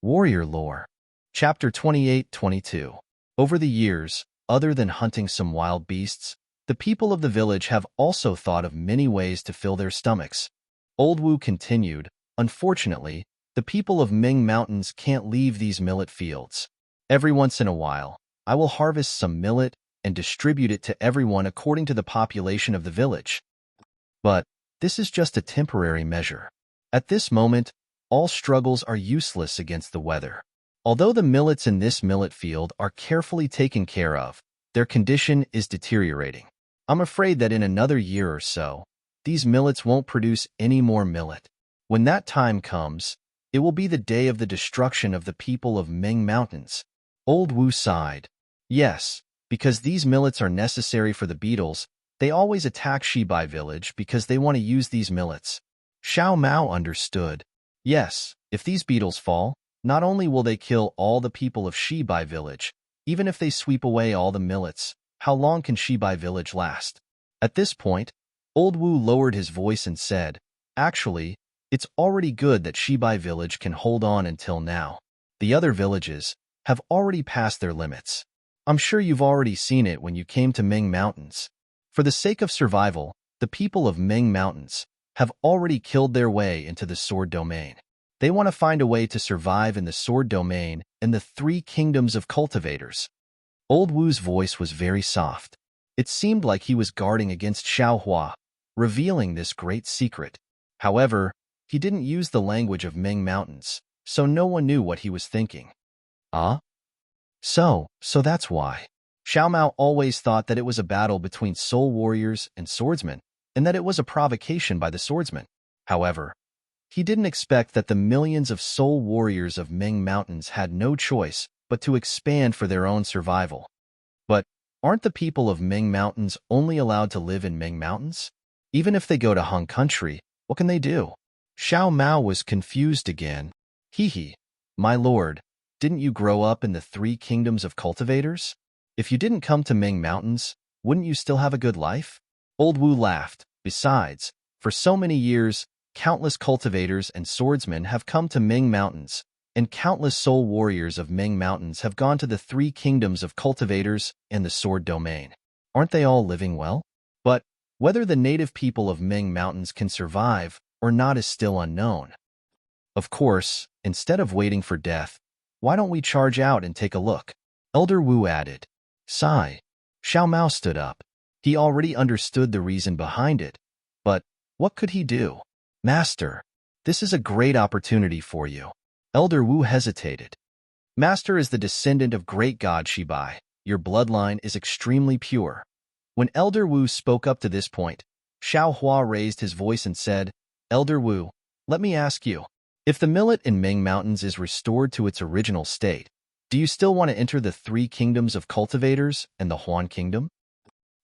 Warrior Lore. Chapter 28-22. Over the years, other than hunting some wild beasts, the people of the village have also thought of many ways to fill their stomachs. Old Wu continued, unfortunately, the people of Ming Mountains can't leave these millet fields. Every once in a while, I will harvest some millet and distribute it to everyone according to the population of the village. But this is just a temporary measure. At this moment, all struggles are useless against the weather. Although the millets in this millet field are carefully taken care of, their condition is deteriorating. I'm afraid that in another year or so, these millets won't produce any more millet. When that time comes, it will be the day of the destruction of the people of Ming Mountains. Old Wu sighed. Yes, because these millets are necessary for the beetles, they always attack Shibai village because they want to use these millets. Xiao Mao understood. Yes, if these beetles fall, not only will they kill all the people of Shibai village, even if they sweep away all the millets, how long can Shibai village last? At this point, Old Wu lowered his voice and said, actually, it's already good that Shibai village can hold on until now. The other villages have already passed their limits. I'm sure you've already seen it when you came to Ming Mountains. For the sake of survival, the people of Ming Mountains have already killed their way into the sword domain. They want to find a way to survive in the sword domain and the three kingdoms of cultivators. Old Wu's voice was very soft. It seemed like he was guarding against Xiaohua, revealing this great secret. However, he didn't use the language of Ming Mountains, so no one knew what he was thinking. So that's why. Xiao Mao always thought that it was a battle between soul warriors and swordsmen, and that it was a provocation by the swordsmen. However, he didn't expect that the millions of soul warriors of Ming Mountains had no choice but to expand for their own survival. But aren't the people of Ming Mountains only allowed to live in Ming Mountains? Even if they go to Hung Country, what can they do? Xiao Mao was confused again. My lord, didn't you grow up in the three kingdoms of cultivators? If you didn't come to Ming Mountains, wouldn't you still have a good life? Old Wu laughed. Besides, for so many years, countless cultivators and swordsmen have come to Ming Mountains, and countless soul warriors of Ming Mountains have gone to the three kingdoms of cultivators and the sword domain. Aren't they all living well? But whether the native people of Ming Mountains can survive or not is still unknown. Of course, instead of waiting for death, why don't we charge out and take a look? Elder Wu added. Sigh. Xiao Mao stood up. He already understood the reason behind it, but what could he do? Master, this is a great opportunity for you. Elder Wu hesitated. Master is the descendant of great god Shibai. Your bloodline is extremely pure. When Elder Wu spoke up to this point, Xiao Hua raised his voice and said, Elder Wu, let me ask you, if the millet in Ming Mountains is restored to its original state, do you still want to enter the three kingdoms of cultivators and the Huan kingdom?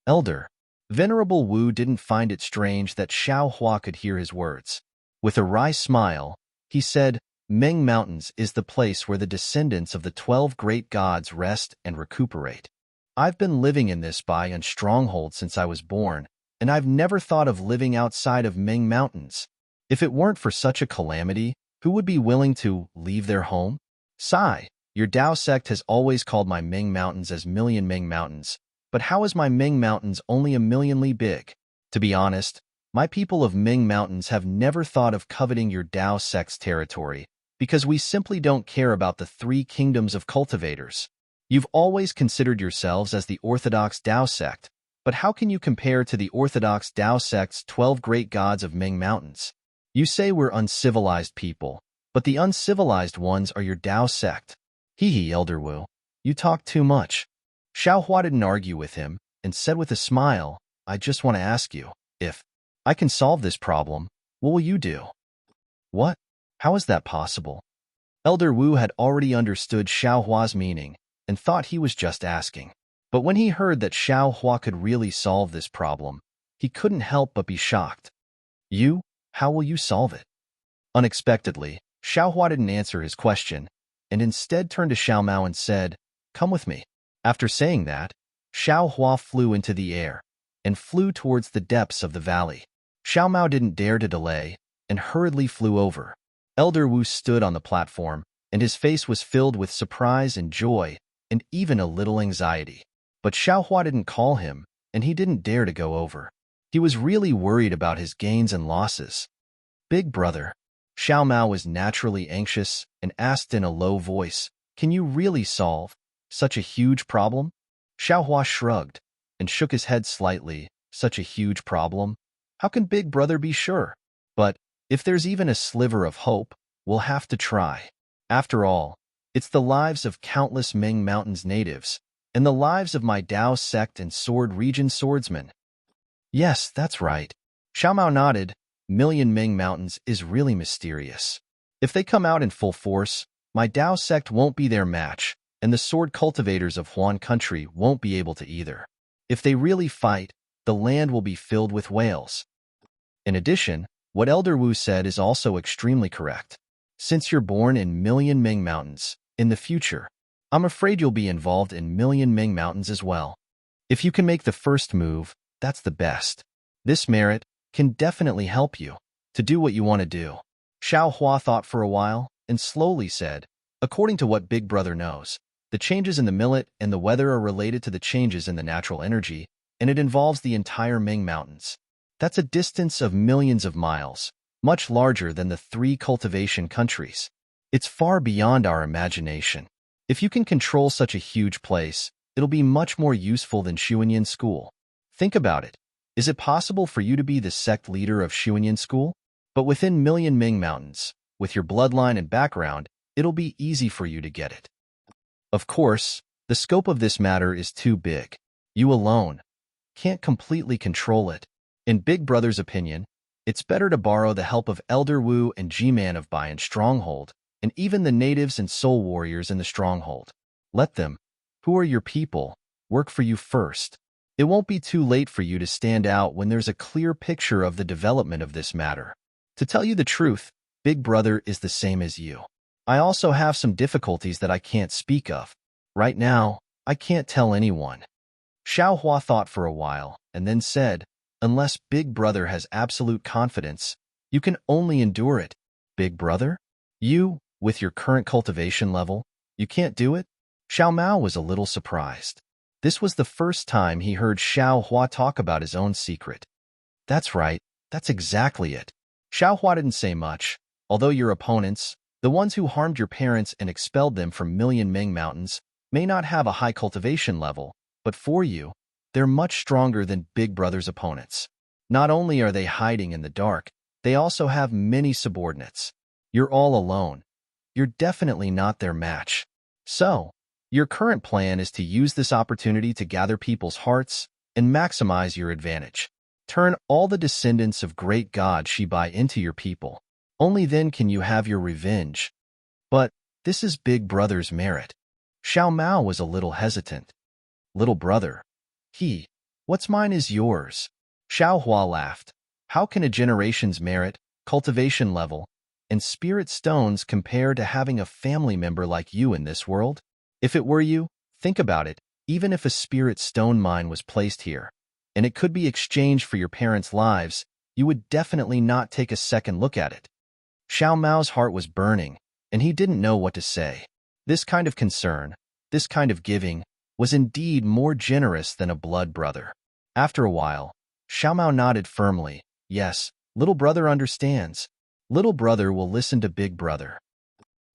Elder, Venerable Wu didn't find it strange that Xiao Hua could hear his words. With a wry smile, he said, Ming Mountains is the place where the descendants of the 12 great gods rest and recuperate. I've been living in this Bai stronghold since I was born, and I've never thought of living outside of Ming Mountains. If it weren't for such a calamity, who would be willing to leave their home? Sigh, your Dao sect has always called my Ming Mountains as Million Ming Mountains, but how is my Ming Mountains only a million li big? To be honest, my people of Ming Mountains have never thought of coveting your Dao sect's territory, because we simply don't care about the three kingdoms of cultivators. You've always considered yourselves as the orthodox Dao sect, but how can you compare to the orthodox Dao sect's 12 great gods of Ming Mountains? You say we're uncivilized people, but the uncivilized ones are your Dao sect. Elder Wu, you talk too much. Xiao Hua didn't argue with him, and said with a smile, I just want to ask you, if I can solve this problem, what will you do? What? How is that possible? Elder Wu had already understood Xiao Hua's meaning, and thought he was just asking. But when he heard that Xiao Hua could really solve this problem, he couldn't help but be shocked. You? How will you solve it? Unexpectedly, Xiao Hua didn't answer his question, and instead turned to Xiao Mao and said, Come with me. After saying that, Xiao Hua flew into the air, and flew towards the depths of the valley. Xiao Mao didn't dare to delay, and hurriedly flew over. Elder Wu stood on the platform, and his face was filled with surprise and joy, and even a little anxiety. But Xiaohua didn't call him, and he didn't dare to go over. He was really worried about his gains and losses. Big brother. Xiao Mao was naturally anxious and asked in a low voice, "Can you really solve such a huge problem?" Xiaohua shrugged and shook his head slightly. Such a huge problem? How can Big Brother be sure? But if there's even a sliver of hope, we'll have to try. After all, it's the lives of countless Ming Mountains natives and the lives of my Dao sect and Sword Region swordsmen. Yes, that's right. Xiao Mao nodded. Million Ming Mountains is really mysterious. If they come out in full force, my Dao sect won't be their match, and the sword cultivators of Huan country won't be able to either. If they really fight, the land will be filled with whales. In addition, what Elder Wu said is also extremely correct. Since you're born in Million Ming Mountains, in the future, I'm afraid you'll be involved in Million Ming Mountains as well. If you can make the first move, that's the best. This merit can definitely help you to do what you want to do. Xiao Hua thought for a while and slowly said, according to what Big Brother knows, the changes in the millet and the weather are related to the changes in the natural energy, and it involves the entire Ming Mountains. That's a distance of millions of miles, much larger than the 3 cultivation countries. It's far beyond our imagination. If you can control such a huge place, it'll be much more useful than Xuanyan School. Think about it. Is it possible for you to be the sect leader of Xuanyan School? But within Million Ming Mountains, with your bloodline and background, it'll be easy for you to get it. Of course, the scope of this matter is too big. You alone can't completely control it. In Big Brother's opinion, it's better to borrow the help of Elder Wu and G-Man of Bayan Stronghold, and even the natives and soul warriors in the stronghold. Let them, who are your people, work for you first. It won't be too late for you to stand out when there's a clear picture of the development of this matter. To tell you the truth, Big Brother is the same as you. I also have some difficulties that I can't speak of. Right now, I can't tell anyone. Xiao Hua thought for a while and then said, unless Big Brother has absolute confidence, you can only endure it. Big Brother? You, with your current cultivation level, you can't do it? Xiao Mao was a little surprised. This was the first time he heard Xiao Hua talk about his own secret. That's right, that's exactly it. Xiao Hua didn't say much, although your opponents, the ones who harmed your parents and expelled them from Million Ming Mountains, may not have a high cultivation level, but for you, they're much stronger than Big Brother's opponents. Not only are they hiding in the dark, they also have many subordinates. You're all alone. You're definitely not their match. So, your current plan is to use this opportunity to gather people's hearts and maximize your advantage. Turn all the descendants of great god Shibai into your people. Only then can you have your revenge. But this is Big Brother's merit. Xiao Mao was a little hesitant. Little brother. What's mine is yours. Xiao Hua laughed. How can a generation's merit, cultivation level, and spirit stones compare to having a family member like you in this world? If it were you, think about it, even if a spirit stone mine was placed here, and it could be exchanged for your parents' lives, you would definitely not take a second look at it. Xiao Mao's heart was burning, and he didn't know what to say. This kind of concern, this kind of giving, was indeed more generous than a blood brother. After a while, Xiao Mao nodded firmly. Yes, little brother understands. Little brother will listen to Big Brother.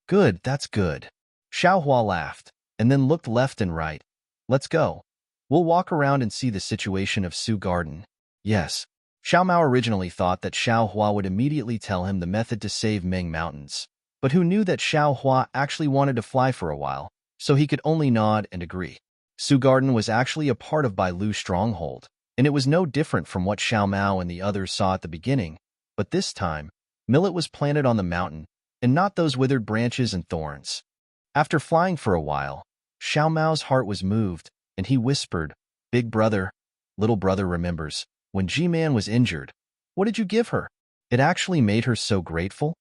Good, that's good. Xiao Hua laughed, and then looked left and right. Let's go. We'll walk around and see the situation of Su Garden. Yes. Xiao Mao originally thought that Xiao Hua would immediately tell him the method to save Ming Mountains, but who knew that Xiao Hua actually wanted to fly for a while, so he could only nod and agree. Su Garden was actually a part of Bai Lu's stronghold, and it was no different from what Xiao Mao and the others saw at the beginning, but this time, millet was planted on the mountain, and not those withered branches and thorns. After flying for a while, Xiao Mao's heart was moved, and he whispered, Big Brother, little brother remembers, when G-Man was injured, what did you give her? It actually made her so grateful?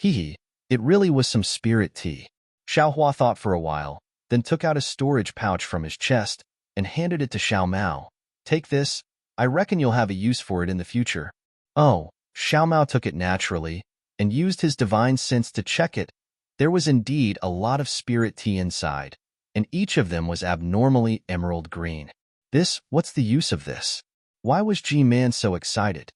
It really was some spirit tea. Xiao Hua thought for a while, then took out a storage pouch from his chest and handed it to Xiao Mao. Take this, I reckon you'll have a use for it in the future. Oh, Xiao Mao took it naturally and used his divine sense to check it, There was indeed a lot of spirit tea inside, and each of them was abnormally emerald green. What's the use of this? Why was G-Man so excited?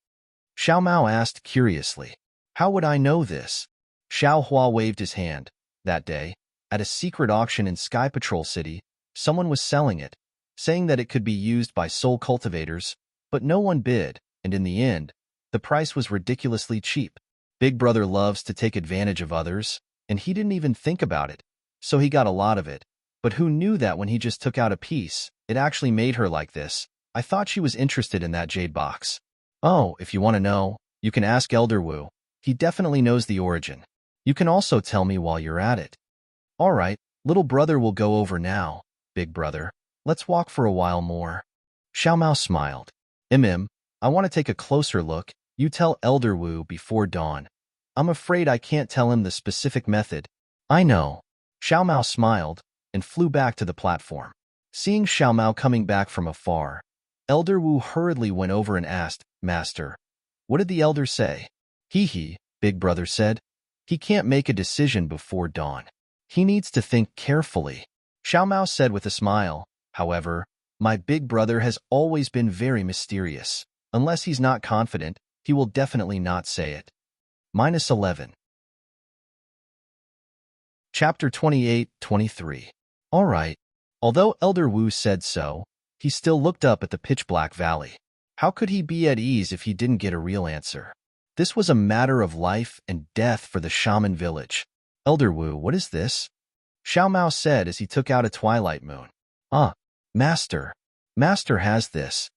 Xiao Mao asked curiously. How would I know this? Xiao Hua waved his hand. That day, at a secret auction in Sky Patrol City, someone was selling it, saying that it could be used by soul cultivators, but no one bid, and in the end, the price was ridiculously cheap. Big Brother loves to take advantage of others, and he didn't even think about it, so he got a lot of it. But who knew that when he just took out a piece, it actually made her like this? I thought she was interested in that jade box. Oh, if you want to know, you can ask Elder Wu. He definitely knows the origin. You can also tell me while you're at it. All right, little brother will go over now. Big brother, let's walk for a while more. Xiao Mao smiled. I want to take a closer look. You tell Elder Wu before dawn. I'm afraid I can't tell him the specific method. I know. Xiao Mao smiled and flew back to the platform. Seeing Xiao Mao coming back from afar, Elder Wu hurriedly went over and asked, Master, what did the elder say? Hee, Big Brother said. He can't make a decision before dawn. He needs to think carefully. Xiao Mao said with a smile. However, my big brother has always been very mysterious. Unless he's not confident, he will definitely not say it. -11. Chapter 28-23. All right. Although Elder Wu said so, he still looked up at the pitch-black valley. How could he be at ease if he didn't get a real answer? This was a matter of life and death for the shaman village. Elder Wu, what is this? Xiao Mao said as he took out a twilight moon. Master. Master has this.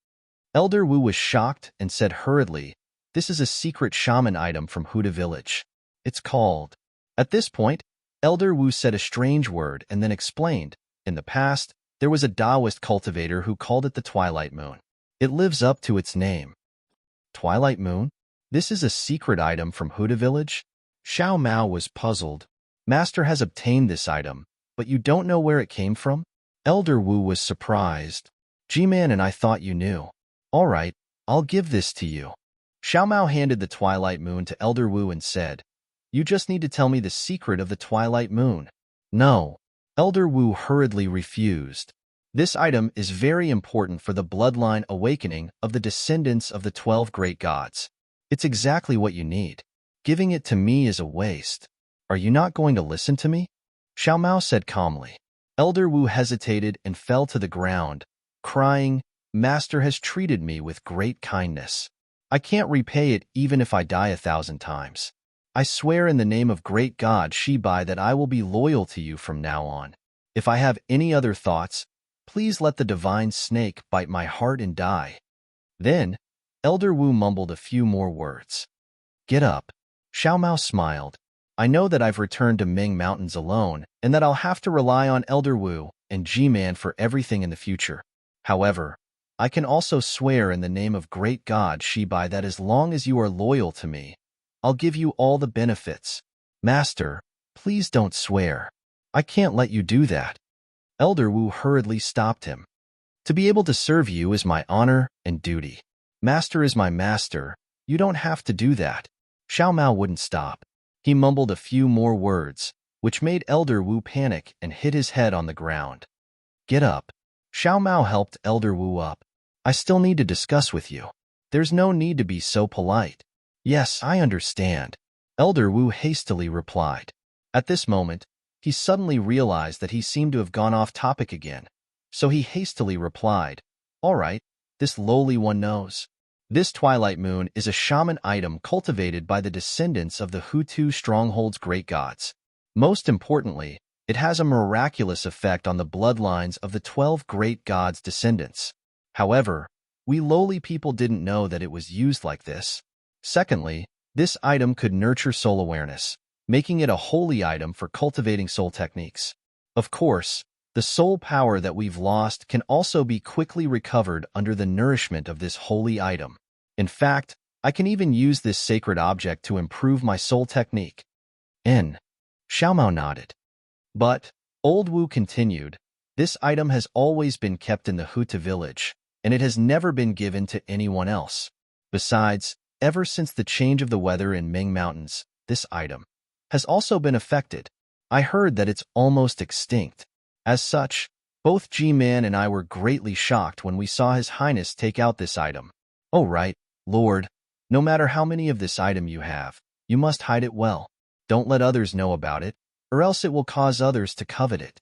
Elder Wu was shocked and said hurriedly, this is a secret shaman item from Huda village. It's called. At this point, Elder Wu said a strange word and then explained, in the past, there was a Taoist cultivator who called it the Twilight Moon. It lives up to its name. Twilight Moon? This is a secret item from Huda village? Xiao Mao was puzzled. Master has obtained this item, but you don't know where it came from? Elder Wu was surprised. G-Man and I thought you knew. All right, I'll give this to you. Xiao Mao handed the Twilight Moon to Elder Wu and said, you just need to tell me the secret of the Twilight Moon. No. Elder Wu hurriedly refused. This item is very important for the bloodline awakening of the descendants of the 12 great gods. It's exactly what you need. Giving it to me is a waste. Are you not going to listen to me? Xiao Mao said calmly. Elder Wu hesitated and fell to the ground, crying, Master has treated me with great kindness. I can't repay it even if I die 1,000 times. I swear in the name of great God Shibai that I will be loyal to you from now on. If I have any other thoughts, please let the divine snake bite my heart and die. Then, Elder Wu mumbled a few more words. Get up. Xiao Mao smiled. I know that I've returned to Ming Mountains alone and that I'll have to rely on Elder Wu and G-Man for everything in the future. However, I can also swear in the name of great God Shibai that as long as you are loyal to me, I'll give you all the benefits. Master, please don't swear. I can't let you do that. Elder Wu hurriedly stopped him. To be able to serve you is my honor and duty. Master is my master. You don't have to do that. Xiao Mao wouldn't stop. He mumbled a few more words, which made Elder Wu panic and hit his head on the ground. Get up. Xiao Mao helped Elder Wu up. I still need to discuss with you. There's no need to be so polite. Yes, I understand. Elder Wu hastily replied. At this moment, he suddenly realized that he seemed to have gone off topic again. So he hastily replied, all right, this lowly one knows. This Twilight Moon is a shaman item cultivated by the descendants of the Hutu stronghold's great gods. Most importantly, it has a miraculous effect on the bloodlines of the 12 great gods' descendants. However, we lowly people didn't know that it was used like this. Secondly, this item could nurture soul awareness, making it a holy item for cultivating soul techniques. Of course, the soul power that we've lost can also be quickly recovered under the nourishment of this holy item. In fact, I can even use this sacred object to improve my soul technique. Xiao Mao nodded. But, Old Wu continued, this item has always been kept in the Huta village, and it has never been given to anyone else. Besides, ever since the change of the weather in Ming Mountains, this item has also been affected. I heard that it's almost extinct. As such, both G-Man and I were greatly shocked when we saw His Highness take out this item. Oh right, Lord, no matter how many of this item you have, you must hide it well. Don't let others know about it, or else it will cause others to covet it.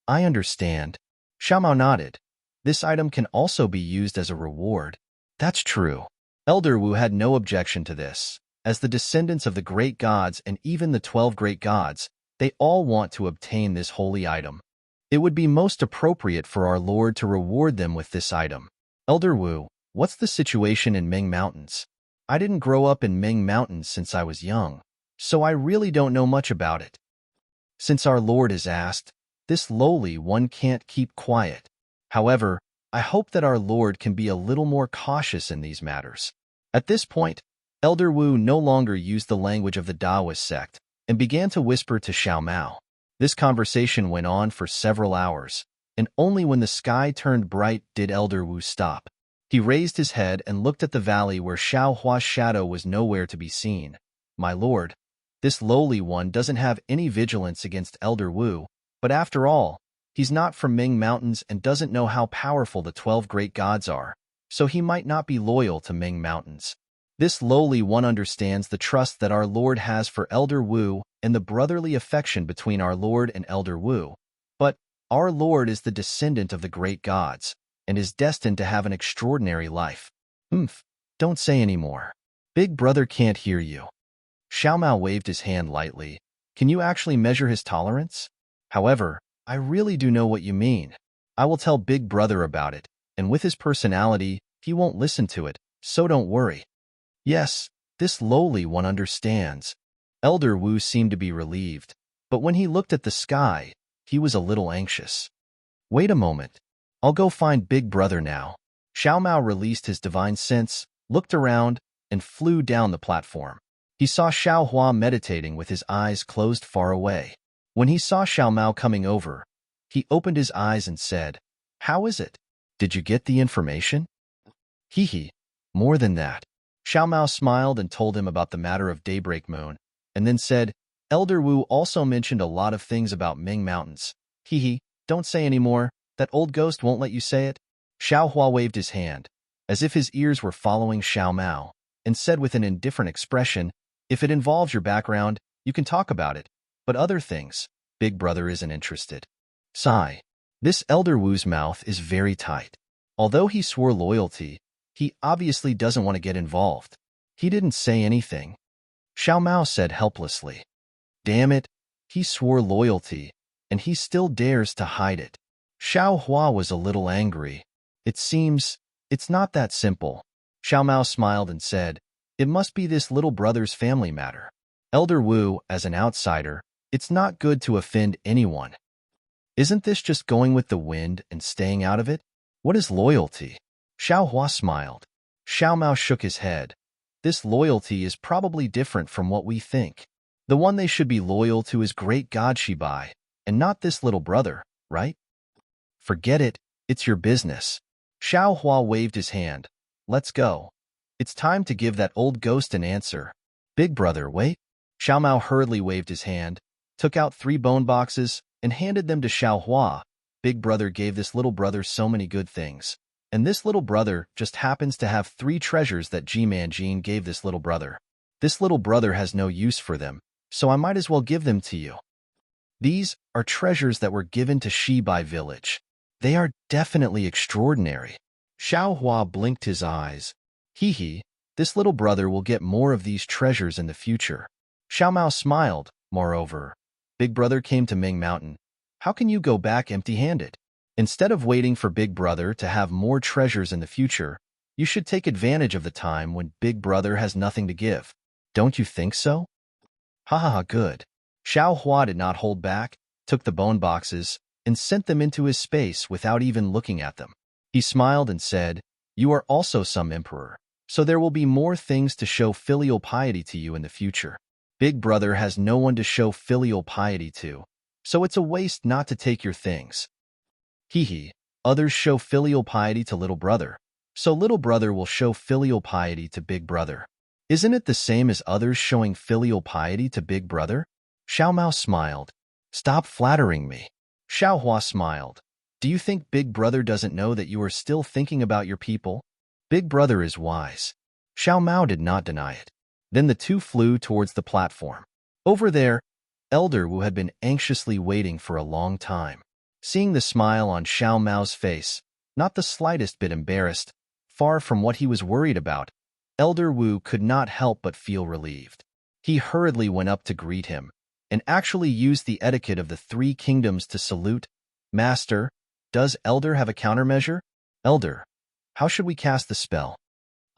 I understand. Xiao Mao nodded. This item can also be used as a reward. That's true. Elder Wu had no objection to this. As the descendants of the great gods and even the 12 great gods, they all want to obtain this holy item. It would be most appropriate for our Lord to reward them with this item. Elder Wu, what's the situation in Ming Mountains? I didn't grow up in Ming Mountains since I was young, so I really don't know much about it. Since our Lord is asked, this lowly one can't keep quiet. However, I hope that our Lord can be a little more cautious in these matters. At this point, Elder Wu no longer used the language of the Taoist sect and began to whisper to Xiao Mao. This conversation went on for several hours, and only when the sky turned bright did Elder Wu stop. He raised his head and looked at the valley where Xiao Hua's shadow was nowhere to be seen. My lord, this lowly one doesn't have any vigilance against Elder Wu, but after all, he's not from Ming Mountains and doesn't know how powerful the 12 great gods are, so he might not be loyal to Ming Mountains. This lowly one understands the trust that our Lord has for Elder Wu and the brotherly affection between our Lord and Elder Wu. But our Lord is the descendant of the great gods and is destined to have an extraordinary life. Don't say any more. Big brother can't hear you. Xiao Mao waved his hand lightly. Can you actually measure his tolerance? However, I really do know what you mean. I will tell Big Brother about it, and with his personality, he won't listen to it, so don't worry. Yes, this lowly one understands. Elder Wu seemed to be relieved, but when he looked at the sky, he was a little anxious. Wait a moment. I'll go find Big Brother now. Xiao Mao released his divine sense, looked around, and flew down the platform. He saw Xiao Hua meditating with his eyes closed far away. When he saw Xiao Mao coming over, he opened his eyes and said, "How is it? Did you get the information?" Hee, more than that. Xiao Mao smiled and told him about the matter of Daybreak Moon, and then said, Elder Wu also mentioned a lot of things about Ming Mountains. Don't say any more. That old ghost won't let you say it. Xiao Hua waved his hand, as if his ears were following Xiao Mao, and said with an indifferent expression, if it involves your background, you can talk about it. But other things, Big Brother isn't interested. Sigh. This Elder Wu's mouth is very tight. Although he swore loyalty, he obviously doesn't want to get involved. He didn't say anything. Xiao Mao said helplessly. Damn it, he swore loyalty, and he still dares to hide it. Xiao Hua was a little angry. It seems, it's not that simple. Xiao Mao smiled and said, it must be this little brother's family matter. Elder Wu, as an outsider, it's not good to offend anyone. Isn't this just going with the wind and staying out of it? What is loyalty? Xiao Hua smiled. Xiao Mao shook his head. This loyalty is probably different from what we think. The one they should be loyal to is great God Shibai, and not this little brother, right? Forget it, it's your business. Xiao Hua waved his hand. Let's go. It's time to give that old ghost an answer. Big brother, wait. Xiao Mao hurriedly waved his hand, took out 3 bone boxes, and handed them to Xiao Hua. Big brother gave this little brother so many good things. And this little brother just happens to have 3 treasures that G-Man Jean gave this little brother. This little brother has no use for them, so I might as well give them to you. These are treasures that were given to Shibai village. They are definitely extraordinary. Xiao Hua blinked his eyes. This little brother will get more of these treasures in the future. Xiao Mao smiled. Moreover, Big Brother came to Ming Mountain. How can you go back empty-handed? Instead of waiting for Big Brother to have more treasures in the future, you should take advantage of the time when Big Brother has nothing to give. Don't you think so? Good. Xiao Hua did not hold back, took the bone boxes, and sent them into his space without even looking at them. He smiled and said, you are also some emperor, so there will be more things to show filial piety to you in the future. Big Brother has no one to show filial piety to, so it's a waste not to take your things. Others show filial piety to little brother, so little brother will show filial piety to Big Brother. Isn't it the same as others showing filial piety to Big Brother? Xiao Mao smiled. Stop flattering me. Xiao Hua smiled. Do you think Big Brother doesn't know that you are still thinking about your people? Big Brother is wise. Xiao Mao did not deny it. Then the two flew towards the platform. Over there, Elder Wu had been anxiously waiting for a long time. Seeing the smile on Xiao Mao's face, not the slightest bit embarrassed, far from what he was worried about, Elder Wu could not help but feel relieved. He hurriedly went up to greet him, and actually used the etiquette of the three kingdoms to salute. Master, does Elder have a countermeasure? Elder, how should we cast the spell?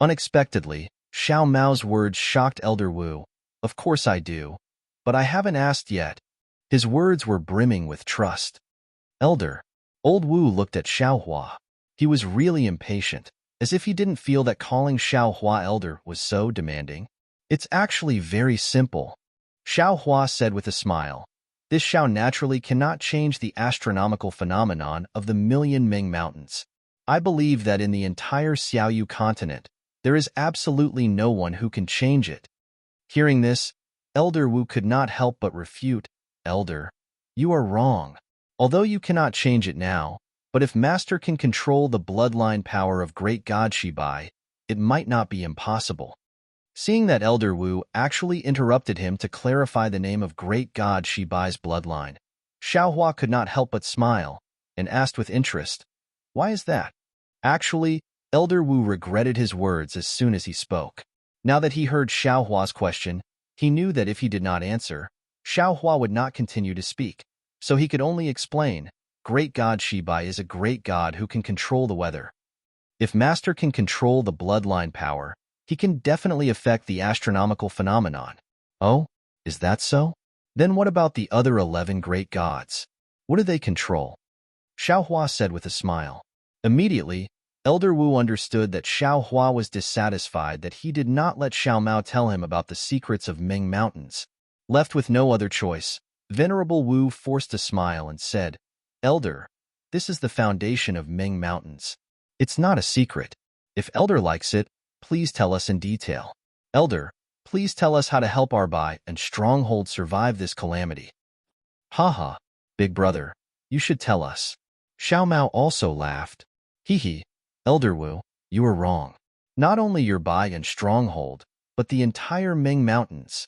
Unexpectedly, Xiao Mao's words shocked Elder Wu. Of course I do, but I haven't asked yet. His words were brimming with trust. Elder. Old Wu looked at Xiao Hua. He was really impatient, as if he didn't feel that calling Xiao Hua Elder was so demanding. It's actually very simple, Xiao Hua said with a smile. This Xiao naturally cannot change the astronomical phenomenon of the million Ming Mountains. I believe that in the entire Xiaoyu continent, there is absolutely no one who can change it. Hearing this, Elder Wu could not help but refute. Elder, you are wrong. Although you cannot change it now, but if Master can control the bloodline power of Great God Shibai, it might not be impossible. Seeing that Elder Wu actually interrupted him to clarify the name of Great God Shibai's bloodline, Xiao Hua could not help but smile, and asked with interest, why is that? Actually, Elder Wu regretted his words as soon as he spoke. Now that he heard Xiao Hua's question, he knew that if he did not answer, Xiao Hua would not continue to speak. So he could only explain, Great God Shibai is a great god who can control the weather. If Master can control the bloodline power, he can definitely affect the astronomical phenomenon. Oh, is that so? Then what about the other 11 great gods? What do they control? Xiao Hua said with a smile. Immediately, Elder Wu understood that Xiao Hua was dissatisfied that he did not let Xiao Mao tell him about the secrets of Ming Mountains. Left with no other choice, Venerable Wu forced a smile and said, Elder, this is the foundation of Ming Mountains. It's not a secret. If Elder likes it, please tell us in detail. Elder, please tell us how to help our Bai and Stronghold survive this calamity. Haha, Big Brother, you should tell us. Xiao Mao also laughed. Hee, Elder Wu, you are wrong. Not only your Bai and Stronghold, but the entire Ming Mountains.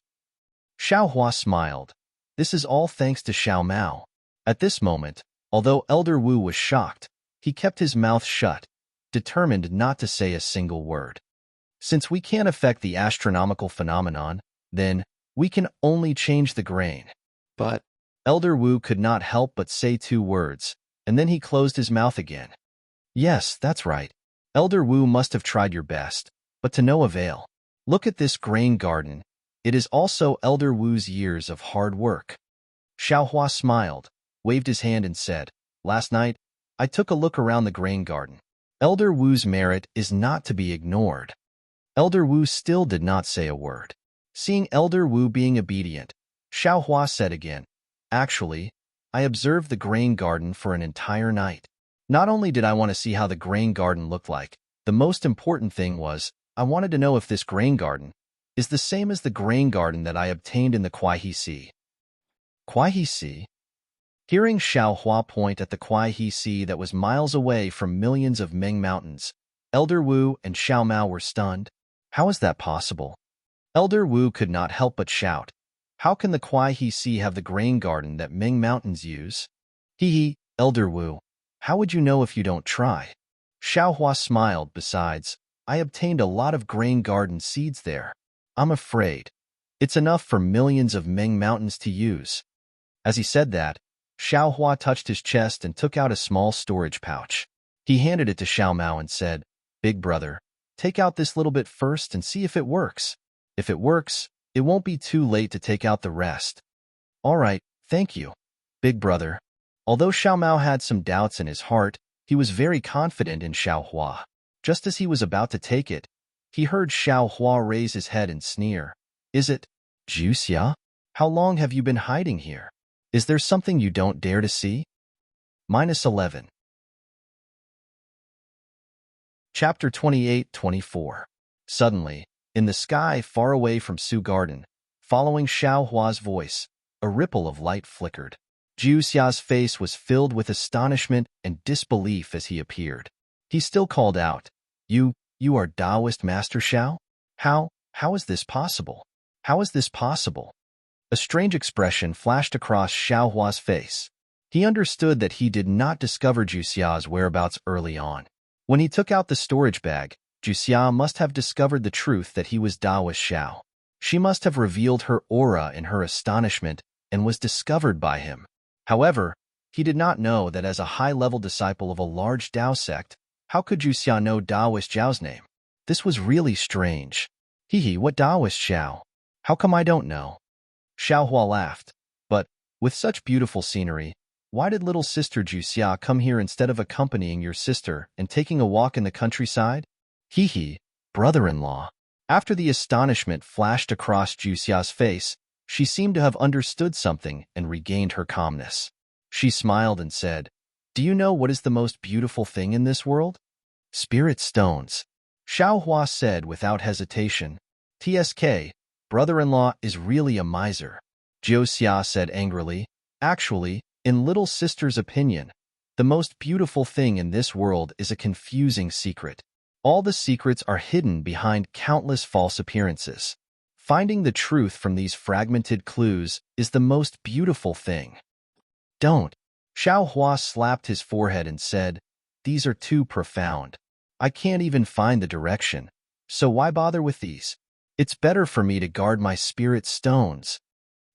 Xiao Hua smiled. This is all thanks to Xiao Mao. At this moment, although Elder Wu was shocked, he kept his mouth shut, determined not to say a single word. Since we can't affect the astronomical phenomenon, then we can only change the grain. But Elder Wu could not help but say 2 words, and then he closed his mouth again. Yes, that's right. Elder Wu must have tried your best, but to no avail. Look at this grain garden. It is also Elder Wu's years of hard work. Xiao Hua smiled, waved his hand and said, Last night, I took a look around the grain garden. Elder Wu's merit is not to be ignored. Elder Wu still did not say a word. Seeing Elder Wu being obedient, Xiao Hua said again, Actually, I observed the grain garden for an entire night. Not only did I want to see how the grain garden looked like, the most important thing was, I wanted to know if this grain garden is the same as the grain garden that I obtained in the Kuai Sea. Kuai Sea? Hearing Xiao Hua point at the Kuai Sea that was miles away from millions of Ming Mountains, Elder Wu and Xiao Mao were stunned. How is that possible? Elder Wu could not help but shout. How can the Kuai Sea have the grain garden that Ming Mountains use? Hee, Elder Wu, how would you know if you don't try? Xiao Hua smiled. Besides, I obtained a lot of grain garden seeds there. I'm afraid it's enough for millions of Ming Mountains to use. As he said that, Xiao Hua touched his chest and took out a small storage pouch. He handed it to Xiao Mao and said, Big Brother, take out this little bit first and see if it works. If it works, it won't be too late to take out the rest. All right, thank you, Big Brother. Although Xiao Mao had some doubts in his heart, he was very confident in Xiao Hua. Just as he was about to take it, he heard Xiao Hua raise his head and sneer. Is it Juxia? How long have you been hiding here? Is there something you don't dare to see? -11. Chapter 28-24. Suddenly, in the sky far away from Su Garden, following Xiao Hua's voice, a ripple of light flickered. Jiu Xia's face was filled with astonishment and disbelief as he appeared. He still called out, You are Taoist Master Xiao? How is this possible? How is this possible? A strange expression flashed across Xiao Hua's face. He understood that he did not discover Jiu Xia's whereabouts early on. When he took out the storage bag, Jiu Xia must have discovered the truth that he was Taoist Xiao. She must have revealed her aura in her astonishment and was discovered by him. However, he did not know that as a high-level disciple of a large Tao sect, how could Jiu Xia know Taoist Zhao's name? This was really strange. What Taoist Xiao? How come I don't know? Xiao Hua laughed. But, with such beautiful scenery, why did little sister Jiu Xia come here instead of accompanying your sister and taking a walk in the countryside? Brother-in-law. After the astonishment flashed across Jiu Xia's face, she seemed to have understood something and regained her calmness. She smiled and said, Do you know what is the most beautiful thing in this world? Spirit stones. Xiao Hua said without hesitation. TSK, brother-in-law is really a miser. Jiu Xia said angrily. Actually, in little sister's opinion, the most beautiful thing in this world is a confusing secret. All the secrets are hidden behind countless false appearances. Finding the truth from these fragmented clues is the most beautiful thing. Don't. Xiao Hua slapped his forehead and said, These are too profound. I can't even find the direction, so why bother with these? It's better for me to guard my spirit stones.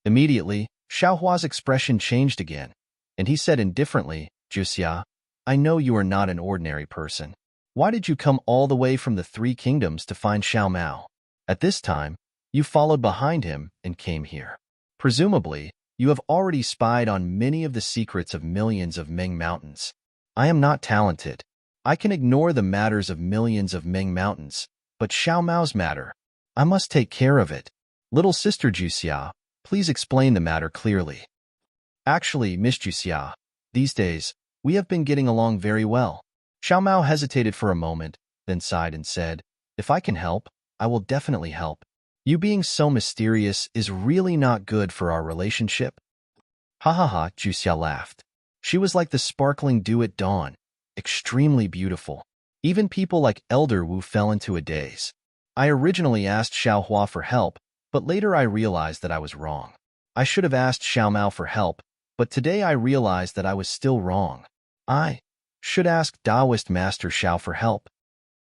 Immediately, Xiao Hua's expression changed again, and he said indifferently, Jiu Xia, I know you are not an ordinary person. Why did you come all the way from the Three Kingdoms to find Xiao Mao? At this time, you followed behind him and came here. Presumably, you have already spied on many of the secrets of millions of Ming mountains. I am not talented. I can ignore the matters of millions of Ming mountains, but Xiao Mao's matter, I must take care of it. Little sister Jiu Xia, please explain the matter clearly. Actually, Miss Jiu Xia, these days, we have been getting along very well. Xiao Mao hesitated for a moment, then sighed and said, If I can help, I will definitely help. You being so mysterious is really not good for our relationship. Ha ha ha, Jiu Xia laughed. She was like the sparkling dew at dawn, extremely beautiful. Even people like Elder Wu fell into a daze. I originally asked Xiao Hua for help, but later I realized that I was wrong. I should have asked Xiao Mao for help, but today I realized that I was still wrong. I should ask Taoist Master Xiao for help.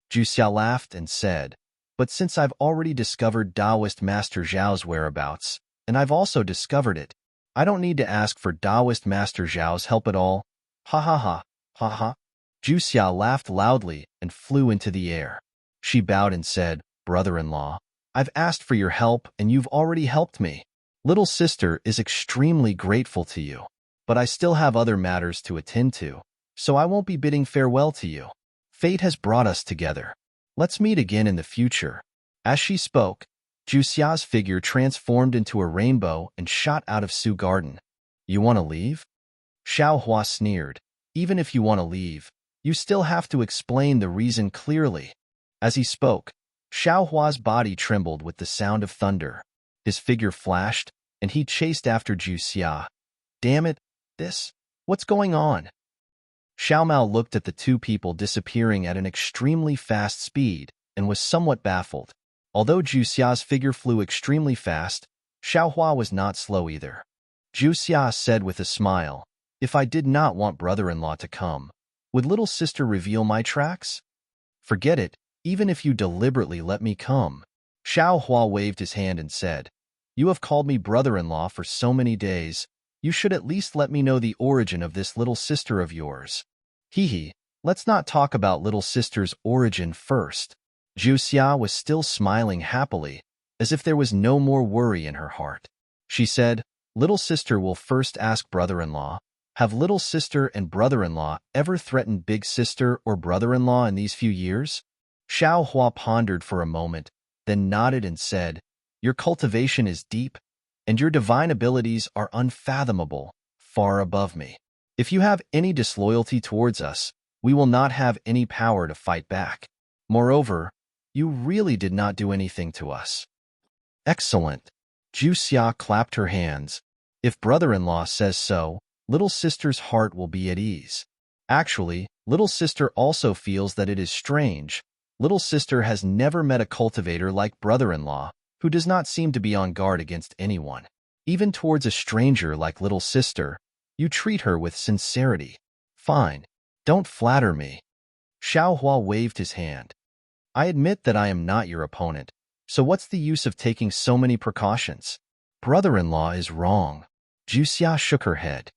Jiu Xia laughed and said, But since I've already discovered Taoist Master Zhao's whereabouts, and I've also discovered it, I don't need to ask for Taoist Master Zhao's help at all. Ha ha ha, ha ha. Jiu Xia laughed loudly and flew into the air. She bowed and said, Brother-in-law, I've asked for your help and you've already helped me. Little sister is extremely grateful to you, but I still have other matters to attend to, so I won't be bidding farewell to you. Fate has brought us together. Let's meet again in the future. As she spoke, Jiu Xia's figure transformed into a rainbow and shot out of Su Garden. You want to leave? Xiao Hua sneered. Even if you want to leave, you still have to explain the reason clearly. As he spoke, Xiao Hua's body trembled with the sound of thunder. His figure flashed, and he chased after Jiu Xia. Damn it, what's going on? Xiao Mao looked at the two people disappearing at an extremely fast speed and was somewhat baffled. Although Jiu Xia's figure flew extremely fast, Xiao Hua was not slow either. Jiu Xia said with a smile, If I did not want brother-in-law to come, would little sister reveal my tracks? Forget it, even if you deliberately let me come. Xiao Hua waved his hand and said, You have called me brother-in-law for so many days, you should at least let me know the origin of this little sister of yours. Let's not talk about little sister's origin first. Jiu Xia was still smiling happily, as if there was no more worry in her heart. She said, Little sister will first ask brother-in-law, Have little sister and brother-in-law ever threatened big sister or brother-in-law in these few years? Xiao Hua pondered for a moment, then nodded and said, Your cultivation is deep, and your divine abilities are unfathomable, far above me. If you have any disloyalty towards us, we will not have any power to fight back. Moreover, you really did not do anything to us. Excellent. Jiu Xia clapped her hands. If brother-in-law says so, little sister's heart will be at ease. Actually, little sister also feels that it is strange. Little sister has never met a cultivator like brother-in-law, who does not seem to be on guard against anyone. Even towards a stranger like little sister, you treat her with sincerity. Fine. Don't flatter me. Xiao Hua waved his hand. I admit that I am not your opponent, so what's the use of taking so many precautions? Brother-in-law is wrong. Juxia shook her head.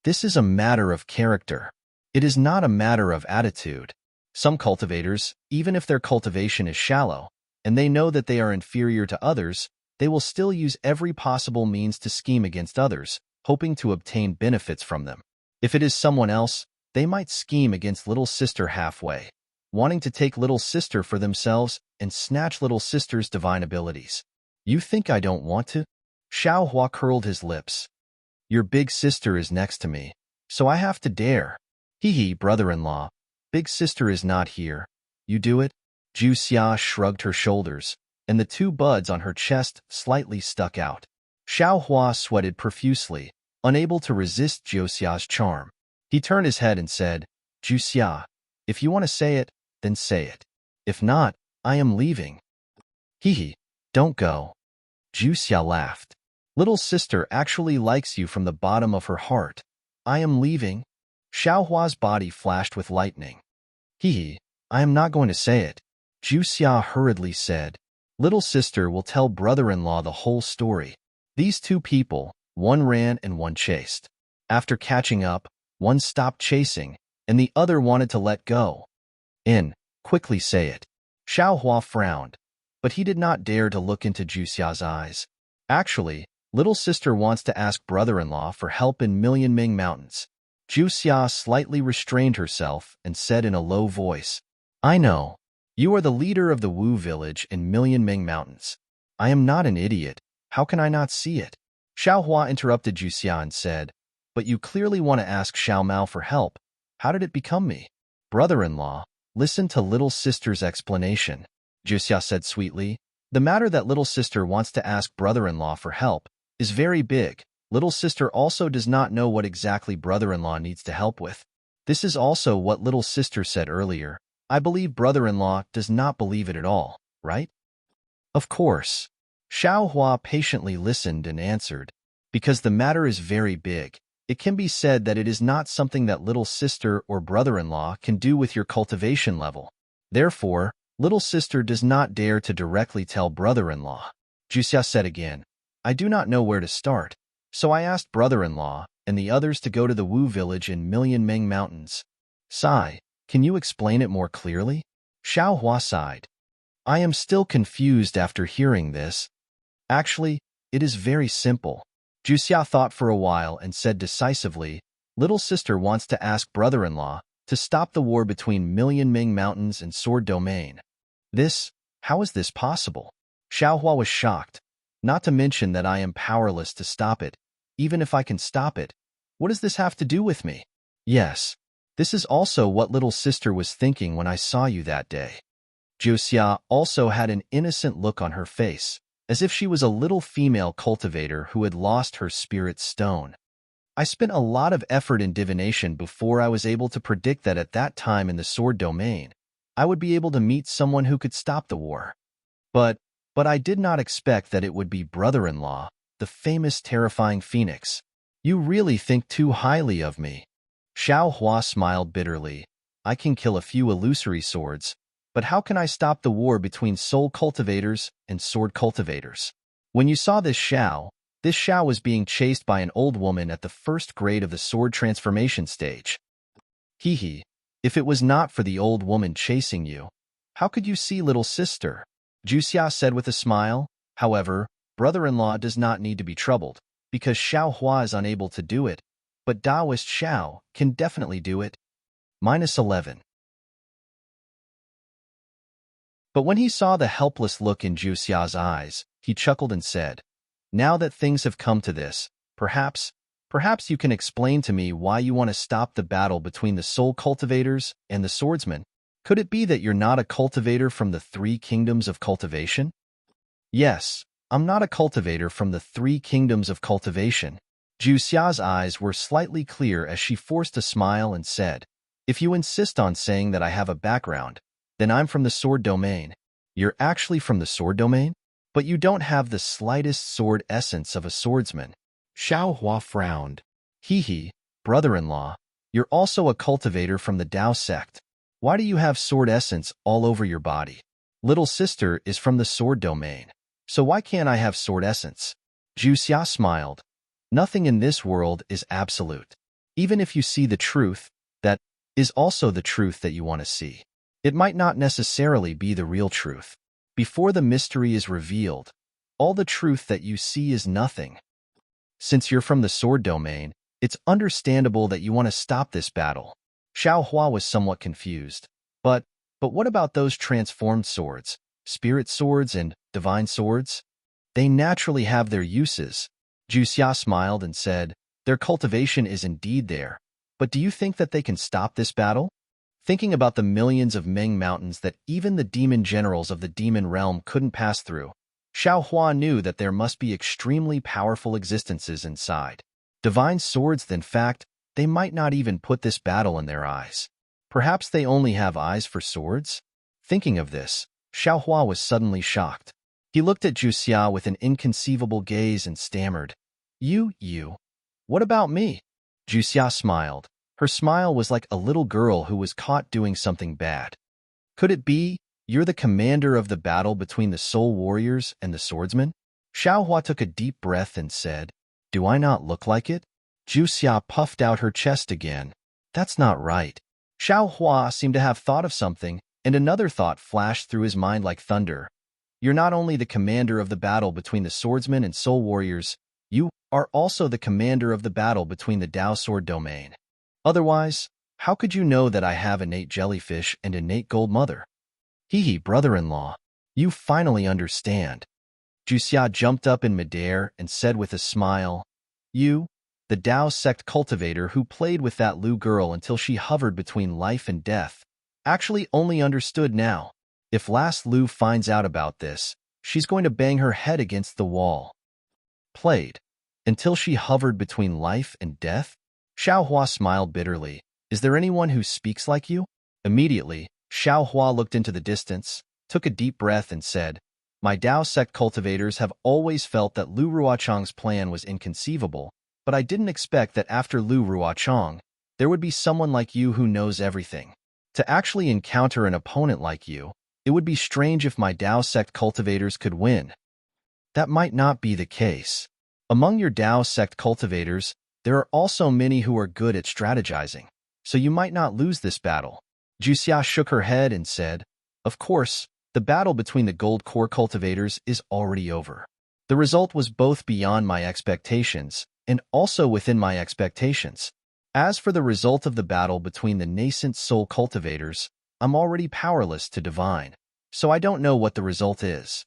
This is a matter of character. It is not a matter of attitude. Some cultivators, even if their cultivation is shallow, and they know that they are inferior to others, they will still use every possible means to scheme against others, hoping to obtain benefits from them. If it is someone else, they might scheme against little sister halfway, wanting to take little sister for themselves and snatch little sister's divine abilities. You think I don't want to? Xiao Hua curled his lips. Your big sister is next to me, so I have to dare. Hee, brother-in-law. Big sister is not here. You do it? Ju Xia shrugged her shoulders, and the two buds on her chest slightly stuck out. Xiao Hua sweated profusely, unable to resist Ju Xia's charm. He turned his head and said, Ju Xia, if you want to say it, then say it. If not, I am leaving. Hee, don't go. Ju Xia laughed. Little sister actually likes you from the bottom of her heart. I am leaving. Xiao Hua's body flashed with lightning. Hee, I am not going to say it. Ju Xia hurriedly said. Little sister will tell brother-in-law the whole story. These two people, one ran and one chased. After catching up, one stopped chasing, and the other wanted to let go. Quickly say it. Xiao Hua frowned, but he did not dare to look into Ju Xia's eyes. Actually, little sister wants to ask brother-in-law for help in Million Ming Mountains. Ju Xia slightly restrained herself and said in a low voice, I know. You are the leader of the Wu village in Million Ming Mountains. I am not an idiot. How can I not see it? Xiao Hua interrupted Ju Xia and said, But you clearly want to ask Xiao Mao for help. How did it become me? Brother-in-law, listen to little sister's explanation. Ju Xia said sweetly, The matter that little sister wants to ask brother-in-law for help is very big. Little sister also does not know what exactly brother-in-law needs to help with. This is also what little sister said earlier. I believe brother-in-law does not believe it at all, right? Of course. Xiao Hua patiently listened and answered, Because the matter is very big. It can be said that it is not something that little sister or brother-in-law can do with your cultivation level. Therefore, little sister does not dare to directly tell brother-in-law. Juxia said again, I do not know where to start, so I asked brother-in-law and the others to go to the Wu village in Million Ming Mountains. Sai, can you explain it more clearly? Xiao Hua sighed. I am still confused after hearing this. Actually, it is very simple. Juxia thought for a while and said decisively, Little sister wants to ask brother-in-law to stop the war between Million Ming Mountains and Sword Domain. How is this possible? Xiao Hua was shocked, not to mention that I am powerless to stop it. Even if I can stop it, what does this have to do with me? Yes, this is also what little sister was thinking when I saw you that day. Juxia also had an innocent look on her face, as if she was a little female cultivator who had lost her spirit stone. I spent a lot of effort in divination before I was able to predict that at that time in the sword domain, I would be able to meet someone who could stop the war. But I did not expect that it would be brother-in-law, the famous terrifying phoenix. You really think too highly of me. Xiao Hua smiled bitterly. I can kill a few illusory swords, but how can I stop the war between soul cultivators and sword cultivators? When you saw this Xiao was being chased by an old woman at the first grade of the sword transformation stage. Hee, if it was not for the old woman chasing you, how could you see little sister? Juxia said with a smile. However, brother-in-law does not need to be troubled, because Xiao Hua is unable to do it, but Taoist Xiao can definitely do it. -11. But when he saw the helpless look in Juxia's eyes, he chuckled and said, Now that things have come to this, perhaps you can explain to me why you want to stop the battle between the soul cultivators and the swordsmen. Could it be that you're not a cultivator from the 3 kingdoms of cultivation? Yes, I'm not a cultivator from the 3 kingdoms of cultivation. Zhu Xia's eyes were slightly clear as she forced a smile and said, "If you insist on saying that I have a background, then I'm from the sword domain." "You're actually from the sword domain? But you don't have the slightest sword essence of a swordsman." Xiao Hua frowned. "Hee, brother-in-law, you're also a cultivator from the Dao sect. Why do you have sword essence all over your body? Little sister is from the sword domain. So why can't I have sword essence?" Zhu Xia smiled. "Nothing in this world is absolute. Even if you see the truth, that is also the truth that you want to see. It might not necessarily be the real truth. Before the mystery is revealed, all the truth that you see is nothing. Since you're from the sword domain, it's understandable that you want to stop this battle." Xiao Hua was somewhat confused. But what about those transformed swords, spirit swords and divine swords? They naturally have their uses." Zhu Xia smiled and said, "Their cultivation is indeed there. But do you think that they can stop this battle?" Thinking about the millions of Meng mountains that even the demon generals of the demon realm couldn't pass through, Xiao Hua knew that there must be extremely powerful existences inside. Divine swords, in fact, they might not even put this battle in their eyes. Perhaps they only have eyes for swords? Thinking of this, Xiao Hua was suddenly shocked. He looked at Zhu Xia with an inconceivable gaze and stammered, You, what about me?" Zhu Xia smiled. Her smile was like a little girl who was caught doing something bad. "Could it be you're the commander of the battle between the soul warriors and the swordsmen?" Xiao Hua took a deep breath and said, "Do I not look like it?" Zhu Xia puffed out her chest again. "That's not right." Xiao Hua seemed to have thought of something, and another thought flashed through his mind like thunder. "You're not only the commander of the battle between the swordsmen and soul warriors, you are also the commander of the battle between the Dao sword domain. Otherwise, how could you know that I have innate jellyfish and innate gold mother?" Brother-in-law, you finally understand." Zhu Xia jumped up in midair and said with a smile, "You, the Dao sect cultivator who played with that Lu girl until she hovered between life and death, actually only understood now. If last Lu finds out about this, she's going to bang her head against the wall." "Played until she hovered between life and death?" Xiao Hua smiled bitterly. "Is there anyone who speaks like you?" Immediately, Xiao Hua looked into the distance, took a deep breath and said, "My Dao sect cultivators have always felt that Lu Ruochang's plan was inconceivable, but I didn't expect that after Lu Ruochang, there would be someone like you who knows everything. To actually encounter an opponent like you, it would be strange if my Dao sect cultivators could win." "That might not be the case. Among your Dao sect cultivators, there are also many who are good at strategizing, so you might not lose this battle." Zhu Xia shook her head and said, "Of course, the battle between the gold core cultivators is already over. The result was both beyond my expectations and also within my expectations. As for the result of the battle between the nascent soul cultivators, I'm already powerless to divine, so I don't know what the result is."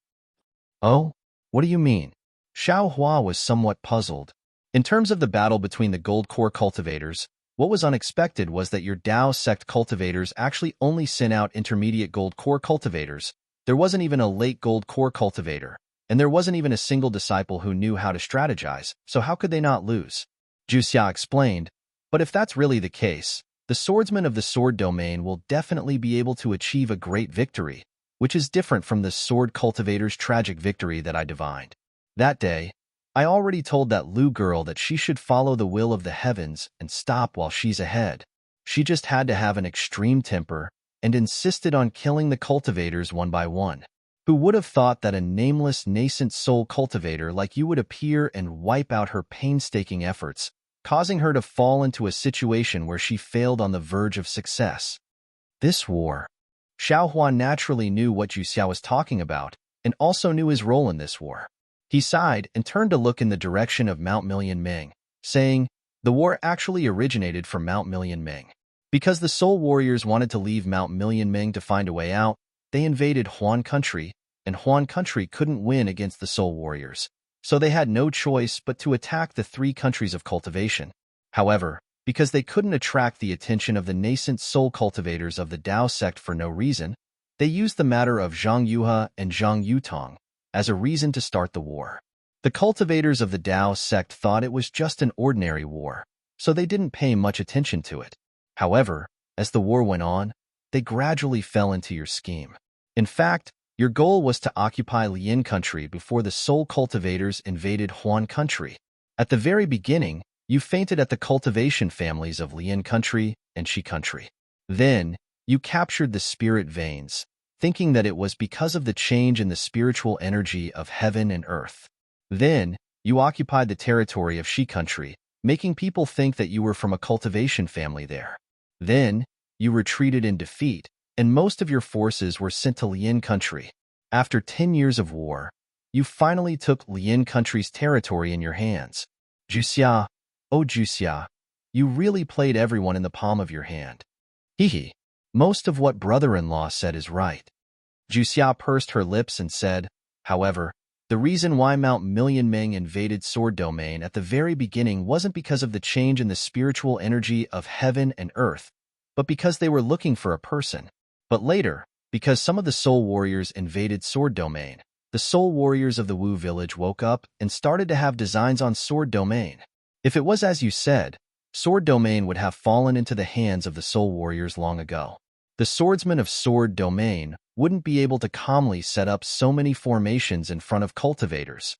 "Oh, what do you mean?" Xiao Hua was somewhat puzzled. In terms of the battle between the gold core cultivators, what was unexpected was that your Dao sect cultivators actually only sent out intermediate gold core cultivators. There wasn't even a late gold core cultivator, and there wasn't even a single disciple who knew how to strategize, so how could they not lose? Zhu Xia explained, "But if that's really the case, the swordsmen of the sword domain will definitely be able to achieve a great victory, which is different from the sword cultivator's tragic victory that I divined. That day, I already told that Lu girl that she should follow the will of the heavens and stop while she's ahead. She just had to have an extreme temper and insisted on killing the cultivators one by one. Who would have thought that a nameless nascent soul cultivator like you would appear and wipe out her painstaking efforts, causing her to fall into a situation where she failed on the verge of success? This war." Xiao Hua naturally knew what Zhu Xia was talking about and also knew his role in this war. He sighed and turned to look in the direction of Mount Million Meng, saying, "The war actually originated from Mount Million Meng. Because the Soul Warriors wanted to leave Mount Million Meng to find a way out, they invaded Huan Country, and Huan Country couldn't win against the Soul Warriors, so they had no choice but to attack the 3 countries of cultivation. However, because they couldn't attract the attention of the nascent soul cultivators of the Dao sect for no reason, they used the matter of Zhang Yuhe and Zhang Yutong as a reason to start the war. The cultivators of the Tao sect thought it was just an ordinary war, so they didn't pay much attention to it. However, as the war went on, they gradually fell into your scheme. In fact, your goal was to occupy Lian country before the Soul cultivators invaded Huan country. At the very beginning, you fainted at the cultivation families of Lian country and Shi country. Then, you captured the spirit veins, thinking that it was because of the change in the spiritual energy of heaven and earth. Then, you occupied the territory of Shi country, making people think that you were from a cultivation family there. Then, you retreated in defeat, and most of your forces were sent to Lian country. After 10 years of war, you finally took Lian country's territory in your hands. Juxia, oh Juxia, you really played everyone in the palm of your hand. Hehe, most of what brother-in-law said is right. Juxia pursed her lips and said, however, the reason why Mount Million Ming invaded Sword Domain at the very beginning wasn't because of the change in the spiritual energy of heaven and earth, but because they were looking for a person. But later, because some of the soul warriors invaded Sword Domain, the soul warriors of the Wu village woke up and started to have designs on Sword Domain. If it was as you said, Sword Domain would have fallen into the hands of the soul warriors long ago. The swordsmen of Sword Domain wouldn't be able to calmly set up so many formations in front of cultivators.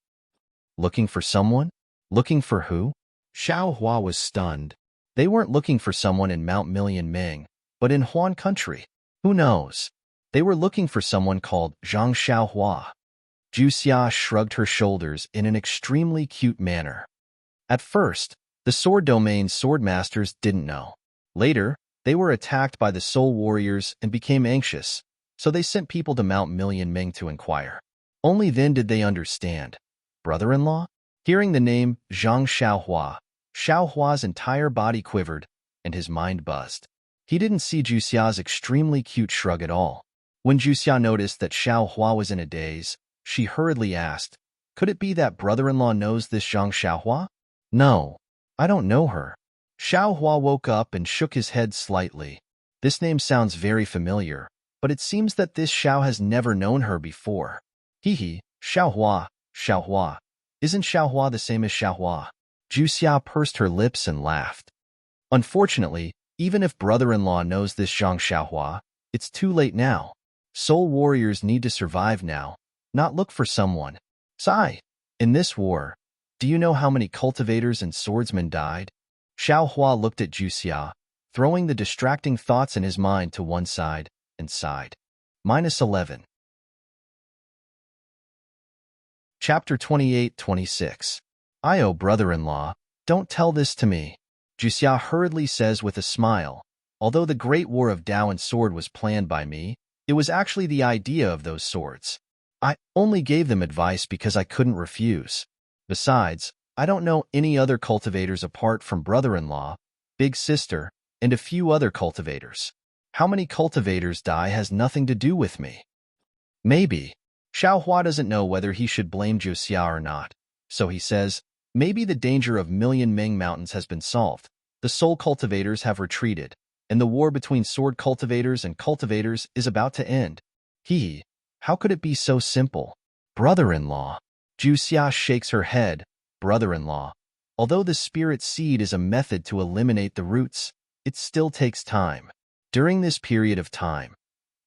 Looking for someone? Looking for who? Xiao Hua was stunned. They weren't looking for someone in Mount Million Ming, but in Huan country. Who knows? They were looking for someone called Zhang Xiaohua. Juxia shrugged her shoulders in an extremely cute manner. At first, the Sword Domain swordmasters didn't know. Later, they were attacked by the soul warriors and became anxious, so they sent people to Mount Million Ming to inquire. Only then did they understand. Brother-in-law? Hearing the name Zhang Xiaohua, Xiaohua's entire body quivered, and his mind buzzed. He didn't see Juxia's extremely cute shrug at all. When Juxia noticed that Xiaohua was in a daze, she hurriedly asked, could it be that brother-in-law knows this Zhang Xiaohua? No, I don't know her. Xiaohua woke up and shook his head slightly. This name sounds very familiar, but it seems that this Xiao has never known her before. Hehe, Xiaohua, Xiaohua. Isn't Xiaohua the same as Xiaohua? Juxia pursed her lips and laughed. Unfortunately, even if brother-in-law knows this Zhang Xiaohua, it's too late now. Soul warriors need to survive now, not look for someone. Sigh. In this war, do you know how many cultivators and swordsmen died? Xiaohua looked at Juxia, throwing the distracting thoughts in his mind to one side, and sighed. -11. Chapter 28-26. Io, brother-in-law, don't tell this to me. Juxia hurriedly says with a smile, although the Great War of Tao and Sword was planned by me, it was actually the idea of those swords. I only gave them advice because I couldn't refuse. Besides, I don't know any other cultivators apart from brother-in-law, big sister, and a few other cultivators. How many cultivators die has nothing to do with me. Maybe. Xiaohua doesn't know whether he should blame Juxia or not, so he says, maybe the danger of Million Ming Mountains has been solved. The soul cultivators have retreated, and the war between sword cultivators and cultivators is about to end. Hehe, how could it be so simple? Brother-in-law. Juxia shakes her head. Brother-in-law. Although the spirit seed is a method to eliminate the roots, it still takes time. During this period of time,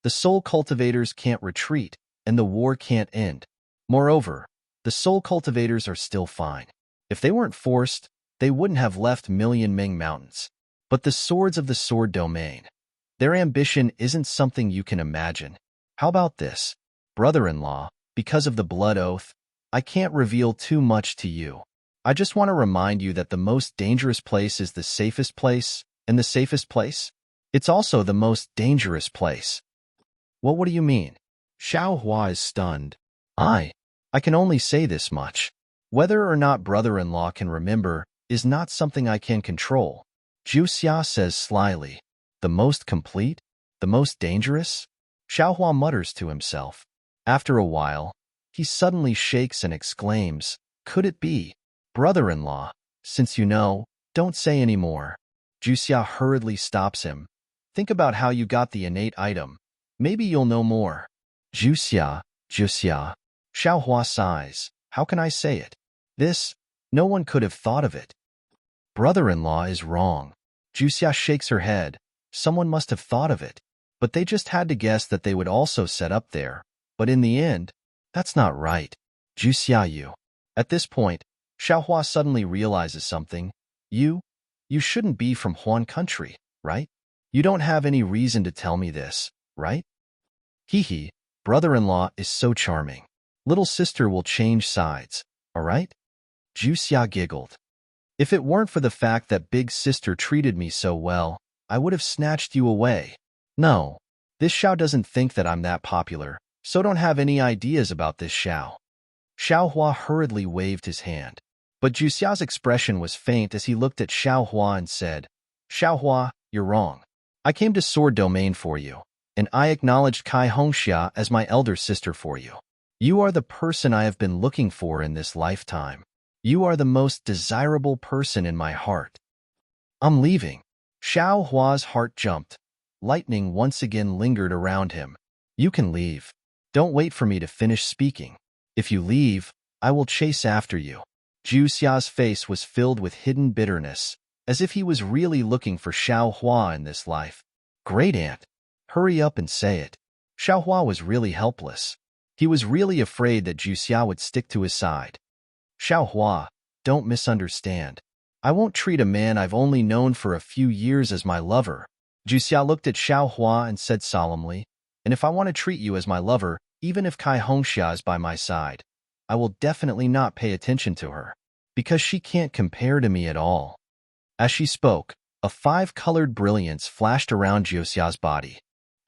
the soul cultivators can't retreat, and the war can't end. Moreover, the soul cultivators are still fine. If they weren't forced, they wouldn't have left Million Ming Mountains. But the swords of the Sword Domain, their ambition isn't something you can imagine. How about this? Brother-in-law, because of the blood oath, I can't reveal too much to you. I just want to remind you that the most dangerous place is the safest place, and the safest place? It's also the most dangerous place. What do you mean? Xiaohua is stunned. I can only say this much. Whether or not brother-in-law can remember is not something I can control. Juxia says slyly, the most complete? The most dangerous? Xiaohua mutters to himself. After a while, he suddenly shakes and exclaims, could it be? Brother-in-law, since you know, don't say any more. Juxia hurriedly stops him. Think about how you got the innate item. Maybe you'll know more. Juxia. Xiaohua sighs. How can I say it? This, no one could have thought of it. Brother-in-law is wrong. Juxia shakes her head. Someone must have thought of it. But they just had to guess that they would also set up there. But in the end, that's not right. Juxia you. At this point, Xiaohua suddenly realizes something. You shouldn't be from Huan country, right? You don't have any reason to tell me this, right? Hee, brother-in-law is so charming. Little sister will change sides, all right? Juxia giggled. If it weren't for the fact that big sister treated me so well, I would have snatched you away. No, this Xiao doesn't think that I'm that popular, so don't have any ideas about this Xiao. Xiaohua hurriedly waved his hand. But Juxia's expression was faint as he looked at Xiaohua and said, Xiaohua, you're wrong. I came to Sword Domain for you, and I acknowledged Kai Hongxia as my elder sister for you. You are the person I have been looking for in this lifetime. You are the most desirable person in my heart. I'm leaving. Xiaohua's heart jumped. Lightning once again lingered around him. You can leave. Don't wait for me to finish speaking. If you leave, I will chase after you. Juxia's face was filled with hidden bitterness, as if he was really looking for Xiaohua in this life. Great aunt. Hurry up and say it. Xiaohua was really helpless. He was really afraid that Juxia would stick to his side. Xiaohua, don't misunderstand. I won't treat a man I've only known for a few years as my lover. Juxia looked at Xiaohua and said solemnly, and if I want to treat you as my lover, even if Kai Hongxia is by my side, I will definitely not pay attention to her, because she can't compare to me at all. As she spoke, a five-colored brilliance flashed around Juxia's body.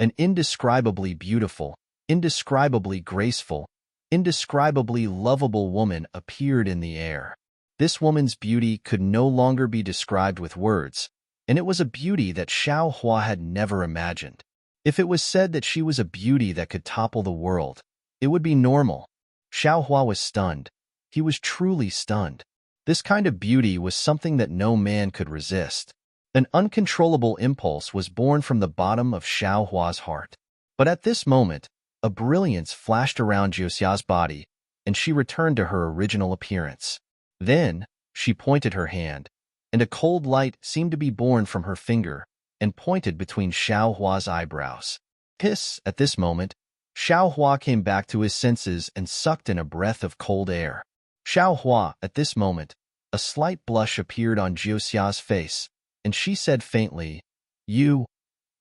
An indescribably beautiful, indescribably graceful, indescribably lovable woman appeared in the air. This woman's beauty could no longer be described with words, and it was a beauty that Xiaohua had never imagined. If it was said that she was a beauty that could topple the world, it would be normal. Xiaohua was stunned. He was truly stunned. This kind of beauty was something that no man could resist. An uncontrollable impulse was born from the bottom of Xiaohua's heart. But at this moment, a brilliance flashed around Juxia's body, and she returned to her original appearance. Then, she pointed her hand, and a cold light seemed to be born from her finger and pointed between Xiaohua's eyebrows. Hiss! At this moment, Xiaohua came back to his senses and sucked in a breath of cold air. Xiaohua, at this moment, a slight blush appeared on Juxia's face, and she said faintly, You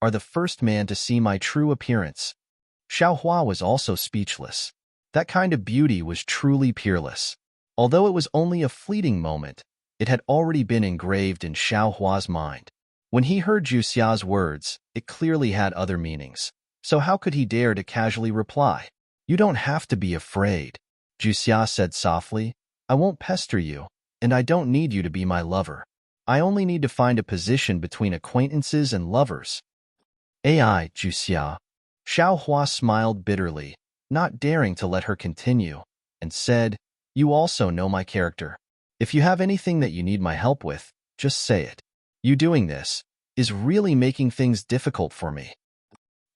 are the first man to see my true appearance. Xiaohua was also speechless. That kind of beauty was truly peerless. Although it was only a fleeting moment, it had already been engraved in Xiaohua's mind. When he heard Juxia's words, it clearly had other meanings. So how could he dare to casually reply? You don't have to be afraid. Juxia said softly, I won't pester you, and I don't need you to be my lover. I only need to find a position between acquaintances and lovers. Ai, Juxia. Xiaohua smiled bitterly, not daring to let her continue, and said, You also know my character. If you have anything that you need my help with, just say it. You doing this is really making things difficult for me.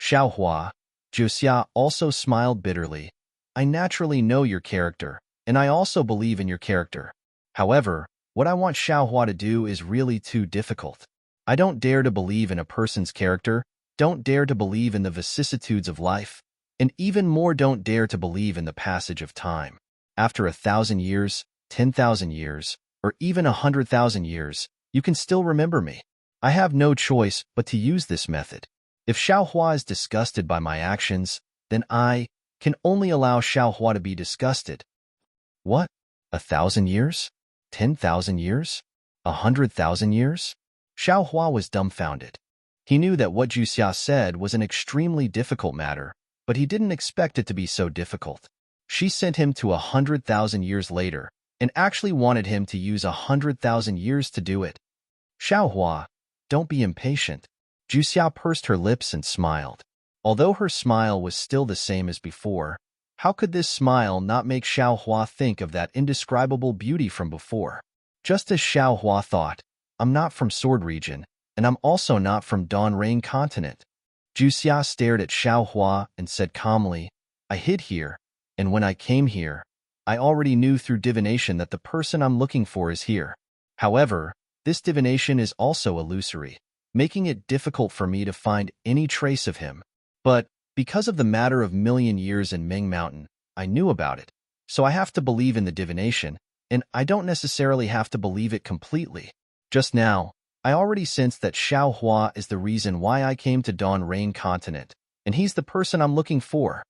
Xiaohua, Juxia also smiled bitterly. I naturally know your character, and I also believe in your character. However, what I want Xiaohua to do is really too difficult. I don't dare to believe in a person's character, don't dare to believe in the vicissitudes of life, and even more don't dare to believe in the passage of time. After 1,000 years, 10,000 years, or even 100,000 years, you can still remember me. I have no choice but to use this method. If Xiaohua is disgusted by my actions, then I can only allow Xiaohua to be disgusted. What? 1,000 years? 10,000 years? 100,000 years? Xiaohua was dumbfounded. He knew that what Juxia said was an extremely difficult matter, but he didn't expect it to be so difficult. She sent him to 100,000 years later, and actually wanted him to use 100,000 years to do it. Xiaohua, don't be impatient. Juxia pursed her lips and smiled. Although her smile was still the same as before, how could this smile not make Xiaohua think of that indescribable beauty from before? Just as Xiaohua thought, I'm not from Sword Region, and I'm also not from Dawn Rain Continent. Juxia stared at Xiaohua and said calmly, I hid here, and when I came here, I already knew through divination that the person I'm looking for is here. However, this divination is also illusory, making it difficult for me to find any trace of him. But because of the matter of million years in Ming Mountain, I knew about it. So I have to believe in the divination, and I don't necessarily have to believe it completely. Just now, I already sensed that Xiao Hua is the reason why I came to Dawn Rain Continent, and he's the person I'm looking for.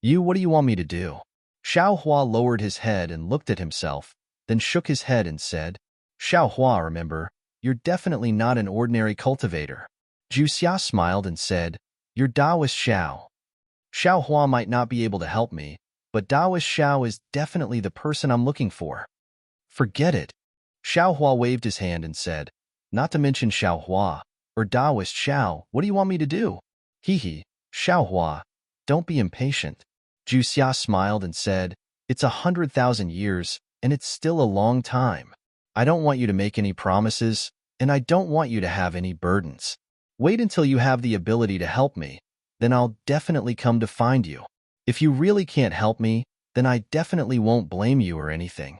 What do you want me to do? Xiao Hua lowered his head and looked at himself, then shook his head and said, Xiao Hua, remember, you're definitely not an ordinary cultivator. Zhu Xia smiled and said, You're Daoist Xiao. Xiao Hua might not be able to help me, but Daoist Xiao is definitely the person I'm looking for. Forget it. Xiao Hua waved his hand and said, Not to mention Xiao Hua, or Daoist Xiao, what do you want me to do? Hee, Xiao Hua, don't be impatient. Zhu Xia smiled and said, It's 100,000 years, and it's still a long time. I don't want you to make any promises, and I don't want you to have any burdens. Wait until you have the ability to help me, then I'll definitely come to find you. If you really can't help me, then I definitely won't blame you or anything.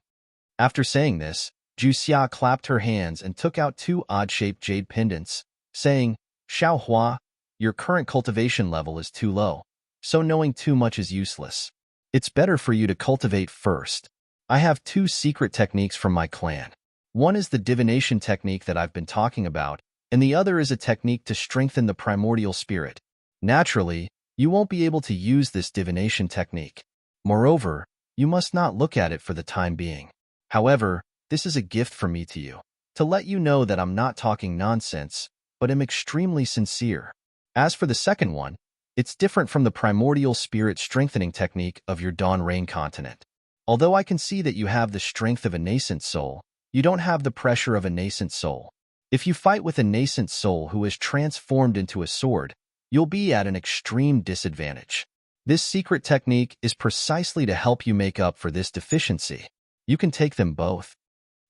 After saying this, Zhu Xia clapped her hands and took out 2 odd-shaped jade pendants, saying, Xiao Hua, your current cultivation level is too low, so knowing too much is useless. It's better for you to cultivate first. I have 2 secret techniques from my clan. One is the divination technique that I've been talking about, and the other is a technique to strengthen the primordial spirit. Naturally, you won't be able to use this divination technique. Moreover, you must not look at it for the time being. However, this is a gift from me to you, to let you know that I'm not talking nonsense, but am extremely sincere. As for the second one, it's different from the primordial spirit strengthening technique of your Dawn Rain continent. Although I can see that you have the strength of a nascent soul, you don't have the pressure of a nascent soul. If you fight with a nascent soul who is transformed into a sword, you'll be at an extreme disadvantage. This secret technique is precisely to help you make up for this deficiency. You can take them both.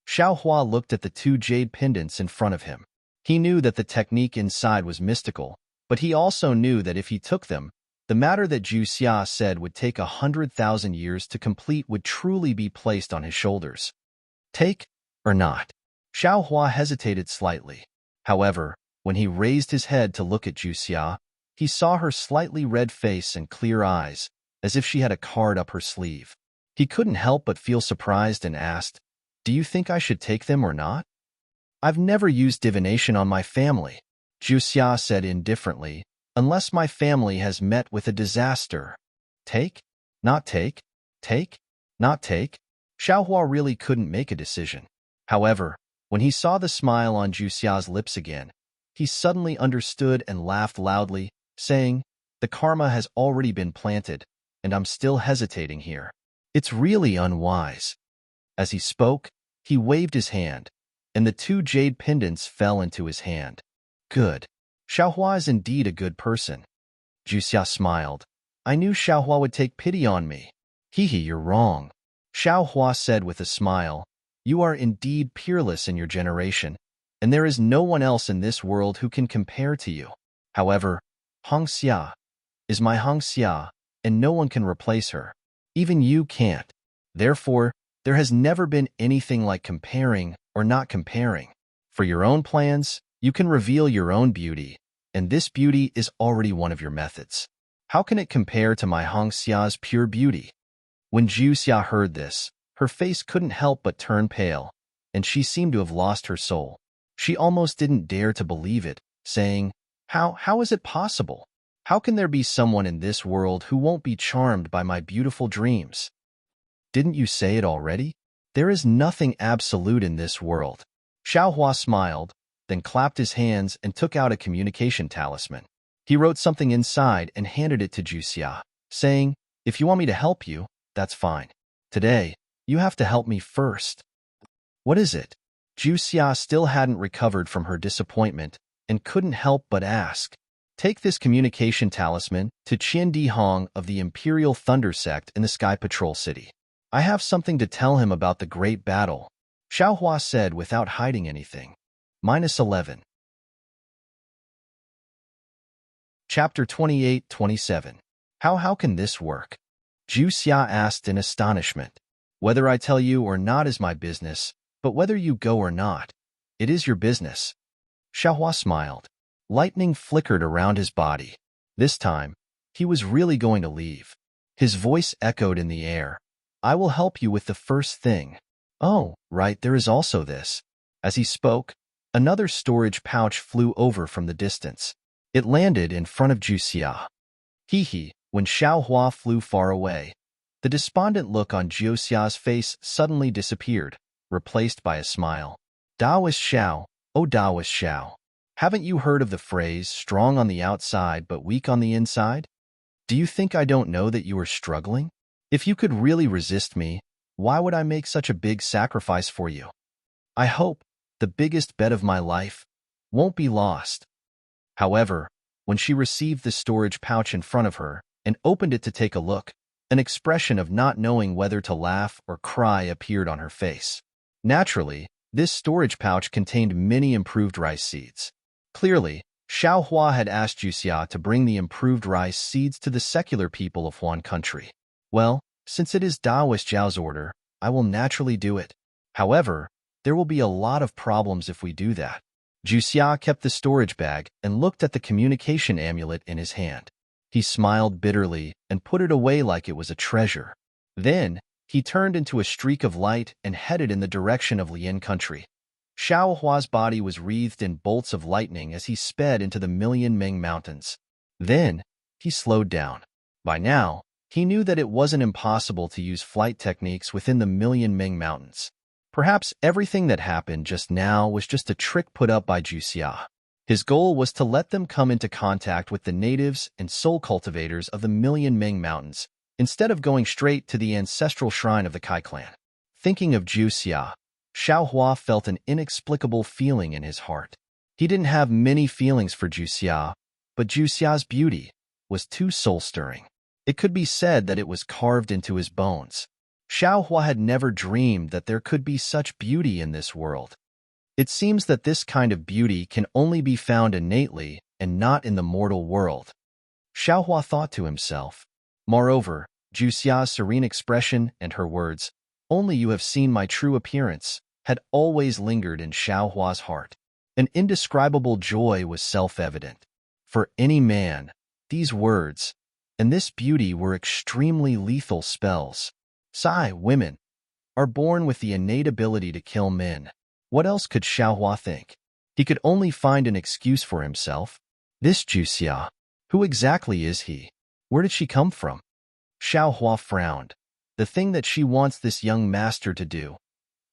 Xiao Hua looked at the 2 jade pendants in front of him. He knew that the technique inside was mystical, but he also knew that if he took them, the matter that Zhu Xia said would take 100,000 years to complete would truly be placed on his shoulders. Take or not? Xiao Hua hesitated slightly. However, when he raised his head to look at Zhu Xia, he saw her slightly red face and clear eyes, as if she had a card up her sleeve. He couldn't help but feel surprised and asked, Do you think I should take them or not? I've never used divination on my family, Zhu Xia said indifferently, unless my family has met with a disaster. Take? Not take? Take? Not take? Xiao Hua really couldn't make a decision. However, when he saw the smile on Zhu Xia's lips again, he suddenly understood and laughed loudly, saying, The karma has already been planted, and I'm still hesitating here. It's really unwise. As he spoke, he waved his hand, and the 2 jade pendants fell into his hand. Good. Xiao Hua is indeed a good person. Zhu Xia smiled. I knew Xiao Hua would take pity on me. You're wrong. Xiao Hua said with a smile, You are indeed peerless in your generation, and there is no one else in this world who can compare to you. However, Hong Xia is my Hong Xia, and no one can replace her. Even you can't. Therefore, there has never been anything like comparing or not comparing. For your own plans, you can reveal your own beauty, and this beauty is already one of your methods. How can it compare to my Hong Xia's pure beauty? When Zhu Xia heard this, her face couldn't help but turn pale, and she seemed to have lost her soul. She almost didn't dare to believe it, saying, How is it possible? How can there be someone in this world who won't be charmed by my beautiful dreams? Didn't you say it already? There is nothing absolute in this world. Xiao Hua smiled, then clapped his hands and took out a communication talisman. He wrote something inside and handed it to Zhu Xia, saying, If you want me to help you, that's fine. Today, you have to help me first. What is it? Zhu Xia still hadn't recovered from her disappointment and couldn't help but ask. Take this communication talisman to Qian Di Hong of the Imperial Thunder Sect in the Sky Patrol City. I have something to tell him about the great battle, Xiao Hua said without hiding anything. -11. Chapter 28-27. How can this work? Zhu Xia asked in astonishment. Whether I tell you or not is my business, but whether you go or not, it is your business. Xiaohua smiled. Lightning flickered around his body. This time, he was really going to leave. His voice echoed in the air. I will help you with the first thing. Oh, right, there is also this. As he spoke, another storage pouch flew over from the distance. It landed in front of Zhu Xia. Hee, when Xiaohua flew far away, the despondent look on Zhu Xia's face suddenly disappeared, replaced by a smile. Daoist Xiao, oh Daoist Xiao. Haven't you heard of the phrase, strong on the outside but weak on the inside? Do you think I don't know that you are struggling? If you could really resist me, why would I make such a big sacrifice for you? I hope the biggest bet of my life won't be lost. However, when she received the storage pouch in front of her and opened it to take a look, an expression of not knowing whether to laugh or cry appeared on her face. Naturally, this storage pouch contained many improved rice seeds. Clearly, Xiaohua had asked Zhu Xia to bring the improved rice seeds to the secular people of Huan country. Well, since it is Daoist Zhao's order, I will naturally do it. However, there will be a lot of problems if we do that. Zhu Xia kept the storage bag and looked at the communication amulet in his hand. He smiled bitterly and put it away like it was a treasure. Then, he turned into a streak of light and headed in the direction of Lian country. Xiaohua's body was wreathed in bolts of lightning as he sped into the Million Ming Mountains. Then, he slowed down. By now, he knew that it wasn't impossible to use flight techniques within the Million Ming Mountains. Perhaps everything that happened just now was just a trick put up by Zhu Xia. His goal was to let them come into contact with the natives and soul cultivators of the Million Ming Mountains, instead of going straight to the ancestral shrine of the Kai clan. Thinking of Zhu Xia, Xiaohua felt an inexplicable feeling in his heart. He didn't have many feelings for Zhu Xia, but Zhu Xia's beauty was too soul-stirring. It could be said that it was carved into his bones. Xiaohua had never dreamed that there could be such beauty in this world. It seems that this kind of beauty can only be found innately and not in the mortal world. Xiaohua thought to himself. Moreover, Zhu Xia's serene expression and her words, "Only you have seen my true appearance," had always lingered in Xiaohua's heart. An indescribable joy was self-evident. For any man, these words and this beauty were extremely lethal spells. Women are born with the innate ability to kill men. What else could Xiaohua think? He could only find an excuse for himself. This Zhu Xia, who exactly is he? Where did she come from? Xiaohua frowned. The thing that she wants this young master to do.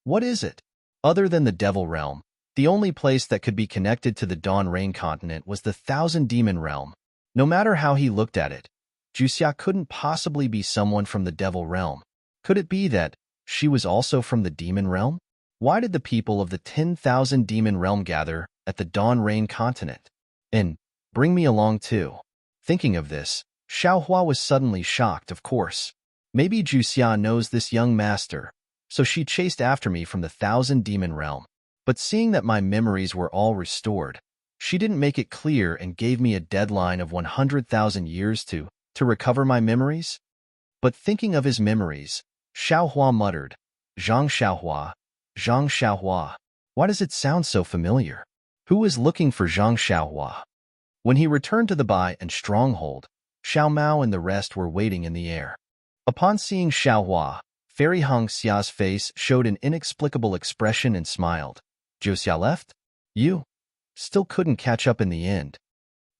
What is it? Other than the Devil Realm, the only place that could be connected to the Dawn Rain continent was the Thousand Demon Realm. No matter how he looked at it, Zhu Xia couldn't possibly be someone from the Devil Realm. Could it be that she was also from the Demon Realm? Why did the people of the 10,000 Demon Realm gather at the Dawn Rain continent? And bring me along too. Thinking of this, Xiaohua was suddenly shocked, of course. Maybe Zhu Xia knows this young master, so she chased after me from the Thousand Demon Realm. But seeing that my memories were all restored, she didn't make it clear and gave me a deadline of 100,000 years to recover my memories? But thinking of his memories, Xiaohua muttered, Zhang Xiaohua, Zhang Xiaohua. Why does it sound so familiar? Who is looking for Zhang Xiaohua? When he returned to the Bai and stronghold, Xiao Mao and the rest were waiting in the air. Upon seeing Xiaohua, Fairy Hong Xia's face showed an inexplicable expression and smiled. Zhu Xia left? You still couldn't catch up in the end.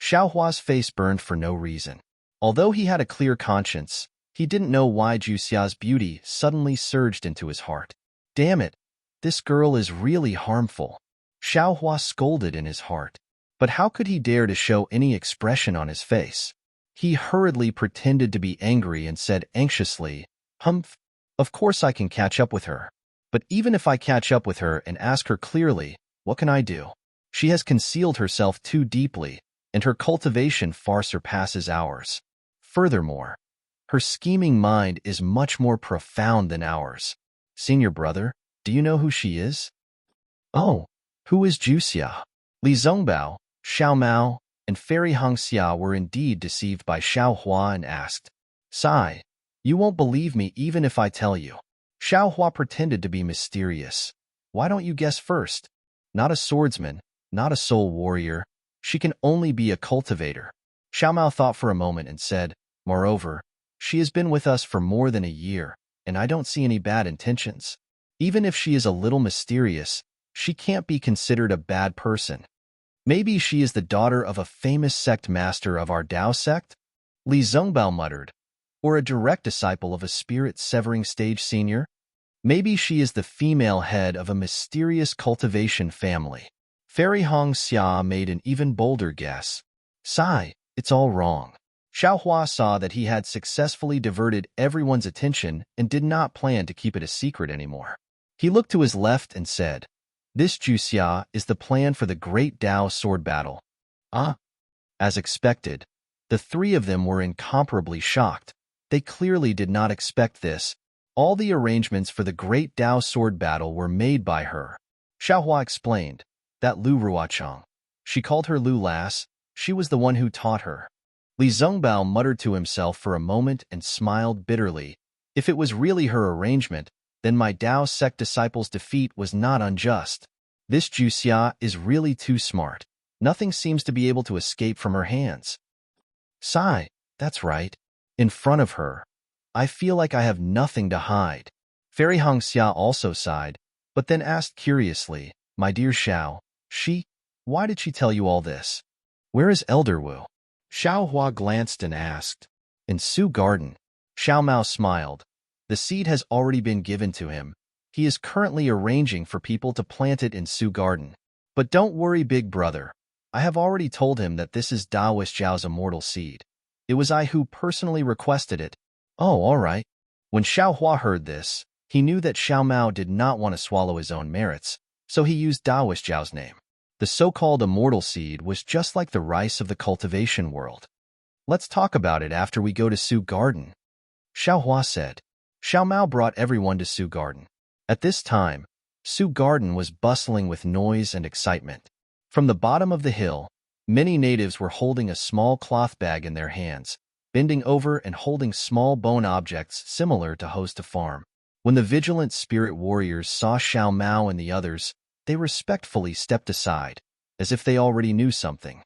Xiaohua's face burned for no reason. Although he had a clear conscience, he didn't know why Zhu Xia's beauty suddenly surged into his heart. Damn it, this girl is really harmful. Xiaohua scolded in his heart. But how could he dare to show any expression on his face? He hurriedly pretended to be angry and said anxiously, Humph, of course I can catch up with her. But even if I catch up with her and ask her clearly, what can I do? She has concealed herself too deeply, and her cultivation far surpasses ours. Furthermore, her scheming mind is much more profound than ours. Senior brother, do you know who she is? Oh, who is Zhu Xia? Li Zongbao, Xiao Mao, and Fairy Hong Xia were indeed deceived by Xiaohua and asked, You won't believe me even if I tell you. Xiao Hua pretended to be mysterious. Why don't you guess first? Not a swordsman, not a soul warrior. She can only be a cultivator. Xiao Mao thought for a moment and said, moreover, she has been with us for more than a year, and I don't see any bad intentions. Even if she is a little mysterious, she can't be considered a bad person. Maybe she is the daughter of a famous sect master of our Dao sect? Li Zongbao muttered. Or a direct disciple of a spirit-severing stage senior? Maybe she is the female head of a mysterious cultivation family. Fairy Hong Xia made an even bolder guess. Sigh, it's all wrong. Xiao Hua saw that he had successfully diverted everyone's attention and did not plan to keep it a secret anymore. He looked to his left and said, this Juxia is the plan for the Great Dao sword battle. Ah? As expected, the three of them were incomparably shocked. They clearly did not expect this. All the arrangements for the Great Dao sword battle were made by her. Xiao Hua explained, that Lu Ruochang. She called her Lu Lass. She was the one who taught her. Li Zongbao muttered to himself for a moment and smiled bitterly. If it was really her arrangement, then my Dao sect disciple's defeat was not unjust. This Juxia is really too smart. Nothing seems to be able to escape from her hands. Sigh, that's right. In front of her, I feel like I have nothing to hide. Fairy Hong Xia also sighed, but then asked curiously, my dear Xiao, why did she tell you all this? Where is Elder Wu? Xiao Hua glanced and asked, in Su Garden. Xiao Mao smiled. The seed has already been given to him. He is currently arranging for people to plant it in Su Garden. But don't worry, big brother. I have already told him that this is Daoist Zhao's immortal seed. It was I who personally requested it. Oh, all right. When Xiao Hua heard this, he knew that Xiao Mao did not want to swallow his own merits, so he used Daoist Zhao's name. The so-called immortal seed was just like the rice of the cultivation world. Let's talk about it after we go to Su Garden, Xiao Hua said. Xiao Mao brought everyone to Su Garden. At this time, Su Garden was bustling with noise and excitement. From the bottom of the hill, many natives were holding a small cloth bag in their hands, bending over and holding small bone objects similar to host a farm. When the vigilant spirit warriors saw Xiao Mao and the others, they respectfully stepped aside, as if they already knew something.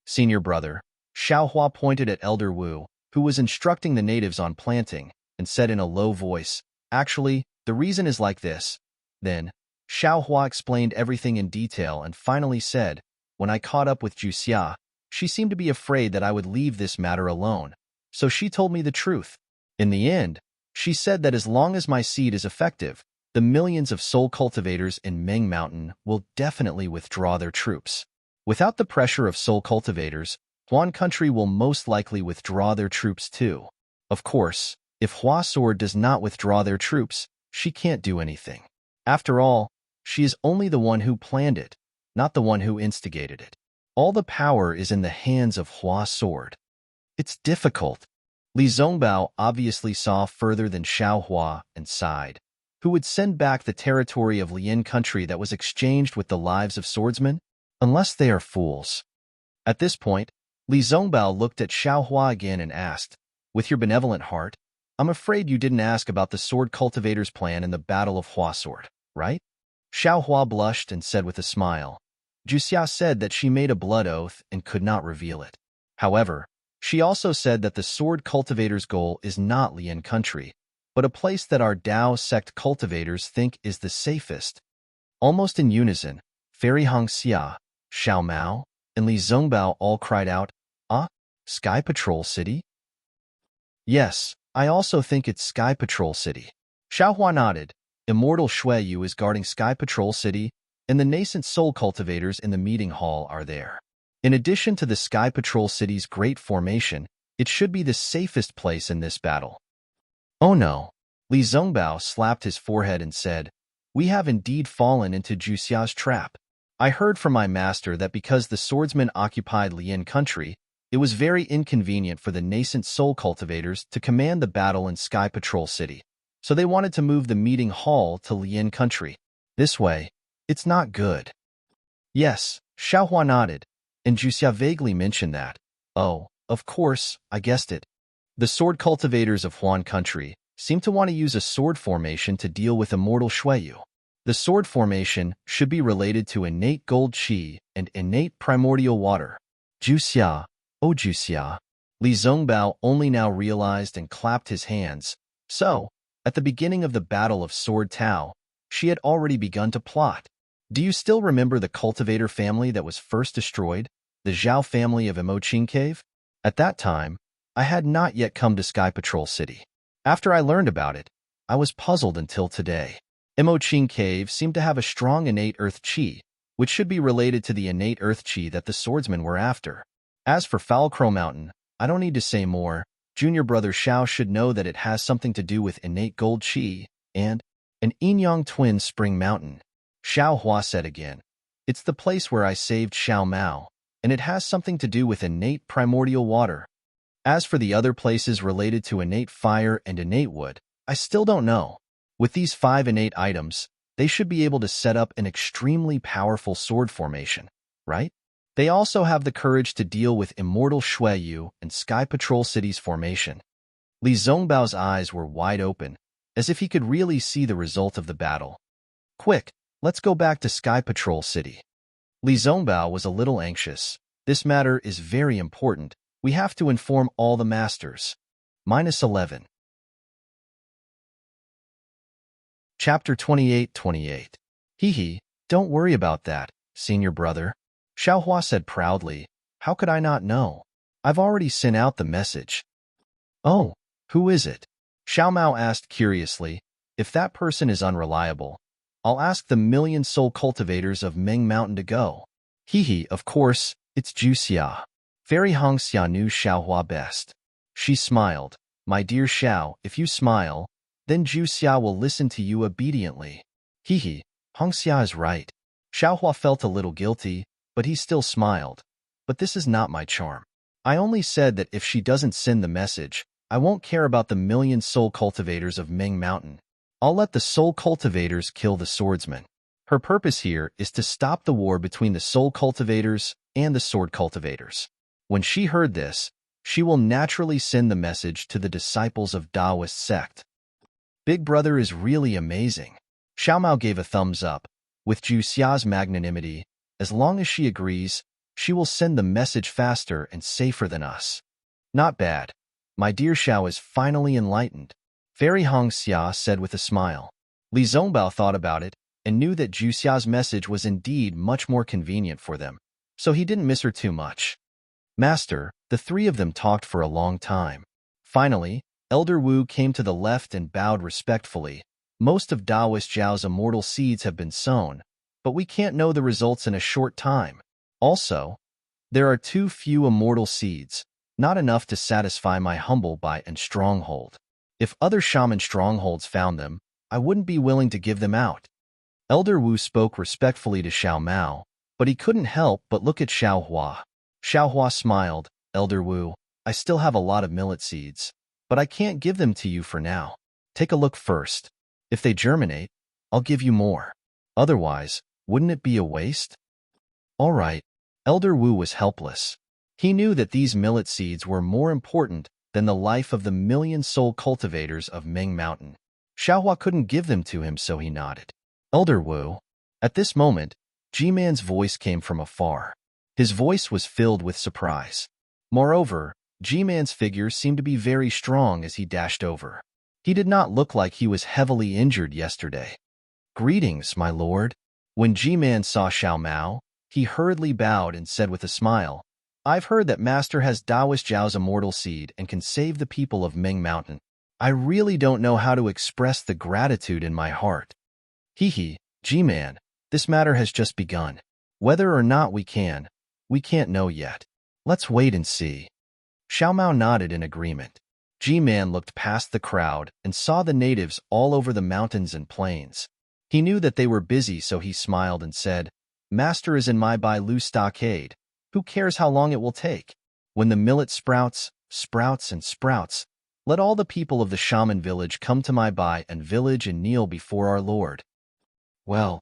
Senior brother, Xiao Hua pointed at Elder Wu, who was instructing the natives on planting, and said in a low voice, actually, the reason is like this. Then, Xiao Hua explained everything in detail and finally said, when I caught up with Juxia, she seemed to be afraid that I would leave this matter alone, so she told me the truth. In the end, she said that as long as my seed is effective, the millions of soul cultivators in Meng Mountain will definitely withdraw their troops. Without the pressure of soul cultivators, Huan country will most likely withdraw their troops too. Of course, if Hua Sword does not withdraw their troops, she can't do anything. After all, she is only the one who planned it, not the one who instigated it. All the power is in the hands of Hua Sword. It's difficult. Li Zongbao obviously saw further than Xiao Hua and sighed. Who would send back the territory of Lian country that was exchanged with the lives of swordsmen? Unless they are fools. At this point, Li Zongbao looked at Xiao Hua again and asked, with your benevolent heart, I'm afraid you didn't ask about the sword cultivator's plan in the Battle of Hua Sword, right? Xiao Hua blushed and said with a smile, Juxia said that she made a blood oath and could not reveal it. However, she also said that the sword cultivator's goal is not Lian country, but a place that our Dao sect cultivators think is the safest. Almost in unison, Fairy Hong Xia, Xiao Mao, and Li Zongbao all cried out, Ah, Sky Patrol City? Yes, I also think it's Sky Patrol City. Xiao Hua nodded. Immortal Shui Yu is guarding Sky Patrol City, and the nascent soul cultivators in the meeting hall are there. In addition to the Sky Patrol City's great formation, it should be the safest place in this battle. Oh no. Li Zongbao slapped his forehead and said, We have indeed fallen into Juxia's trap. I heard from my master that because the swordsmen occupied Lian country, it was very inconvenient for the nascent soul cultivators to command the battle in Sky Patrol City, so they wanted to move the meeting hall to Lian country. This way, it's not good. Yes, Xiao Hua nodded, and Juxia vaguely mentioned that. Oh, of course, I guessed it. The sword cultivators of Huan country seem to want to use a sword formation to deal with immortal Shuiyu. The sword formation should be related to innate gold qi and innate primordial water. Juxia, oh Juxia. Li Zongbao only now realized and clapped his hands. So, at the beginning of the Battle of Sword Tao, she had already begun to plot. Do you still remember the cultivator family that was first destroyed, the Zhao family of Emoqing Cave? At that time, I had not yet come to Sky Patrol City. After I learned about it, I was puzzled until today. Emoqing Cave seemed to have a strong innate earth qi, which should be related to the innate earth qi that the swordsmen were after. As for Foul Crow Mountain, I don't need to say more. Junior brother Xiao should know that it has something to do with innate gold qi and an yin-yang twin spring mountain. Xiao Hua said again. It's the place where I saved Xiao Mao, and it has something to do with innate primordial water. As for the other places related to innate fire and innate wood, I still don't know. With these 5 innate items, they should be able to set up an extremely powerful sword formation, right? They also have the courage to deal with immortal Shuiyu and Sky Patrol City's formation. Li Zongbao's eyes were wide open, as if he could really see the result of the battle. Quick, let's go back to Sky Patrol City. Li Zongbao was a little anxious. This matter is very important. We have to inform all the masters. -11. Chapter 28:28. Hee, don't worry about that, senior brother. Xiaohua said proudly. How could I not know? I've already sent out the message. Oh, who is it? Xiao Mao asked curiously. If that person is unreliable, I'll ask the million soul cultivators of Ming Mountain to go. Hee, of course, it's Juxia. Fairy Hongxia knew Xiaohua best. She smiled. My dear Xiao, if you smile, then Juxia will listen to you obediently. Hee, Hongxia is right. Xiaohua felt a little guilty, but he still smiled. But this is not my charm. I only said that if she doesn't send the message, I won't care about the million soul cultivators of Ming Mountain. I'll let the soul cultivators kill the swordsmen. Her purpose here is to stop the war between the soul cultivators and the sword cultivators. When she heard this, she will naturally send the message to the disciples of Taoist sect. Big Brother is really amazing. Xiao Mao gave a thumbs up. With Juxia's magnanimity, as long as she agrees, she will send the message faster and safer than us. Not bad. My dear Xiao is finally enlightened. Fairy Hongxia said with a smile. Li Zongbao thought about it and knew that Juxia's message was indeed much more convenient for them, so he didn't miss her too much. Master, the 3 of them talked for a long time. Finally, Elder Wu came to the left and bowed respectfully. Most of Taoist Zhao's immortal seeds have been sown, but we can't know the results in a short time. Also, there are too few immortal seeds, not enough to satisfy my humble buy and stronghold. If other shaman strongholds found them, I wouldn't be willing to give them out. Elder Wu spoke respectfully to Xiao Mao, but he couldn't help but look at Xiao Hua. Xiao Hua smiled. Elder Wu, I still have a lot of millet seeds, but I can't give them to you for now. Take a look first. If they germinate, I'll give you more. Otherwise, wouldn't it be a waste? All right. Elder Wu was helpless. He knew that these millet seeds were more important than the life of the million soul cultivators of Ming Mountain. Xiaohua couldn't give them to him, so he nodded. Elder Wu. At this moment, G-Man's voice came from afar. His voice was filled with surprise. Moreover, G-Man's figure seemed to be very strong as he dashed over. He did not look like he was heavily injured yesterday. Greetings, my lord. When G-Man saw Xiao Mao, he hurriedly bowed and said with a smile, I've heard that Master has Taoist Zhao's immortal seed and can save the people of Ming Mountain. I really don't know how to express the gratitude in my heart. Hee, G-Man, this matter has just begun. Whether or not we can't know yet. Let's wait and see. Xiao Mao nodded in agreement. G-Man looked past the crowd and saw the natives all over the mountains and plains. He knew that they were busy, so he smiled and said, Master is in my Bai Lu stockade. Who cares how long it will take? When the millet sprouts, let all the people of the shaman village come to my Bai and village and kneel before our Lord. Well,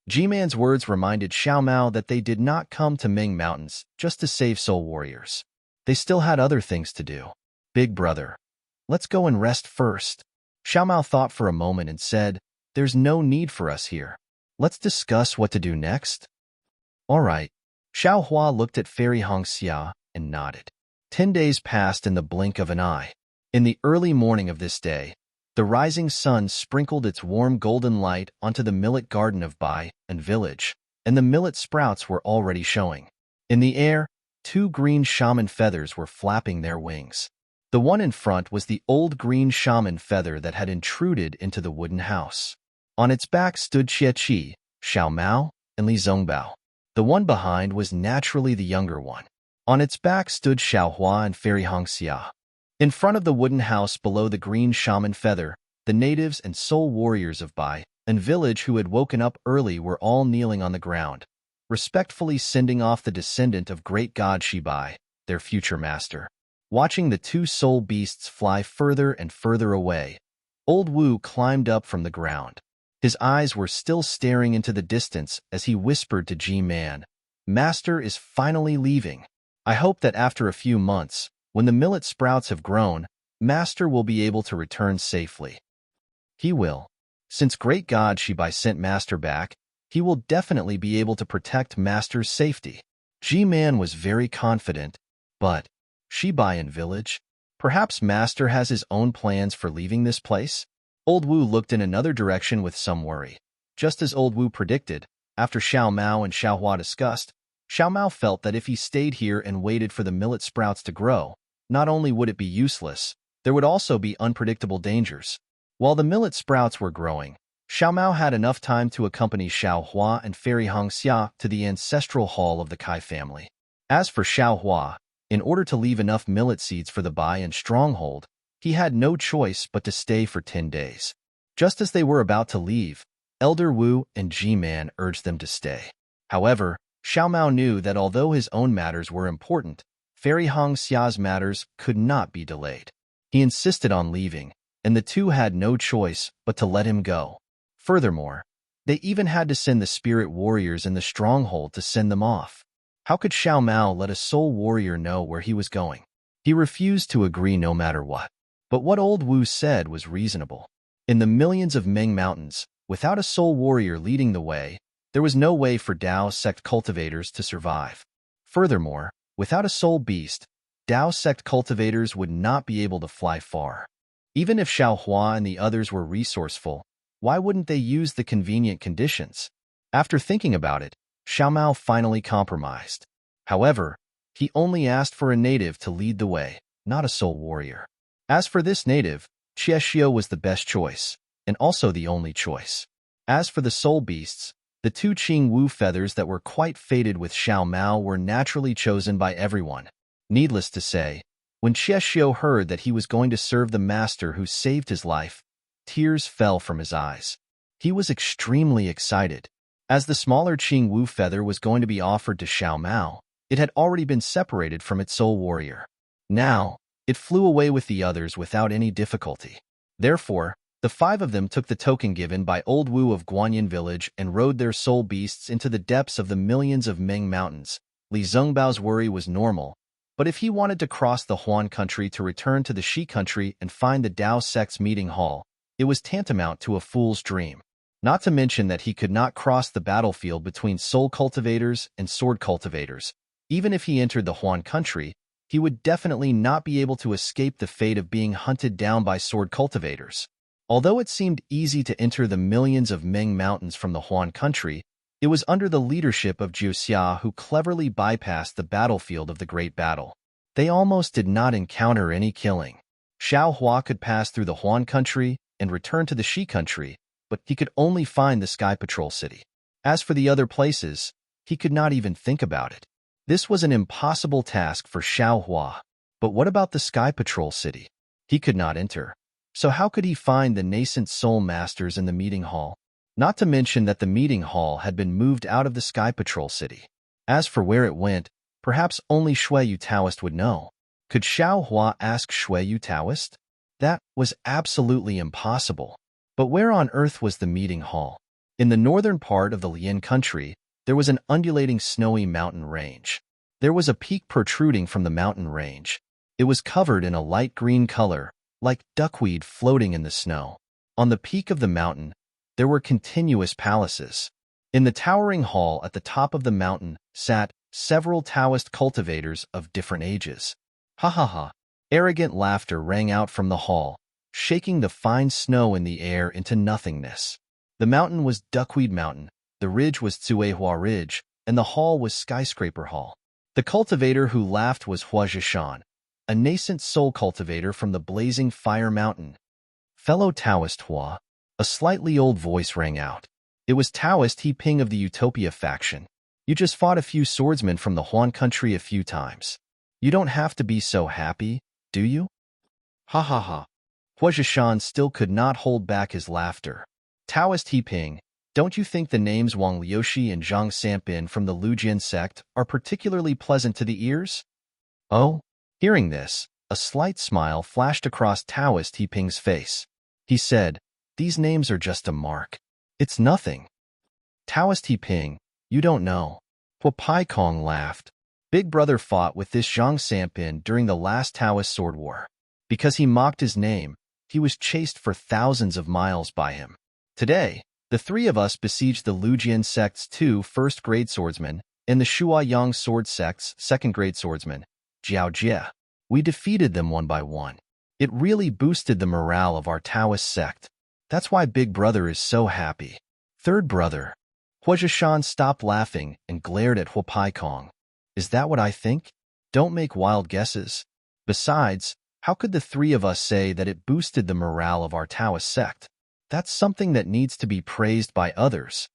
G-Man's words reminded Xiao Mao that they did not come to Ming Mountains just to save soul warriors. They still had other things to do. Big Brother, let's go and rest first. Xiao Mao thought for a moment and said, there's no need for us here. Let's discuss what to do next. All right. Xiao Hua looked at Fairy Hongxia and nodded. 10 days passed in the blink of an eye. In the early morning of this day, the rising sun sprinkled its warm golden light onto the millet garden of Bai and village, and the millet sprouts were already showing. In the air, 2 green shaman feathers were flapping their wings. The one in front was the old green shaman feather that had intruded into the wooden house. On its back stood Xie Qi, Xiao Mao, and Li Zongbao. The one behind was naturally the younger one. On its back stood Xiao Hua and Fairy Hongxia. In front of the wooden house below the green shaman feather, the natives and soul warriors of Bai and village who had woken up early were all kneeling on the ground, respectfully sending off the descendant of great god Shibai, their future master. Watching the 2 soul beasts fly further and further away, Old Wu climbed up from the ground. His eyes were still staring into the distance as he whispered to G-Man, Master is finally leaving. I hope that after a few months, when the millet sprouts have grown, Master will be able to return safely. He will. Since great god Shibai sent Master back, he will definitely be able to protect Master's safety. G-Man was very confident, but Shibai in village? Perhaps Master has his own plans for leaving this place? Old Wu looked in another direction with some worry. Just as Old Wu predicted, after Xiao Mao and Xiao Hua discussed, Xiao Mao felt that if he stayed here and waited for the millet sprouts to grow, not only would it be useless, there would also be unpredictable dangers. While the millet sprouts were growing, Xiao Mao had enough time to accompany Xiao Hua and Fairy Hongxia to the ancestral hall of the Kai family. As for Xiao Hua, in order to leave enough millet seeds for the Bai and stronghold, he had no choice but to stay for 10 days. Just as they were about to leave, Elder Wu and G-Man urged them to stay. However, Xiao Mao knew that although his own matters were important, Fairy Hongxia's matters could not be delayed. He insisted on leaving, and the 2 had no choice but to let him go. Furthermore, they even had to send the spirit warriors in the stronghold to send them off. How could Xiao Mao let a soul warrior know where he was going? He refused to agree no matter what. But what Old Wu said was reasonable. In the millions of Ming Mountains, without a soul warrior leading the way, there was no way for Dao sect cultivators to survive. Furthermore, without a soul beast, Dao sect cultivators would not be able to fly far. Even if Xiao Hua and the others were resourceful, why wouldn't they use the convenient conditions? After thinking about it, Xiao Mao finally compromised. However, he only asked for a native to lead the way, not a soul warrior. As for this native, Xie Xiu was the best choice, and also the only choice. As for the soul beasts, the 2 Qing Wu feathers that were quite fated with Xiao Mao were naturally chosen by everyone. Needless to say, when Xie Xiu heard that he was going to serve the master who saved his life, tears fell from his eyes. He was extremely excited. As the smaller Qing Wu feather was going to be offered to Xiao Mao, it had already been separated from its soul warrior. Now, it flew away with the others without any difficulty. Therefore, the 5 of them took the token given by Old Wu of Guanyin village and rode their soul beasts into the depths of the millions of Ming mountains. Li Zongbao's worry was normal, but if he wanted to cross the Huan country to return to the Shi country and find the Dao sect's meeting hall, it was tantamount to a fool's dream. Not to mention that he could not cross the battlefield between soul cultivators and sword cultivators. Even if he entered the Huan country, he would definitely not be able to escape the fate of being hunted down by sword cultivators. Although it seemed easy to enter the millions of Ming mountains from the Huan country, it was under the leadership of Jiu Xia who cleverly bypassed the battlefield of the Great Battle. They almost did not encounter any killing. Xiao Hua could pass through the Huan country and return to the Shi country, but he could only find the Sky Patrol City. As for the other places, he could not even think about it. This was an impossible task for Xiao Hua. But what about the Sky Patrol City? He could not enter. So how could he find the nascent soul masters in the meeting hall? Not to mention that the meeting hall had been moved out of the Sky Patrol City. As for where it went, perhaps only Shui Yu Taoist would know. Could Xiao Hua ask Shui Yu Taoist? That was absolutely impossible. But where on earth was the meeting hall? In the northern part of the Lian country, there was an undulating snowy mountain range. There was a peak protruding from the mountain range. It was covered in a light green color, like duckweed floating in the snow. On the peak of the mountain, there were continuous palaces. In the towering hall at the top of the mountain sat several Taoist cultivators of different ages. Ha ha ha! Arrogant laughter rang out from the hall, shaking the fine snow in the air into nothingness. The mountain was Duckweed Mountain, the ridge was Tsuehua Ridge, and the hall was Skyscraper Hall. The cultivator who laughed was Hua Zhishan, a nascent soul cultivator from the blazing Fire Mountain. Fellow Taoist Hua, a slightly old voice rang out. It was Taoist He Ping of the Utopia faction. You just fought a few swordsmen from the Huan country a few times. You don't have to be so happy, do you? Ha ha ha. Hua Zhishan still could not hold back his laughter. Taoist He Ping, don't you think the names Wang Liuxi and Zhang Sanpin from the Lujian sect are particularly pleasant to the ears? Oh? Hearing this, a slight smile flashed across Taoist He Ping's face. He said, these names are just a mark. It's nothing. Taoist He Ping, you don't know. Hua Pai Kong laughed. Big Brother fought with this Zhang Sanpin during the last Taoist sword war. Because he mocked his name, he was chased for thousands of miles by him. Today, the three of us besieged the Lujian sect's 2 first-grade swordsmen and the Shuayang sword sect's 2nd-grade swordsman, Jiao Jie. We defeated them one by one. It really boosted the morale of our Taoist sect. That's why Big Brother is so happy. Third brother. Hua Zhishan stopped laughing and glared at Hua Pai Kong. Is that what I think? Don't make wild guesses. Besides, how could the three of us say that it boosted the morale of our Taoist sect? That's something that needs to be praised by others.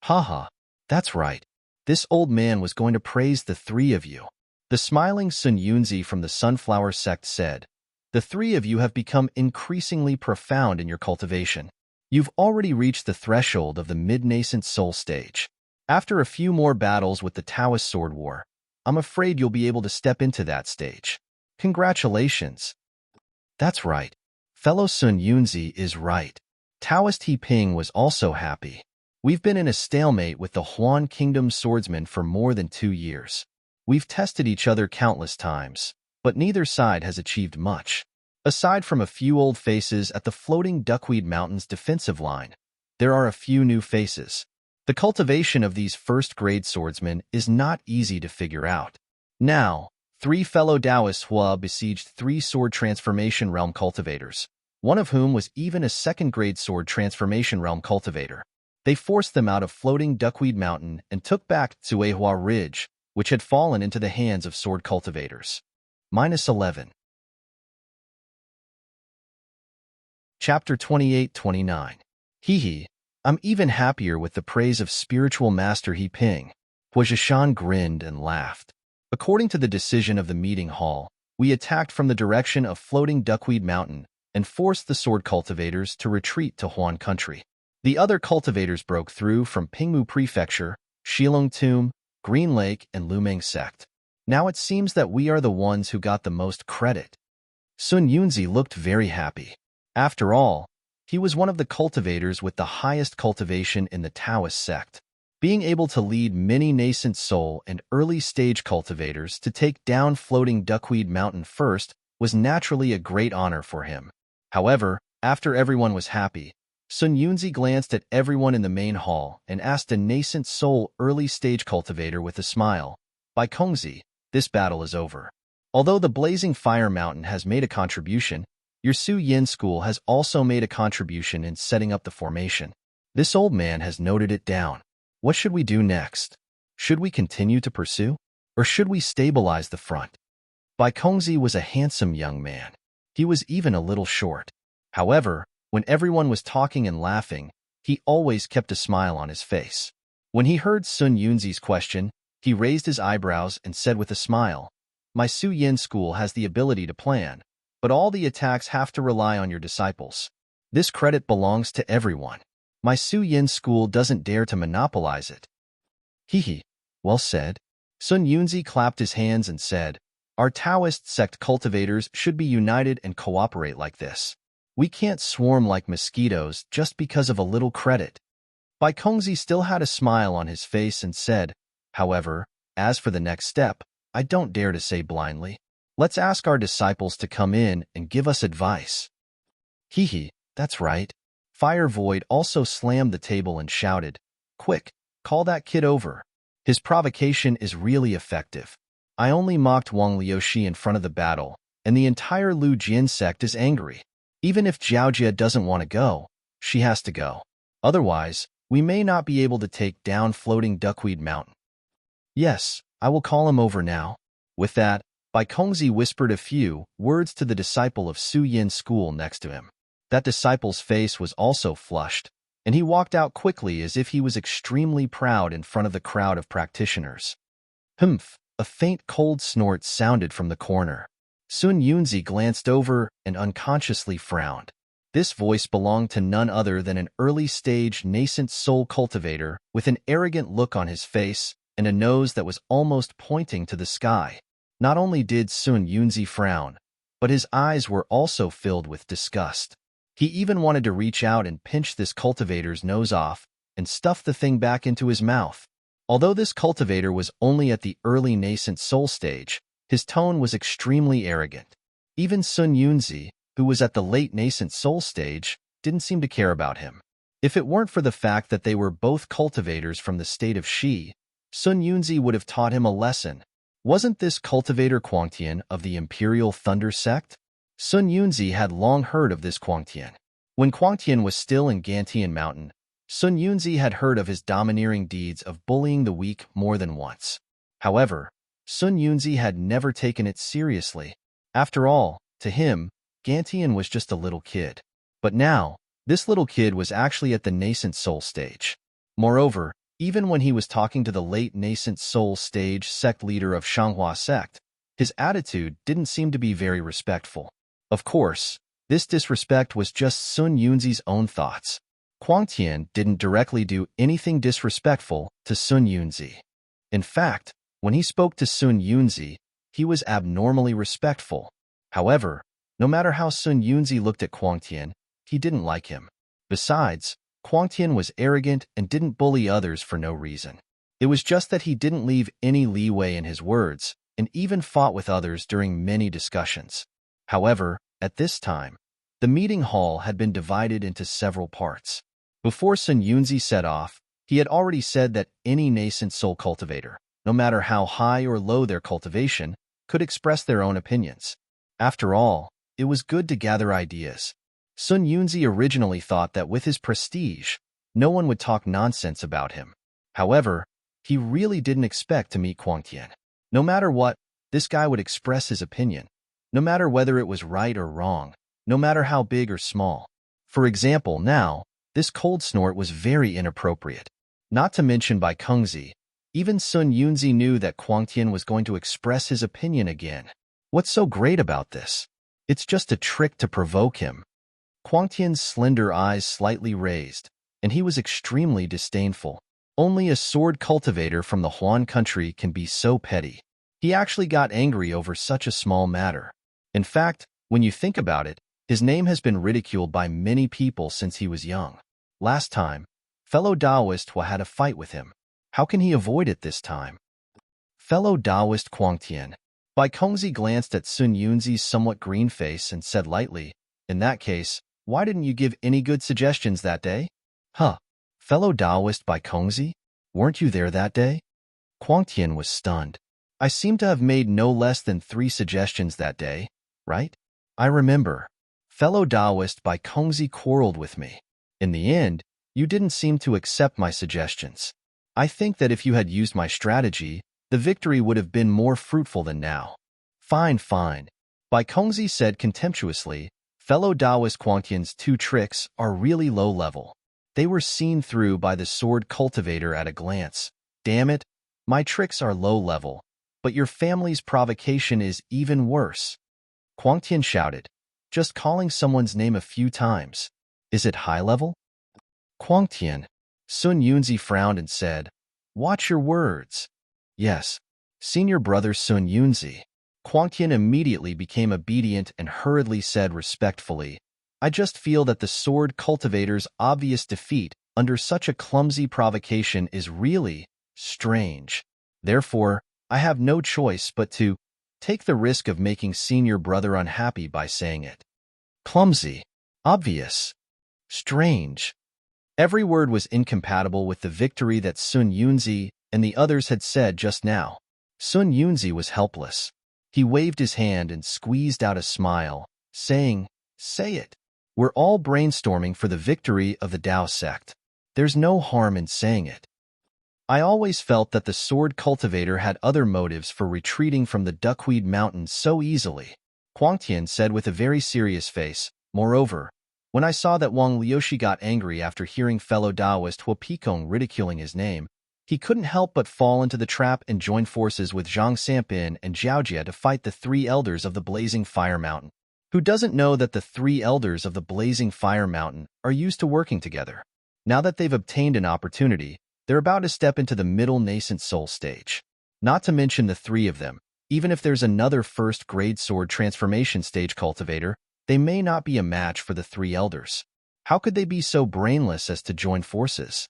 Haha, that's right. This old man was going to praise the three of you. The smiling Sun Yunzi from the Sunflower sect said, the three of you have become increasingly profound in your cultivation. You've already reached the threshold of the mid-nascent soul stage. After a few more battles with the Taoist sword war, I'm afraid you'll be able to step into that stage. Congratulations. That's right. Fellow Sun Yunzi is right. Taoist He Ping was also happy. We've been in a stalemate with the Huan Kingdom swordsmen for more than 2 years. We've tested each other countless times, but neither side has achieved much. Aside from a few old faces at the floating Duckweed Mountains defensive line, there are a few new faces. The cultivation of these first-grade swordsmen is not easy to figure out. Now, 3 fellow Taoists Hua besieged 3 sword transformation realm cultivators, one of whom was even a 2nd-grade sword transformation realm cultivator. They forced them out of floating Duckweed Mountain and took back Tsuehua Ridge, which had fallen into the hands of sword cultivators. -11. Chapter 28-29. Hee. I'm even happier with the praise of spiritual master He Ping. Hua Zhishan grinned and laughed. According to the decision of the meeting hall, we attacked from the direction of floating Duckweed Mountain and forced the sword cultivators to retreat to Huan country. The other cultivators broke through from Pingmu Prefecture, Shilong Tomb, Green Lake, and Lumeng sect. Now it seems that we are the ones who got the most credit. Sun Yunzi looked very happy. After all, he was one of the cultivators with the highest cultivation in the Taoist sect. Being able to lead many nascent soul and early-stage cultivators to take down floating Duckweed Mountain first was naturally a great honor for him. However, after everyone was happy, Sun Yunzi glanced at everyone in the main hall and asked a nascent soul early-stage cultivator with a smile, by Kongzi, this battle is over. Although the Blazing Fire Mountain has made a contribution, your Su Yin school has also made a contribution in setting up the formation. This old man has noted it down. What should we do next? Should we continue to pursue? Or should we stabilize the front? Bai Kongzi was a handsome young man. He was even a little short. However, when everyone was talking and laughing, he always kept a smile on his face. When he heard Sun Yunzi's question, he raised his eyebrows and said with a smile, My Su Yin school has the ability to plan, but all the attacks have to rely on your disciples. This credit belongs to everyone. My Su Yin school doesn't dare to monopolize it. Hee. Well said. Sun Yunzi clapped his hands and said, Our Taoist sect cultivators should be united and cooperate like this. We can't swarm like mosquitoes just because of a little credit. Bai Kongzi still had a smile on his face and said, However, as for the next step, I don't dare to say blindly. Let's ask our disciples to come in and give us advice. Hee hee, that's right. Fire Void also slammed the table and shouted, Quick, call that kid over. His provocation is really effective. I only mocked Wang Liuxi in front of the battle, and the entire Lu Jin sect is angry. Even if Jiaojia doesn't want to go, she has to go. Otherwise, we may not be able to take down Floating Duckweed Mountain. Yes, I will call him over now. With that, Bai Kongzi whispered a few words to the disciple of Su Yin's school next to him. That disciple's face was also flushed, and he walked out quickly as if he was extremely proud in front of the crowd of practitioners. Humph! A faint cold snort sounded from the corner. Sun Yunzi glanced over and unconsciously frowned. This voice belonged to none other than an early-stage nascent soul cultivator with an arrogant look on his face and a nose that was almost pointing to the sky. Not only did Sun Yunzi frown, but his eyes were also filled with disgust. He even wanted to reach out and pinch this cultivator's nose off and stuff the thing back into his mouth. Although this cultivator was only at the early nascent soul stage, his tone was extremely arrogant. Even Sun Yunzi, who was at the late nascent soul stage, didn't seem to care about him. If it weren't for the fact that they were both cultivators from the state of Shi, Sun Yunzi would have taught him a lesson. Wasn't this cultivator Quangtian of the Imperial Thunder sect? Sun Yunzi had long heard of this Quangtian. When Quangtian was still in Gantian Mountain, Sun Yunzi had heard of his domineering deeds of bullying the weak more than once. However, Sun Yunzi had never taken it seriously. After all, to him, Gantian was just a little kid. But now, this little kid was actually at the nascent soul stage. Moreover, even when he was talking to the late nascent soul stage sect leader of Shanghua sect, his attitude didn't seem to be very respectful. Of course, this disrespect was just Sun Yunzi's own thoughts. Quangtian didn't directly do anything disrespectful to Sun Yunzi. In fact, when he spoke to Sun Yunzi, he was abnormally respectful. However, no matter how Sun Yunzi looked at Quangtian, he didn't like him. Besides, Quangtian was arrogant and didn't bully others for no reason. It was just that he didn't leave any leeway in his words and even fought with others during many discussions. However, at this time, the meeting hall had been divided into several parts. Before Sun Yunzi set off, he had already said that any nascent soul cultivator, no matter how high or low their cultivation, could express their own opinions. After all, it was good to gather ideas. Sun Yunzi originally thought that with his prestige, no one would talk nonsense about him. However, he really didn't expect to meet Quangtian. No matter what, this guy would express his opinion, no matter whether it was right or wrong, no matter how big or small. For example, now, this cold snort was very inappropriate. Not to mention by Kungzi, even Sun Yunzi knew that Quangtian was going to express his opinion again. What's so great about this? It's just a trick to provoke him. Quangtian's slender eyes slightly raised, and he was extremely disdainful. Only a sword cultivator from the Huan country can be so petty. He actually got angry over such a small matter. In fact, when you think about it, his name has been ridiculed by many people since he was young. Last time, fellow Taoist had a fight with him. How can he avoid it this time? Fellow Taoist Quangtian. Bai Kongzi glanced at Sun Yunzi's somewhat green face and said lightly, In that case, why didn't you give any good suggestions that day? Huh. Fellow Taoist Bai Kongzi? Weren't you there that day? Quangtian was stunned. I seem to have made no less than 3 suggestions that day, right? I remember. Fellow Taoist Bai Kongzi quarreled with me. In the end, you didn't seem to accept my suggestions. I think that if you had used my strategy, the victory would have been more fruitful than now. Fine, fine. Bai Kongzi said contemptuously, fellow Taoist Quangtian's 2 tricks are really low level. They were seen through by the sword cultivator at a glance. Damn it, my tricks are low level, but your family's provocation is even worse. Quangtian shouted, just calling someone's name a few times. Is it high level? Quangtian. Sun Yunzi frowned and said, Watch your words. Yes, senior brother Sun Yunzi. Quangtian immediately became obedient and hurriedly said respectfully, I just feel that the sword cultivator's obvious defeat under such a clumsy provocation is really strange. Therefore, I have no choice but to take the risk of making senior brother unhappy by saying it. Clumsy. Obvious. Strange. Every word was incompatible with the victory that Sun Yunzi and the others had said just now. Sun Yunzi was helpless. He waved his hand and squeezed out a smile, saying, "Say it. We're all brainstorming for the victory of the Tao sect. There's no harm in saying it." I always felt that the sword cultivator had other motives for retreating from the Duckweed Mountains so easily, Huang Tian said with a very serious face. Moreover, when I saw that Wang Liushi got angry after hearing fellow Taoist Hua Pekong ridiculing his name, he couldn't help but fall into the trap and join forces with Zhang Sanpin and Zhao Jie to fight the three elders of the Blazing Fire Mountain. Who doesn't know that the three elders of the Blazing Fire Mountain are used to working together? Now that they've obtained an opportunity, they're about to step into the middle nascent soul stage. Not to mention the three of them, even if there's another first-grade sword transformation stage cultivator, they may not be a match for the three elders. How could they be so brainless as to join forces?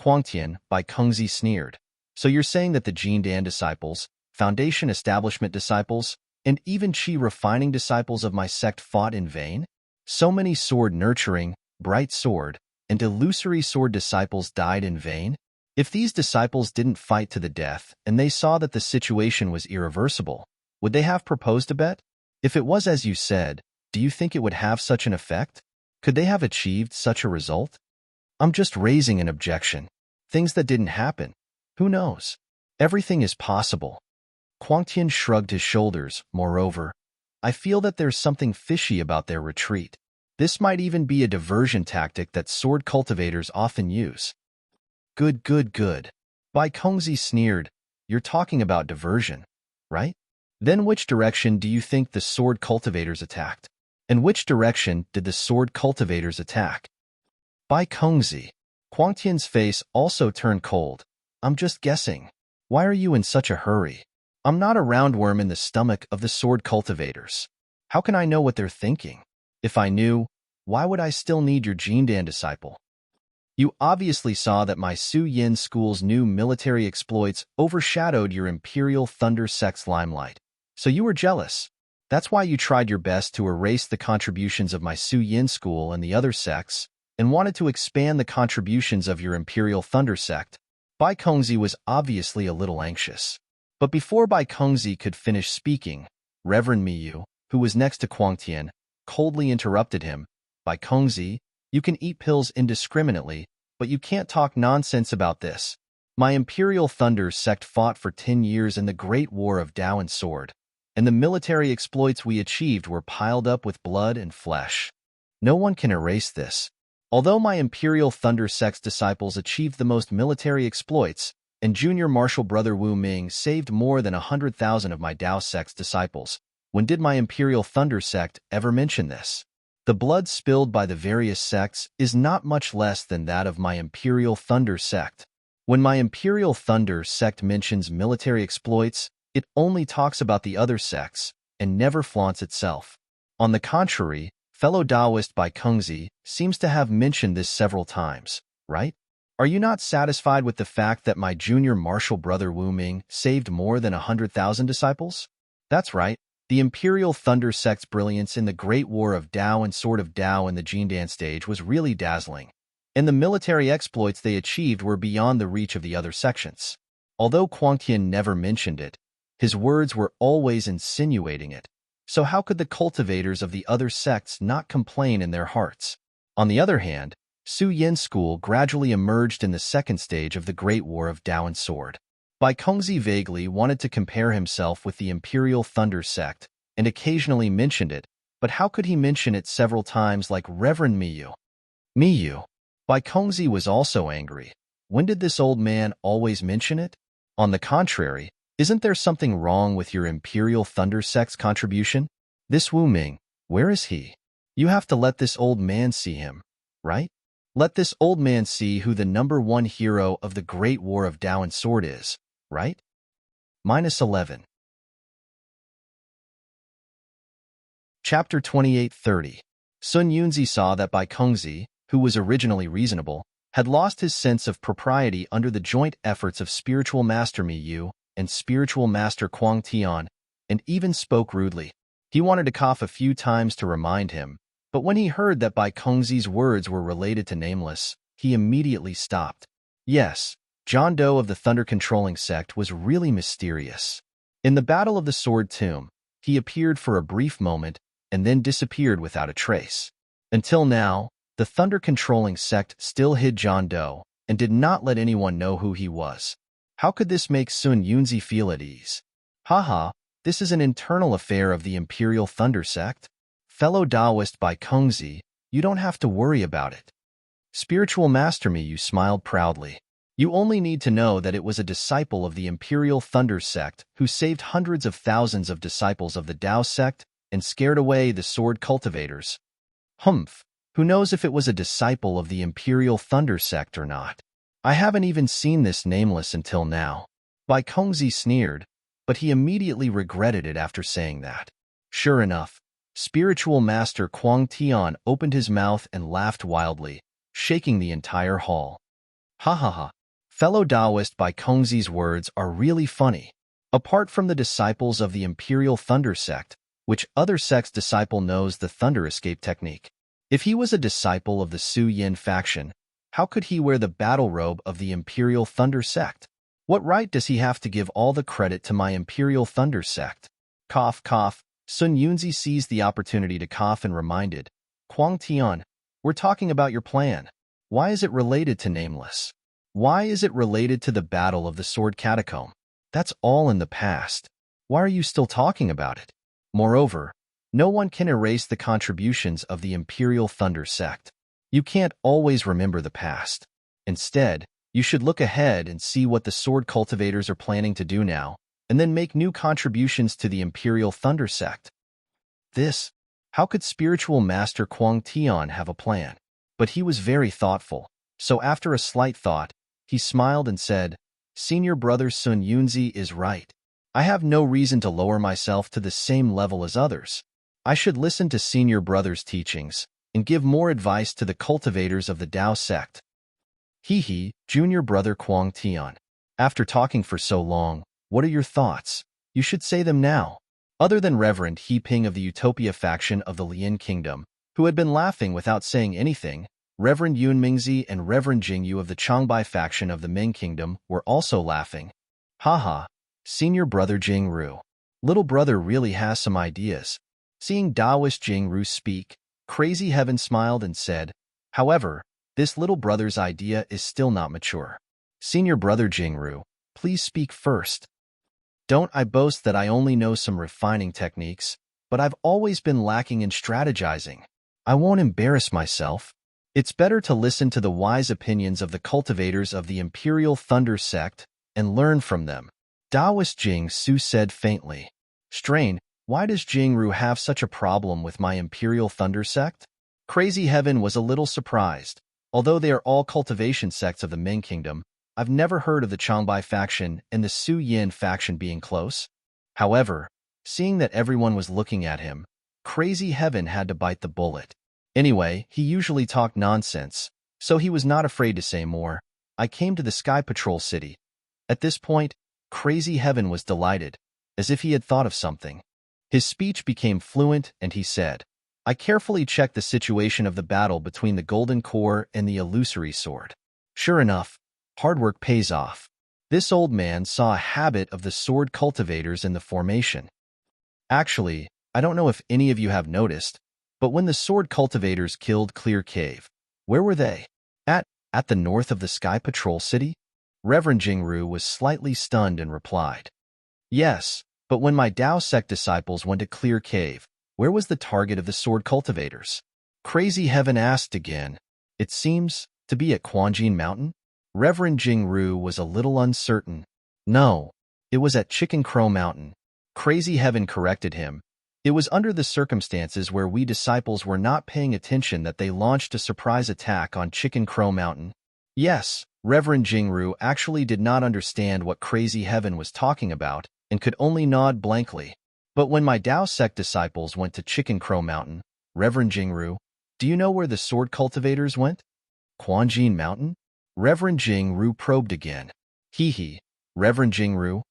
Huang Tian, by Kengzi sneered. So you're saying that the Jin Dan disciples, Foundation Establishment disciples, and even Qi refining disciples of my sect fought in vain? So many sword-nurturing, bright sword, and illusory sword disciples died in vain? If these disciples didn't fight to the death and they saw that the situation was irreversible, would they have proposed a bet? If it was as you said, do you think it would have such an effect? Could they have achieved such a result? I'm just raising an objection. Things that didn't happen. Who knows? Everything is possible. Huang Tian shrugged his shoulders. Moreover, I feel that there's something fishy about their retreat. This might even be a diversion tactic that sword cultivators often use. Good. Bai Kengzi sneered. You're talking about diversion, right? Then which direction do you think the sword cultivators attacked? And which direction did the sword cultivators attack? Bai Kengzi. Huang Tian's face also turned cold. I'm just guessing. Why are you in such a hurry? I'm not a roundworm in the stomach of the sword cultivators. How can I know what they're thinking? If I knew, why would I still need your Jindan disciple? You obviously saw that my Su Yin school's new military exploits overshadowed your Imperial Thunder sect's limelight. So you were jealous. That's why you tried your best to erase the contributions of my Su Yin school and the other sects, and wanted to expand the contributions of your Imperial Thunder sect. Bai Kengzi was obviously a little anxious. But before Bai Kengzi could finish speaking, Reverend Miyu, who was next to Huang Tian, coldly interrupted him. Bai Kengzi, you can eat pills indiscriminately, but you can't talk nonsense about this. My Imperial Thunder sect fought for 10 years in the Great War of Tao and Sword, and the military exploits we achieved were piled up with blood and flesh. No one can erase this. Although my Imperial Thunder sect's disciples achieved the most military exploits, and Junior Martial Brother Wu Ming saved more than 100,000 of my Tao sect's disciples, when did my Imperial Thunder sect ever mention this? The blood spilled by the various sects is not much less than that of my Imperial Thunder sect. When my Imperial Thunder sect mentions military exploits, it only talks about the other sects, and never flaunts itself. On the contrary, fellow Taoist Bai Kengzi seems to have mentioned this several times, right? Are you not satisfied with the fact that my Junior Martial Brother Wu Ming saved more than 100,000 disciples? That's right. The Imperial Thunder sect's brilliance in the Great War of Tao and Sword of Tao in the Jindan stage was really dazzling, and the military exploits they achieved were beyond the reach of the other sections. Although Huang Tian never mentioned it, his words were always insinuating it. So how could the cultivators of the other sects not complain in their hearts? On the other hand, Su Yin school gradually emerged in the second stage of the Great War of Tao and Sword. Bai Kengzi vaguely wanted to compare himself with the Imperial Thunder sect, and occasionally mentioned it, but how could he mention it several times like Reverend Miyu? Miyu. Bai Kengzi was also angry. When did this old man always mention it? On the contrary, isn't there something wrong with your Imperial Thunder sect's contribution? This Wu Ming, where is he? You have to let this old man see him, right? Let this old man see who the #1 hero of the Great War of Tao and Sword is, right? -11. Chapter 28:30. Sun Yunzi saw that Bai Kengzi, who was originally reasonable, had lost his sense of propriety under the joint efforts of Spiritual Master Miyu and Spiritual Master Huang Tian, and even spoke rudely. He wanted to cough a few times to remind him, but when he heard that Bai Kongzi's words were related to Nameless, he immediately stopped. Yes, John Doe of the thunder-controlling sect was really mysterious. In the Battle of the Sword Tomb, he appeared for a brief moment and then disappeared without a trace. Until now, the thunder-controlling sect still hid John Doe and did not let anyone know who he was. How could this make Sun Yunzi feel at ease? Haha, this is an internal affair of the Imperial Thunder Sect. Fellow Taoist Bai Kongzi, you don't have to worry about it. Spiritual Master Miyu smiled proudly. You only need to know that it was a disciple of the Imperial Thunder Sect who saved hundreds of thousands of disciples of the Tao Sect and scared away the sword cultivators. Humph, who knows if it was a disciple of the Imperial Thunder Sect or not? I haven't even seen this Nameless until now. Bai Kongzi sneered, but he immediately regretted it after saying that. Sure enough, Spiritual Master Kuang Tian opened his mouth and laughed wildly, shaking the entire hall. Ha ha ha. Fellow Taoist Bai Kongzi's words are really funny. Apart from the disciples of the Imperial Thunder Sect, which other sect's disciple knows the Thunder Escape technique? If he was a disciple of the Su Yin faction, how could he wear the battle robe of the Imperial Thunder Sect? What right does he have to give all the credit to my Imperial Thunder Sect? Cough, cough. Sun Yunzi seized the opportunity to cough and reminded, Kuang Tian, we're talking about your plan. Why is it related to Nameless? Why is it related to the Battle of the Sword Catacomb? That's all in the past. Why are you still talking about it? Moreover, no one can erase the contributions of the Imperial Thunder Sect. You can't always remember the past. Instead, you should look ahead and see what the sword cultivators are planning to do now, and then make new contributions to the Imperial Thunder Sect. How could Spiritual Master Kuang Tian have a plan? But he was very thoughtful, so after a slight thought, he smiled and said, Senior Brother Sun Yunzi is right. I have no reason to lower myself to the same level as others. I should listen to Senior Brother's teachings and give more advice to the cultivators of the Tao sect. Hee, Junior Brother Kuang Tian. After talking for so long, what are your thoughts? You should say them now. Other than Reverend He Ping of the Utopia faction of the Lian Kingdom, who had been laughing without saying anything, Reverend Yun Mingzi and Reverend Jingyu of the Changbai faction of the Ming Kingdom were also laughing. Haha, Senior Brother Jingru. Little brother really has some ideas. Seeing Taoist Jingru speak, Crazy Heaven smiled and said, However, this little brother's idea is still not mature. Senior Brother Jingru, please speak first. Don't I boast that I only know some refining techniques, but I've always been lacking in strategizing. I won't embarrass myself. It's better to listen to the wise opinions of the cultivators of the Imperial Thunder Sect and learn from them. Taoist Jing Su said faintly. Strain, why does Jingru have such a problem with my Imperial Thunder Sect? Crazy Heaven was a little surprised. Although they are all cultivation sects of the Ming Kingdom, I've never heard of the Changbai faction and the Su Yin faction being close. However, seeing that everyone was looking at him, Crazy Heaven had to bite the bullet. Anyway, he usually talked nonsense, so he was not afraid to say more. I came to the Sky Patrol City. At this point, Crazy Heaven was delighted, as if he had thought of something. His speech became fluent and he said, I carefully checked the situation of the battle between the Golden Core and the Illusory Sword. Sure enough, hard work pays off. This old man saw a habit of the sword cultivators in the formation. Actually, I don't know if any of you have noticed, but when the sword cultivators killed Clear Cave, where were they? At the north of the Sky Patrol City? Reverend Jingru was slightly stunned and replied, Yes, but when my Tao sect disciples went to Clear Cave, where was the target of the sword cultivators? Crazy Heaven asked again. It seems to be at Quanjin Mountain? Reverend Jingru was a little uncertain. No, it was at Chicken Crow Mountain. Crazy Heaven corrected him. It was under the circumstances where we disciples were not paying attention that they launched a surprise attack on Chicken Crow Mountain. Yes, Reverend Jingru actually did not understand what Crazy Heaven was talking about and could only nod blankly. But when my Tao sect disciples went to Chicken Crow Mountain, Reverend Jingru, do you know where the sword cultivators went? Quanjin Mountain? Reverend Jingru probed again. Hee, Reverend Jingru,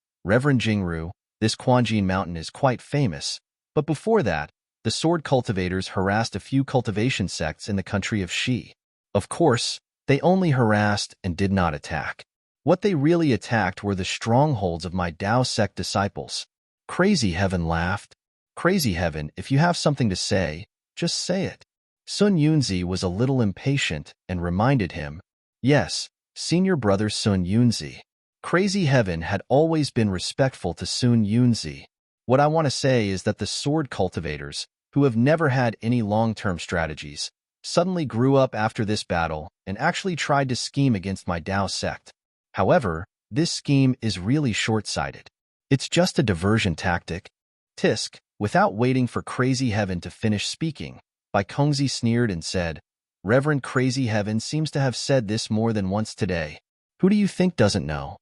This Quanjin mountain is quite famous, but before that, the sword cultivators harassed a few cultivation sects in the country of Shi. Of course, they only harassed and did not attack. What they really attacked were the strongholds of my Dao sect disciples. Crazy Heaven laughed. Crazy Heaven, if you have something to say, just say it. Sun Yunzi was a little impatient and reminded him, yes, senior brother Sun Yunzi. Crazy Heaven had always been respectful to Sun Yunzi. What I want to say is that the sword cultivators, who have never had any long-term strategies, suddenly grew up after this battle and actually tried to scheme against my Dao sect. However, this scheme is really short-sighted. It's just a diversion tactic. Tisk, without waiting for Crazy Heaven to finish speaking, Bai Kongzi sneered and said, Reverend Crazy Heaven seems to have said this more than once today. Who do you think doesn't know?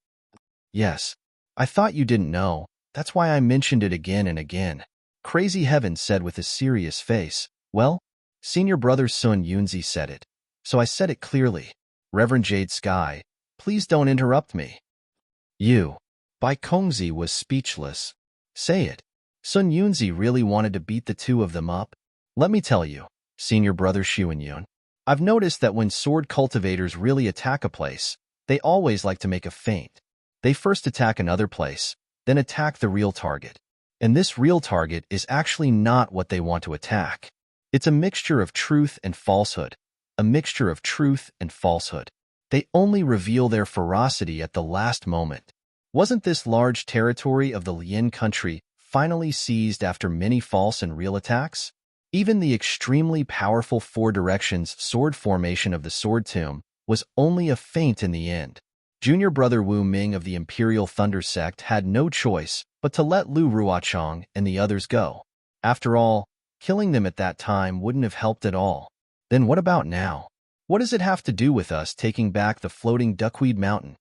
Yes, I thought you didn't know. That's why I mentioned it again and again. Crazy Heaven said with a serious face. Well, senior brother Sun Yunzi said it, so I said it clearly. Reverend Jade Sky, please don't interrupt me. You. Bai Kongzi was speechless. Say it. Sun Yunzi really wanted to beat the two of them up. Let me tell you, senior brother Xuanyun, I've noticed that when sword cultivators really attack a place, they always like to make a feint. They first attack another place, then attack the real target. And this real target is actually not what they want to attack. It's a mixture of truth and falsehood. A mixture of truth and falsehood. They only reveal their ferocity at the last moment. Wasn't this large territory of the Lian country finally seized after many false and real attacks? Even the extremely powerful four directions sword formation of the sword tomb was only a feint in the end. Junior brother Wu Ming of the Imperial Thunder sect had no choice but to let Lu Ruochang and the others go. After all, killing them at that time wouldn't have helped at all. Then what about now? What does it have to do with us taking back the floating duckweed mountain?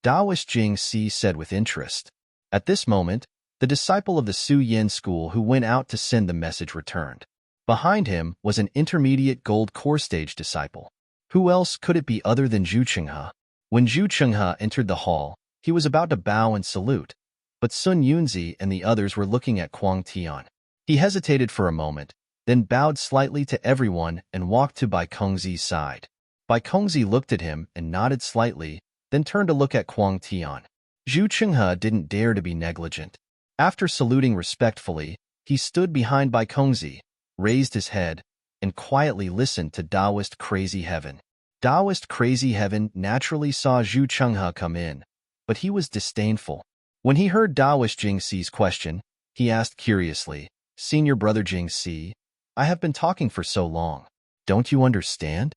Taoist Jing Si said with interest. At this moment, the disciple of the Su Yin school who went out to send the message returned. Behind him was an intermediate gold core stage disciple. Who else could it be other than Zhu Chenghe? When Zhu Chenghe entered the hall, he was about to bow and salute, but Sun Yunzi and the others were looking at Kuang Tian. He hesitated for a moment, then bowed slightly to everyone and walked to Bai Kongzi's side. Bai Kongzi looked at him and nodded slightly, then turned to look at Kuang Tian. Zhu Chenghe didn't dare to be negligent. After saluting respectfully, he stood behind Bai Kongzi, raised his head, and quietly listened to Taoist Crazy Heaven. Taoist Crazy Heaven naturally saw Zhu Chenghe come in, but he was disdainful. When he heard Taoist Jing Si's question, he asked curiously, Senior brother Jing Si, I have been talking for so long. Don't you understand?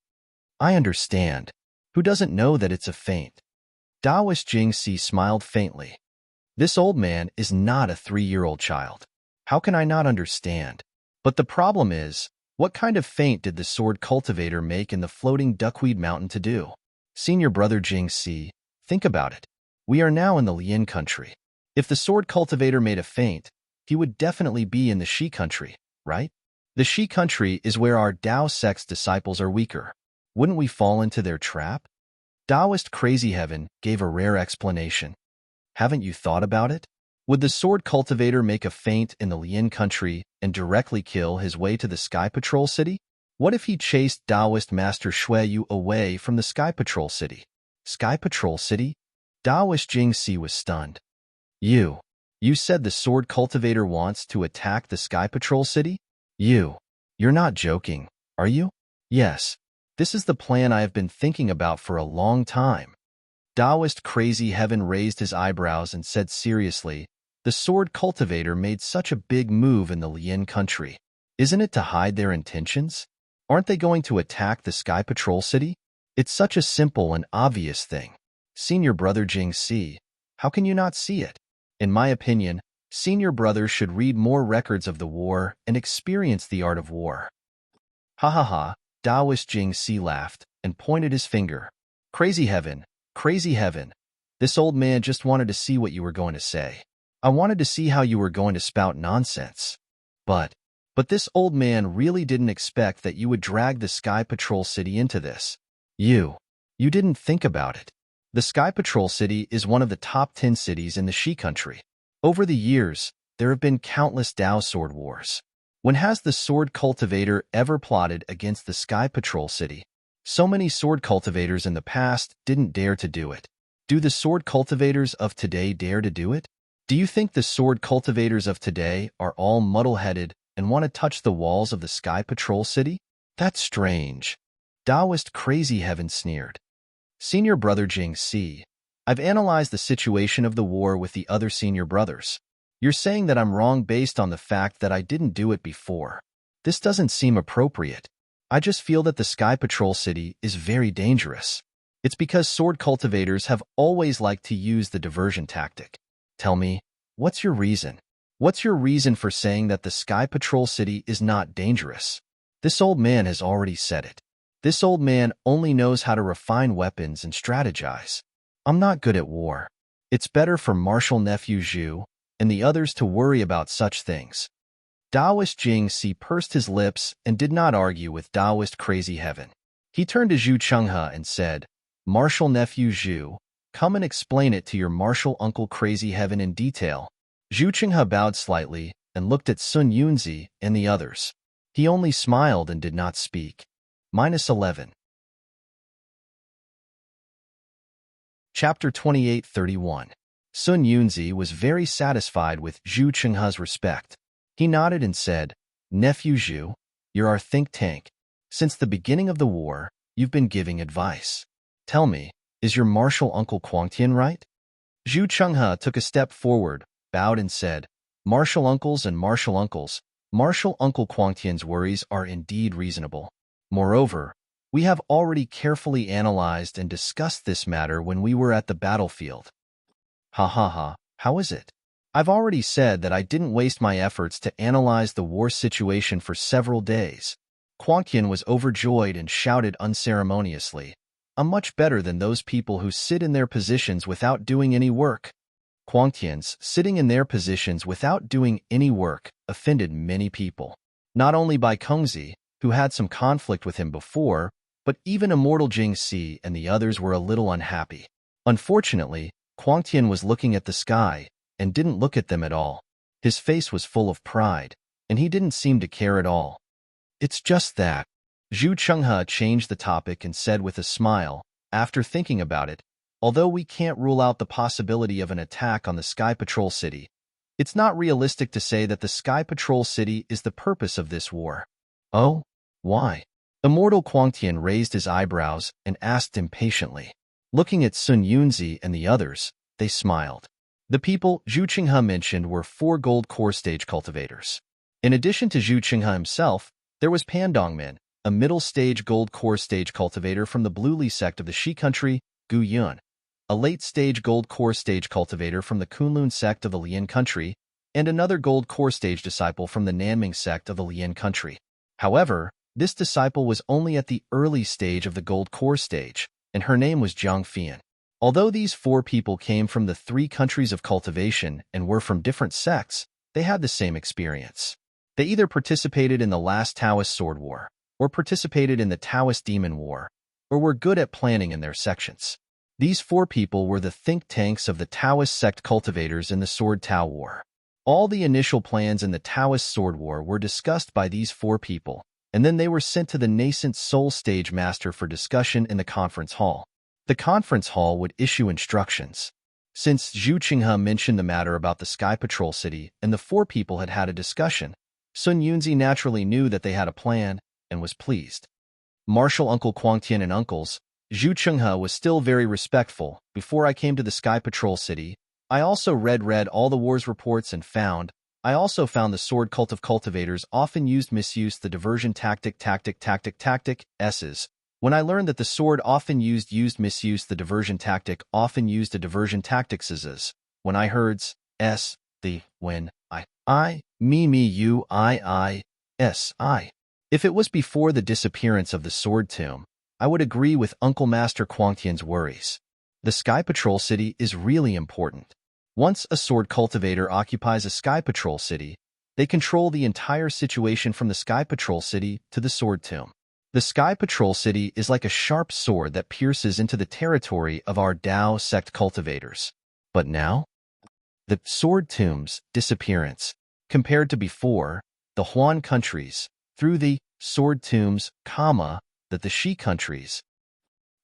I understand. Who doesn't know that it's a feint? Taoist Jing Si smiled faintly. This old man is not a 3-year-old child. How can I not understand? But the problem is, what kind of feint did the sword cultivator make in the floating duckweed mountain to do? Senior brother Jing Si, think about it. We are now in the Lian country. If the sword cultivator made a feint, he would definitely be in the Shi country, right? The Shi country is where our Dao sect's disciples are weaker. Wouldn't we fall into their trap? Taoist Crazy Heaven gave a rare explanation. Haven't you thought about it? Would the sword cultivator make a feint in the Lian country and directly kill his way to the Sky Patrol City? What if he chased Taoist Master Shui Yu away from the Sky Patrol City? Sky Patrol City? Taoist Jing Si was stunned. You said the sword cultivator wants to attack the Sky Patrol City? You're not joking, are you? Yes. This is the plan I have been thinking about for a long time. Taoist Crazy Heaven raised his eyebrows and said seriously, the sword cultivator made such a big move in the Lian country. Isn't it to hide their intentions? Aren't they going to attack the Sky Patrol City? It's such a simple and obvious thing. Senior brother Jing Si, how can you not see it? In my opinion, senior brother should read more records of the war and experience the art of war. Ha ha ha, Taoist Jing Si laughed and pointed his finger. Crazy Heaven, this old man just wanted to see what you were going to say. I wanted to see how you were going to spout nonsense. But this old man really didn't expect that you would drag the Sky Patrol City into this. You didn't think about it. The Sky Patrol City is one of the top 10 cities in the Shi country. Over the years, there have been countless Dao sword wars. When has the sword cultivator ever plotted against the Sky Patrol City? So many sword cultivators in the past didn't dare to do it. Do the sword cultivators of today dare to do it? Do you think the sword cultivators of today are all muddle-headed and want to touch the walls of the Sky Patrol City? That's strange. Taoist Crazy Heaven sneered. Senior Brother Jing Si, I've analyzed the situation of the war with the other senior brothers. You're saying that I'm wrong based on the fact that I didn't do it before. This doesn't seem appropriate. I just feel that the Sky Patrol City is very dangerous. It's because sword cultivators have always liked to use the diversion tactic. Tell me, what's your reason? What's your reason for saying that the Sky Patrol City is not dangerous? This old man has already said it. This old man only knows how to refine weapons and strategize. I'm not good at war. It's better for Marshal Nephew Zhu and the others to worry about such things. Taoist Jing Si pursed his lips and did not argue with Taoist Crazy Heaven. He turned to Zhu Chenghe and said, Marshal Nephew Zhu, come and explain it to your martial uncle Crazy Heaven in detail. Zhu Chenghe bowed slightly and looked at Sun Yunzi and the others. He only smiled and did not speak. -11. Chapter 28:31. Sun Yunzi was very satisfied with Zhu Chenghe's respect. He nodded and said, Nephew Zhu, you're our think tank. Since the beginning of the war, you've been giving advice. Tell me, is your martial uncle Quangtian right? Zhu Chenghe took a step forward, bowed and said, Martial uncles and martial uncles, Martial Uncle Quangtian's worries are indeed reasonable. Moreover, we have already carefully analyzed and discussed this matter when we were at the battlefield. Ha ha ha, how is it? I've already said that I didn't waste my efforts to analyze the war situation for several days. Quangtian was overjoyed and shouted unceremoniously, I'm much better than those people who sit in their positions without doing any work. Quangtian's sitting in their positions without doing any work offended many people. Not only by Kongzi, who had some conflict with him before, but even Immortal Jing Si and the others were a little unhappy. Unfortunately, Quangtian was looking at the sky and didn't look at them at all. His face was full of pride, and he didn't seem to care at all. It's just that. Zhu Chenghe changed the topic and said with a smile, after thinking about it, although we can't rule out the possibility of an attack on the Sky Patrol City, it's not realistic to say that the Sky Patrol City is the purpose of this war. Oh? Why? Immortal Quangtian raised his eyebrows and asked impatiently. Looking at Sun Yunzi and the others, they smiled. The people Zhu Chenghe mentioned were 4 gold core stage cultivators. In addition to Zhu Chenghe himself, there was Pan Dongmin, a middle stage gold core stage cultivator from the Blue Li sect of the Shi country, Gu Yun, a late stage gold core stage cultivator from the Kunlun sect of the Lian country, and another gold core stage disciple from the Nanming sect of the Lian country. However, this disciple was only at the early stage of the gold core stage, and her name was Zhang Fian. Although these 4 people came from the 3 countries of cultivation and were from different sects, they had the same experience. They either participated in the last Taoist sword war, or participated in the Taoist demon war, or were good at planning in their sections. These 4 people were the think tanks of the Taoist sect cultivators in the Sword Tao War. All the initial plans in the Taoist sword war were discussed by these 4 people, and then they were sent to the nascent Soul Stage Master for discussion in the conference hall. The conference hall would issue instructions. Since Zhu Chenghe mentioned the matter about the Sky Patrol City and the 4 people had had a discussion, Sun Yunzi naturally knew that they had a plan and was pleased. Martial Uncle Quangtian and uncles, Zhu Chenghe was still very respectful. Before I came to the Sky Patrol City, I also read all the war's reports and I also found the sword cult of cultivators often misuse the diversion tactic S's. When I learned that the sword often misuse the diversion tactic often used a diversion tactics S's. When I heard when if it was before the disappearance of the sword tomb, I would agree with Uncle Master Quangtian's worries. The Sky Patrol City is really important. Once a sword cultivator occupies a Sky Patrol City, they control the entire situation from the Sky Patrol City to the sword tomb. The Sky Patrol City is like a sharp sword that pierces into the territory of our Dao sect cultivators. But now? The sword tombs disappearance. Compared to before, the Huan countries, through the sword tombs, that the Shi countries.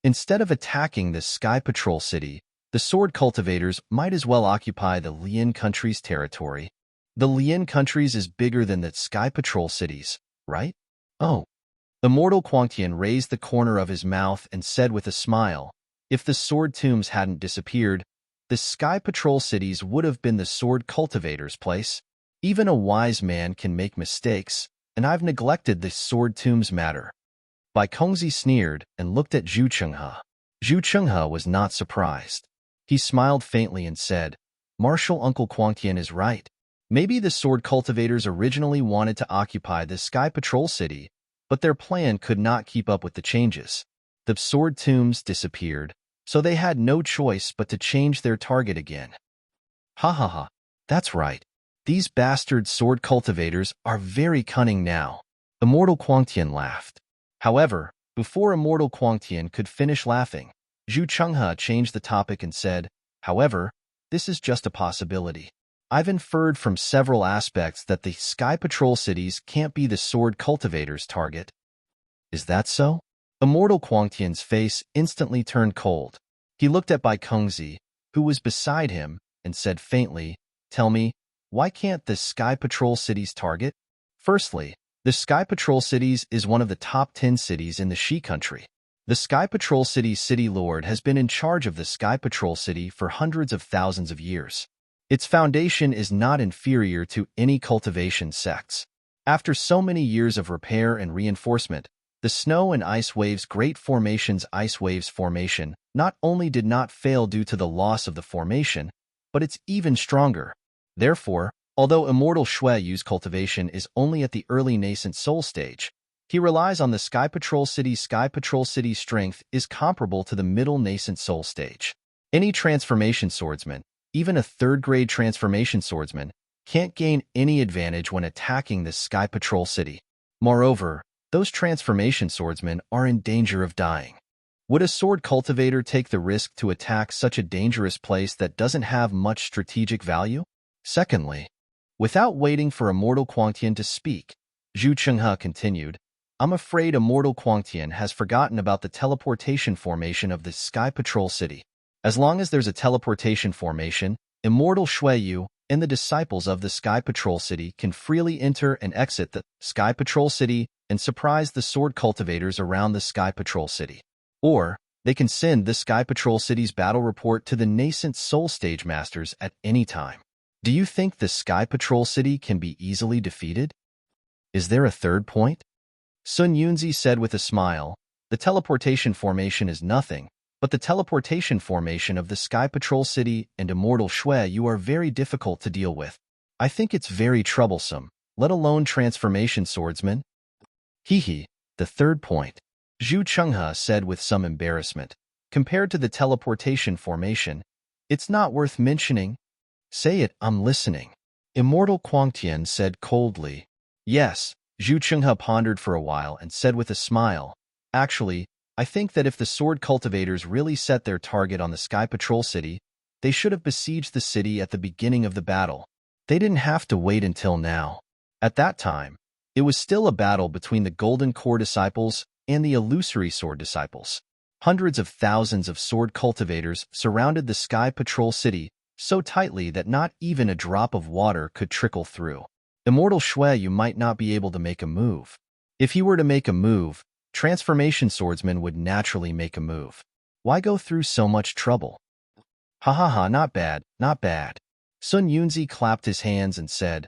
Instead of attacking the Sky Patrol city, the sword cultivators might as well occupy the Lian country's territory. The Lian countries is bigger than the Sky Patrol cities, right? Oh. Immortal Quangtian raised the corner of his mouth and said with a smile, if the sword tombs hadn't disappeared, the Sky Patrol cities would have been the sword cultivators' place. Even a wise man can make mistakes, and I've neglected the sword tombs matter. Bai Kongzi sneered and looked at Zhu Chenghe. Zhu Chenghe was not surprised. He smiled faintly and said, Martial Uncle Quangtian is right. Maybe the sword cultivators originally wanted to occupy the Sky Patrol city, but their plan could not keep up with the changes. The sword tombs disappeared, so they had no choice but to change their target again. Ha ha ha, that's right. These bastard sword cultivators are very cunning now. Immortal Quangtian laughed. However, before Immortal Quangtian could finish laughing, Zhu Chenghe changed the topic and said, however, this is just a possibility. I've inferred from several aspects that the Sky Patrol cities can't be the sword cultivators' target. Is that so? Immortal Quangtian's face instantly turned cold. He looked at Bai Kongzi, who was beside him, and said faintly, tell me, why can't the Sky Patrol cities target? Firstly, the Sky Patrol cities is one of the top 10 cities in the Shi country. The Sky Patrol city's city lord has been in charge of the Sky Patrol city for hundreds of thousands of years. Its foundation is not inferior to any cultivation sects. After so many years of repair and reinforcement, the Snow and Ice Waves Great Formation's Ice Waves formation not only did not fail due to the loss of the formation, but it's even stronger. Therefore, although Immortal Shueyu's cultivation is only at the early nascent soul stage, he relies on the Sky Patrol city's strength is comparable to the middle nascent soul stage. Any transformation swordsman, even a third-grade transformation swordsman, can't gain any advantage when attacking the Sky Patrol city. Moreover, those transformation swordsmen are in danger of dying. Would a sword cultivator take the risk to attack such a dangerous place that doesn't have much strategic value? Secondly, without waiting for Immortal Quangtian to speak, Zhu Chenghe continued, I'm afraid Immortal Quangtian has forgotten about the teleportation formation of the Sky Patrol city. As long as there's a teleportation formation, Immortal Shueyu and the disciples of the Sky Patrol city can freely enter and exit the Sky Patrol city and surprise the sword cultivators around the Sky Patrol city. Or, they can send the Sky Patrol city's battle report to the nascent soul stage masters at any time. Do you think the Sky Patrol city can be easily defeated? Is there a third point? Sun Yunzi said with a smile, the teleportation formation is nothing, but the teleportation formation of the Sky Patrol city and Immortal Shueyu are very difficult to deal with. I think it's very troublesome, let alone transformation swordsmen. Hee, the third point. Zhu Chenghe said with some embarrassment. Compared to the teleportation formation, it's not worth mentioning. Say it, I'm listening. Immortal Quangtian said coldly. Yes, Zhu Chenghe pondered for a while and said with a smile, actually, I think that if the sword cultivators really set their target on the Sky Patrol city, they should have besieged the city at the beginning of the battle. They didn't have to wait until now. At that time, it was still a battle between the Golden Core disciples and the Illusory Sword disciples. Hundreds of thousands of sword cultivators surrounded the Sky Patrol city so tightly that not even a drop of water could trickle through. Immortal Shueyu might not be able to make a move. If he were to make a move, transformation swordsmen would naturally make a move. Why go through so much trouble? Ha ha ha, not bad, not bad. Sun Yunzi clapped his hands and said,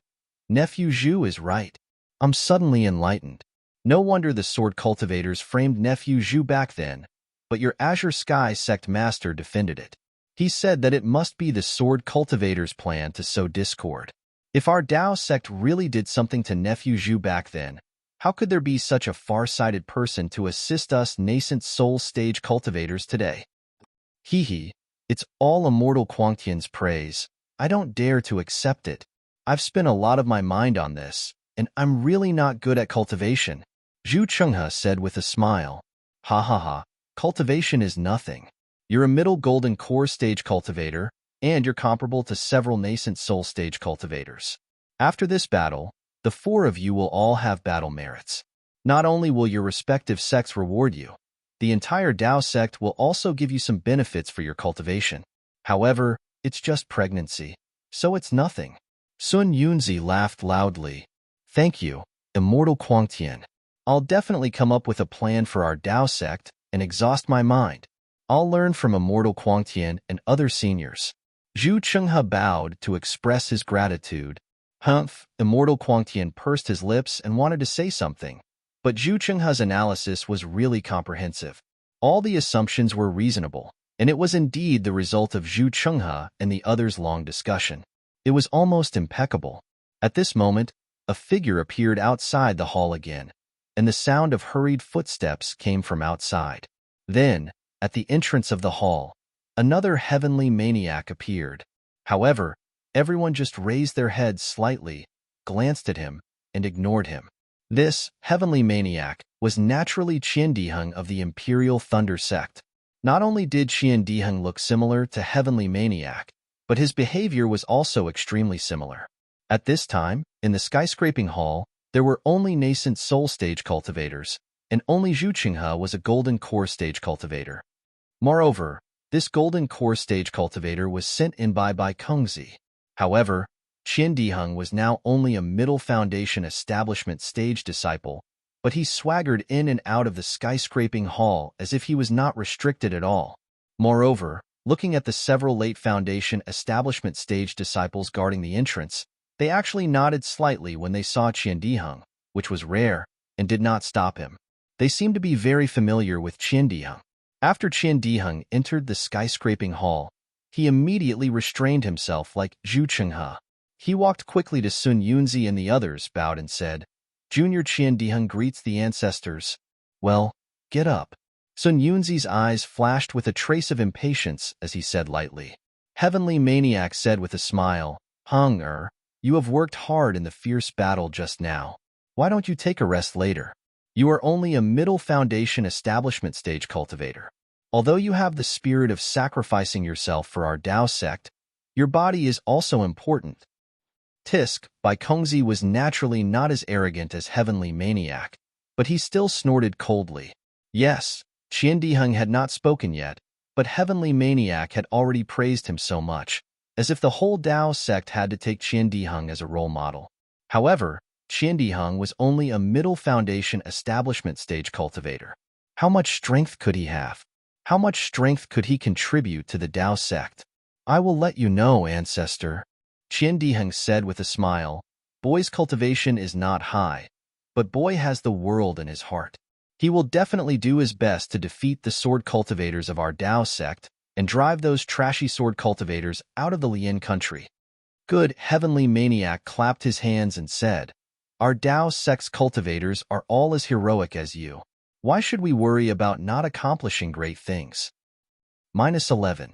Nephew Zhu is right. I'm suddenly enlightened. No wonder the sword cultivators framed Nephew Zhu back then, but your Azure Sky sect master defended it. He said that it must be the sword cultivators' plan to sow discord. If our Dao sect really did something to Nephew Zhu back then, how could there be such a far-sighted person to assist us nascent soul stage cultivators today? Hee, it's all Immortal Quangtian's praise. I don't dare to accept it. I've spent a lot of my mind on this, and I'm really not good at cultivation. Zhu Chenghe said with a smile. Ha ha ha, cultivation is nothing. You're a middle golden core stage cultivator, and you're comparable to several nascent soul stage cultivators. After this battle, the four of you will all have battle merits. Not only will your respective sects reward you, the entire Dao sect will also give you some benefits for your cultivation. However, it's just pregnancy, so it's nothing. Sun Yunzi laughed loudly. Thank you, Immortal Quangtian. I'll definitely come up with a plan for our Dao sect and exhaust my mind. I'll learn from Immortal Quangtian and other seniors. Zhu Chenghe bowed to express his gratitude. Humph, Immortal Quangtian pursed his lips and wanted to say something, but Zhu Chenghe's analysis was really comprehensive. All the assumptions were reasonable, and it was indeed the result of Zhu Chenghe and the others' long discussion. It was almost impeccable. At this moment, a figure appeared outside the hall again, and the sound of hurried footsteps came from outside. Then, at the entrance of the hall, another heavenly maniac appeared. However, everyone just raised their heads slightly, glanced at him, and ignored him. This heavenly maniac was naturally Qian Diheng of the Imperial Thunder sect. Not only did Qian Diheng look similar to heavenly maniac, but his behavior was also extremely similar. At this time, in the skyscraping hall, there were only nascent soul stage cultivators, and only Zhu Chenghe was a golden core stage cultivator. Moreover, this golden core stage cultivator was sent in by Kongzi. However, Qian Diheng was now only a middle foundation establishment stage disciple, but he swaggered in and out of the skyscraping hall as if he was not restricted at all. Moreover, looking at the several late foundation establishment stage disciples guarding the entrance, they actually nodded slightly when they saw Qian Diheng, which was rare, and did not stop him. They seemed to be very familiar with Qian Diheng. After Qian Diheng entered the skyscraping hall, he immediately restrained himself like Zhu Chenghe. He walked quickly to Sun Yunzi and the others, bowed and said, Junior Qian Diheng greets the ancestors. Well, get up. Sun Yunzi's eyes flashed with a trace of impatience as he said lightly. Heavenly Maniac said with a smile, Heng you have worked hard in the fierce battle just now. Why don't you take a rest later? You are only a middle foundation establishment stage cultivator. Although you have the spirit of sacrificing yourself for our Dao sect, your body is also important. Tisk, by Kongzi was naturally not as arrogant as Heavenly Maniac, but he still snorted coldly. Yes, Qian Diheng had not spoken yet, but Heavenly Maniac had already praised him so much, as if the whole Dao sect had to take Qian Diheng as a role model. However, Qian Diheng was only a middle foundation establishment stage cultivator. How much strength could he have? How much strength could he contribute to the Dao sect? I will let you know, ancestor. Qian Diheng said with a smile, Boy's cultivation is not high, but Boy has the world in his heart. He will definitely do his best to defeat the sword cultivators of our Dao sect and drive those trashy sword cultivators out of the Lian country. Good Heavenly Maniac clapped his hands and said, Our Dao sect's cultivators are all as heroic as you. Why should we worry about not accomplishing great things? -11.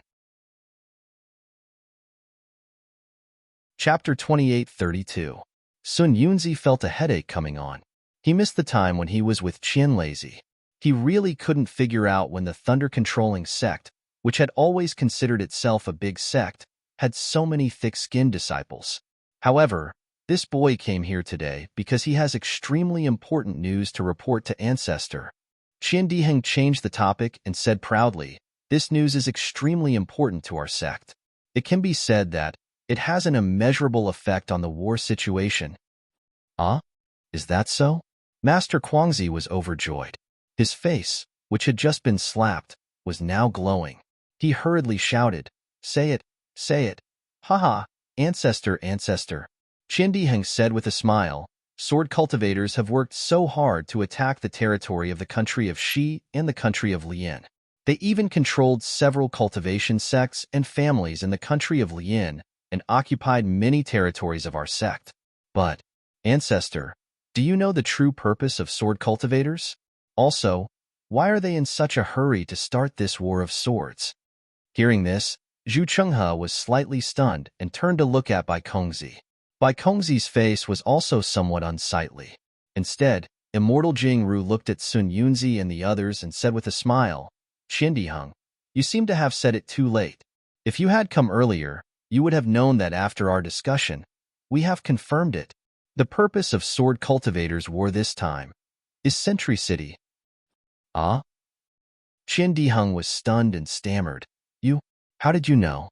Chapter 28:32. Sun Yunzi felt a headache coming on. He missed the time when he was with Qian Lazy. He really couldn't figure out when the thunder-controlling sect, which had always considered itself a big sect, had so many thick-skinned disciples. However, this boy came here today because he has extremely important news to report to Ancestor. Qian Diheng changed the topic and said proudly, This news is extremely important to our sect. It can be said that it has an immeasurable effect on the war situation. Ah? Is that so? Master Quangzi was overjoyed. His face, which had just been slapped, was now glowing. He hurriedly shouted, Say it, say it. Haha, ancestor, ancestor. Qian Diheng said with a smile, Sword cultivators have worked so hard to attack the territory of the country of Shi and the country of Lian. They even controlled several cultivation sects and families in the country of Lian and occupied many territories of our sect. But, ancestor, do you know the true purpose of sword cultivators? Also, why are they in such a hurry to start this war of swords? Hearing this, Zhu Chenghe was slightly stunned and turned to look at Bai Kongzi. Bai Kongzi's face was also somewhat unsightly. Instead, Immortal Jingru looked at Sun Yunzi and the others and said with a smile, Qian Diheng, you seem to have said it too late. If you had come earlier, you would have known that after our discussion, we have confirmed it. The purpose of Sword Cultivator's War this time is Sentry City. Ah? Qian Diheng was stunned and stammered. You? How did you know?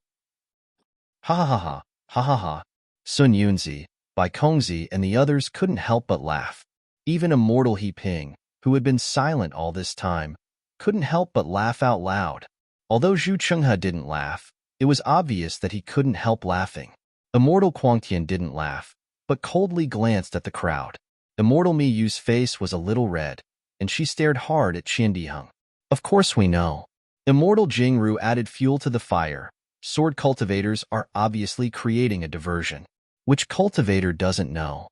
Ha ha ha ha, ha ha ha. Sun Yunzi, Bai Kongzi, and the others couldn't help but laugh. Even immortal He Ping, who had been silent all this time, couldn't help but laugh out loud. Although Zhu Chenghe didn't laugh, it was obvious that he couldn't help laughing. Immortal Quangtian didn't laugh, but coldly glanced at the crowd. Immortal Mi Yu's face was a little red, and she stared hard at Qian Diheng. Of course we know. Immortal Jingru added fuel to the fire. Sword cultivators are obviously creating a diversion. Which cultivator doesn't know?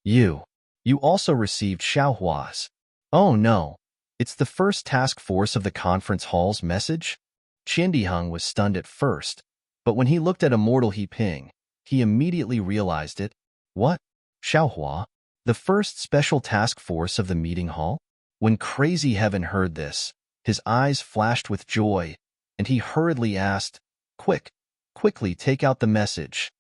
You also received Xiaohua's. Oh no, it's the first task force of the conference hall's message? Qian Diheng was stunned at first, but when he looked at Immortal He Ping, he immediately realized it. What? Xiaohua? The first special task force of the meeting hall? When Crazy Heaven heard this, his eyes flashed with joy, and he hurriedly asked, Quickly take out the message.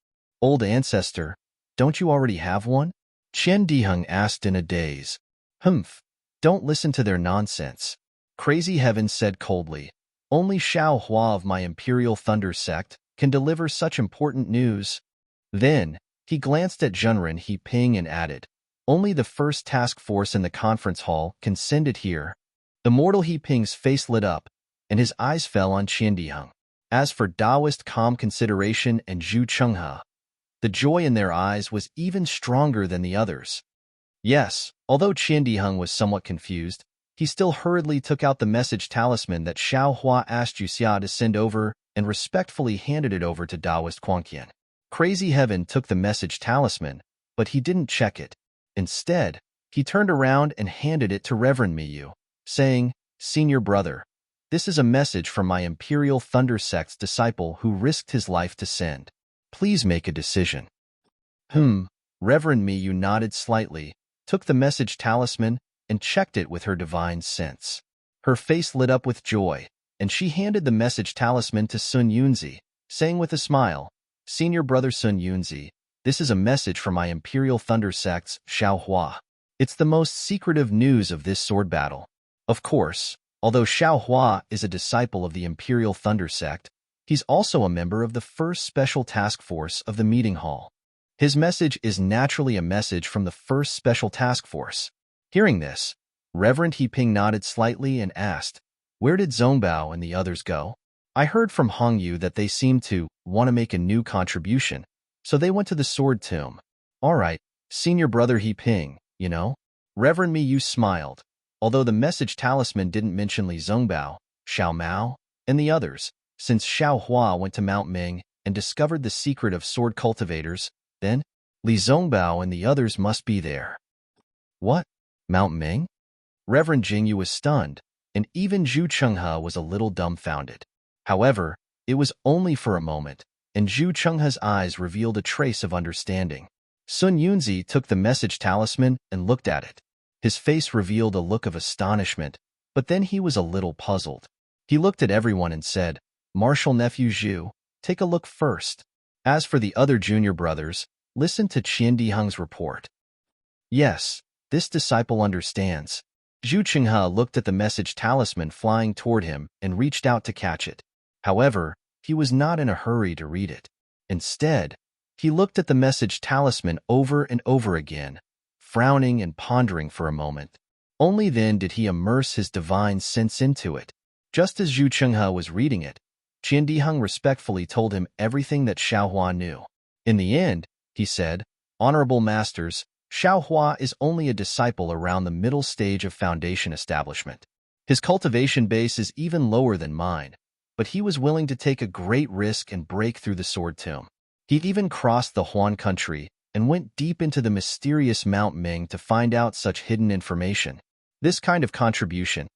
Old ancestor, don't you already have one? Qian Diheng asked in a daze. Humph, don't listen to their nonsense. Crazy Heaven said coldly. Only Xiao Hua of my Imperial Thunder sect can deliver such important news. Then, he glanced at Zhenren He Ping and added, only the first task force in the conference hall can send it here. Immortal He Ping's face lit up, and his eyes fell on Qian Diheng. As for Taoist Calm Consideration and Zhu Chenghe, the joy in their eyes was even stronger than the others. Yes, although Qian Diheng was somewhat confused, he still hurriedly took out the message talisman that Xiao Hua asked Yuxia to send over and respectfully handed it over to Taoist Quangqian. Crazy Heaven took the message talisman, but he didn't check it. Instead, he turned around and handed it to Reverend Miyu, saying, Senior brother, this is a message from my Imperial Thunder Sect's disciple who risked his life to send. Please make a decision. Reverend Miyu nodded slightly, took the message talisman, and checked it with her divine sense. Her face lit up with joy, and she handed the message talisman to Sun Yunzi, saying with a smile, Senior brother Sun Yunzi, this is a message from my Imperial Thunder Sect's Xiao Hua. It's the most secretive news of this sword battle. Of course, although Xiao Hua is a disciple of the Imperial Thunder Sect, he's also a member of the first special task force of the meeting hall. His message is naturally a message from the first special task force. Hearing this, Reverend He Ping nodded slightly and asked, Where did Zongbao and the others go? I heard from Hongyu that they seemed to want to make a new contribution, so they went to the Sword Tomb. All right, Senior brother He Ping, you know? Reverend Miyu smiled, although the message talisman didn't mention Li Zongbao, Xiao Mao, and the others, since Xiao Hua went to Mount Ming and discovered the secret of sword cultivators, then Li Zongbao and the others must be there. What? Mount Ming? Reverend Jingyu was stunned, and even Zhu Chenghe was a little dumbfounded. However, it was only for a moment, and Zhu Chenghe's eyes revealed a trace of understanding. Sun Yunzi took the message talisman and looked at it. His face revealed a look of astonishment, but then he was a little puzzled. He looked at everyone and said, Martial Nephew Zhu, take a look first. As for the other junior brothers, listen to Qian Diheng's report. Yes, this disciple understands. Zhu Chenghe looked at the message talisman flying toward him and reached out to catch it. However, he was not in a hurry to read it. Instead, he looked at the message talisman over and over again, frowning and pondering for a moment. Only then did he immerse his divine sense into it. Just as Zhu Chenghe was reading it, Qian Diheng respectfully told him everything that Xiao Hua knew. In the end, he said, Honorable Masters, Xiao Hua is only a disciple around the middle stage of foundation establishment. His cultivation base is even lower than mine, but he was willing to take a great risk and break through the Sword Tomb. He even crossed the Huan country and went deep into the mysterious Mount Ming to find out such hidden information. This kind of contribution,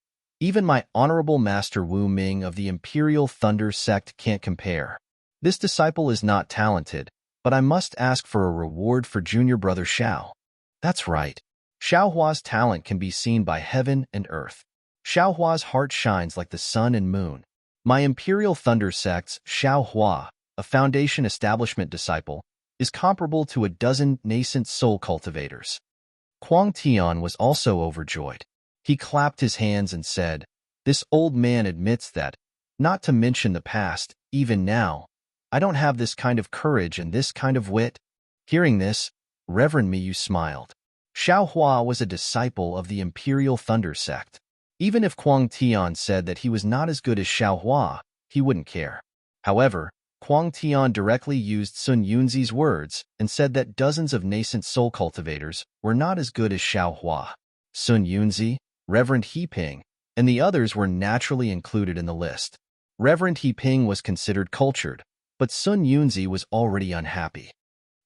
even my Honorable Master Wu Ming of the Imperial Thunder Sect can't compare. This disciple is not talented, but I must ask for a reward for junior brother Xiao. That's right. Xiao Hua's talent can be seen by heaven and earth. Xiao Hua's heart shines like the sun and moon. My Imperial Thunder sect's Xiao Hua, a Foundation establishment disciple, is comparable to a dozen nascent soul cultivators. Kuang Tian was also overjoyed. He clapped his hands and said, "This old man admits that, not to mention the past, even now, I don't have this kind of courage and this kind of wit." Hearing this, Reverend Miyu smiled. Xiao Hua was a disciple of the Imperial Thunder sect. Even if Kuang Tian said that he was not as good as Xiao Hua, he wouldn't care. However, Kuang Tian directly used Sun Yunzi's words and said that dozens of nascent soul cultivators were not as good as Xiao Hua. Sun Yunzi, Reverend He Ping, and the others were naturally included in the list. Reverend He Ping was considered cultured, but Sun Yunzi was already unhappy.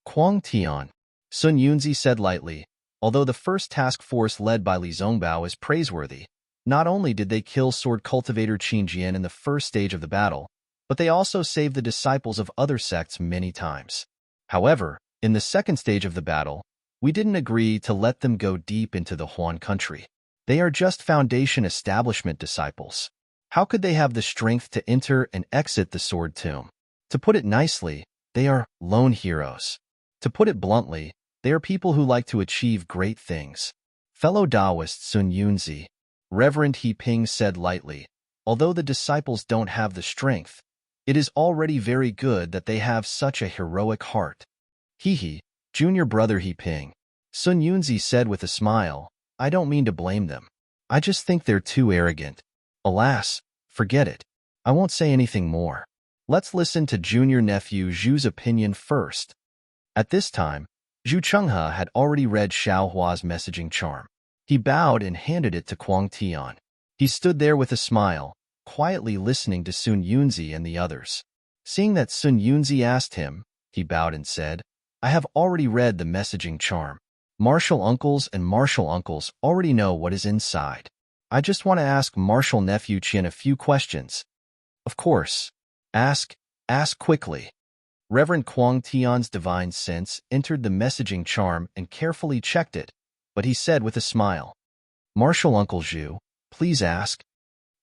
Kuang Tian, Sun Yunzi said lightly, although the first task force led by Li Zongbao is praiseworthy, not only did they kill sword cultivator Qin Jian in the first stage of the battle, but they also saved the disciples of other sects many times. However, in the second stage of the battle, we didn't agree to let them go deep into the Huan country. They are just Foundation establishment disciples. How could they have the strength to enter and exit the sword tomb? To put it nicely, they are lone heroes. To put it bluntly, they are people who like to achieve great things. Fellow Taoist Sun Yunzi, Reverend He Ping said lightly, although the disciples don't have the strength, it is already very good that they have such a heroic heart. He, junior brother He Ping, Sun Yunzi said with a smile, I don't mean to blame them. I just think they're too arrogant. Alas, forget it. I won't say anything more. Let's listen to junior nephew Zhu's opinion first. At this time, Zhu Chenghe had already read Xiao Hua's messaging charm. He bowed and handed it to Kuang Tian. He stood there with a smile, quietly listening to Sun Yunzi and the others. Seeing that Sun Yunzi asked him, he bowed and said, I have already read the messaging charm. Martial uncles and martial uncles already know what is inside. I just want to ask martial nephew Qian a few questions. Of course. Ask quickly. Reverend Kuang Tian's divine sense entered the messaging charm and carefully checked it, but he said with a smile, Martial Uncle Zhu, please ask.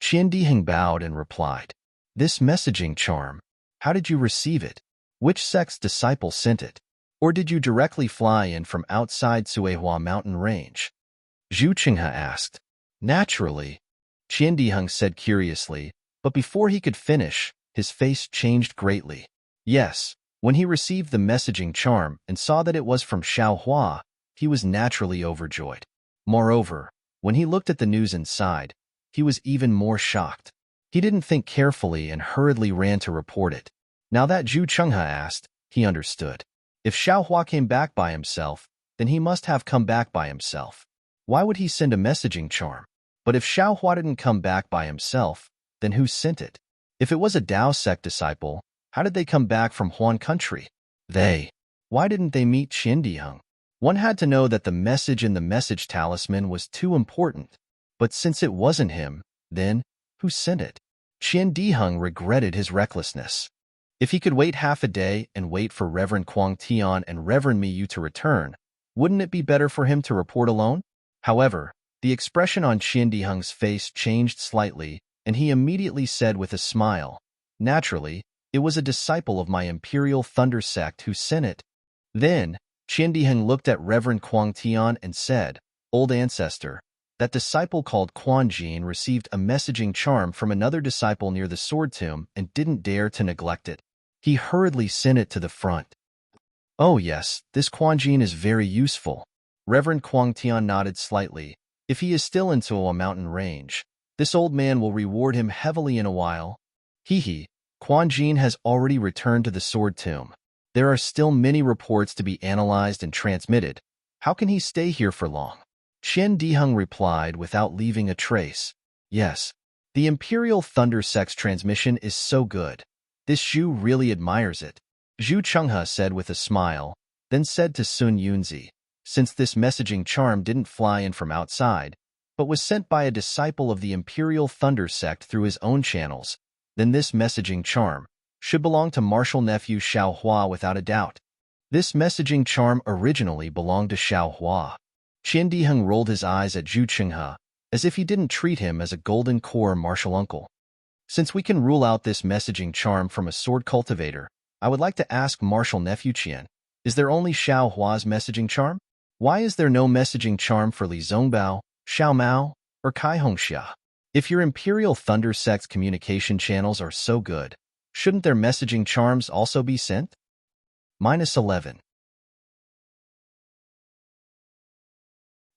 Qian Diheng bowed and replied, This messaging charm, how did you receive it? Which sect's disciple sent it? Or did you directly fly in from outside Suihua mountain range? Zhu Chenghe asked. Naturally, Qian Diheng said curiously, but before he could finish, his face changed greatly. Yes, when he received the messaging charm and saw that it was from Xiao Hua, he was naturally overjoyed. Moreover, when he looked at the news inside, he was even more shocked. He didn't think carefully and hurriedly ran to report it. Now that Zhu Chenghe asked, he understood. If Xiao Hua came back by himself, then he must have come back by himself. Why would he send a messaging charm? But if Xiao Hua didn't come back by himself, then who sent it? If it was a Dao sect disciple, how did they come back from Huan country? Why didn't they meet Qian Diheng? One had to know that the message in the message talisman was too important. But since it wasn't him, then, who sent it? Qian Diheng regretted his recklessness. If he could wait half a day and wait for Reverend Kuang Tian and Reverend Miyu to return, wouldn't it be better for him to report alone? However, the expression on Qian Diheng's face changed slightly, and he immediately said with a smile, Naturally, it was a disciple of my Imperial Thunder sect who sent it. Then, Qian Diheng looked at Reverend Kuang Tian and said, Old ancestor, that disciple called Quan Jin received a messaging charm from another disciple near the sword tomb and didn't dare to neglect it. He hurriedly sent it to the front. Oh yes, this Quan Jin is very useful. Reverend Kuang Tian nodded slightly. If he is still in Suihua mountain range, this old man will reward him heavily in a while. Quan Jin has already returned to the sword tomb. There are still many reports to be analyzed and transmitted. How can he stay here for long? Qian Diheng replied without leaving a trace. Yes, the Imperial Thunder Sect's transmission is so good. This Zhu really admires it. Zhu Chenghe said with a smile, then said to Sun Yunzi, since this messaging charm didn't fly in from outside, but was sent by a disciple of the Imperial Thunder Sect through his own channels, then this messaging charm should belong to martial nephew Xiao Hua without a doubt. This messaging charm originally belonged to Xiao Hua. Qian Diheng rolled his eyes at Zhu Chenghe, as if he didn't treat him as a golden core martial uncle. Since we can rule out this messaging charm from a sword cultivator, I would like to ask Martial Nephew Qian, is there only Xiao Hua's messaging charm? Why is there no messaging charm for Li Zongbao, Xiao Mao, or Kai Hongxia? If your Imperial Thunder Sect's communication channels are so good, shouldn't their messaging charms also be sent? -11.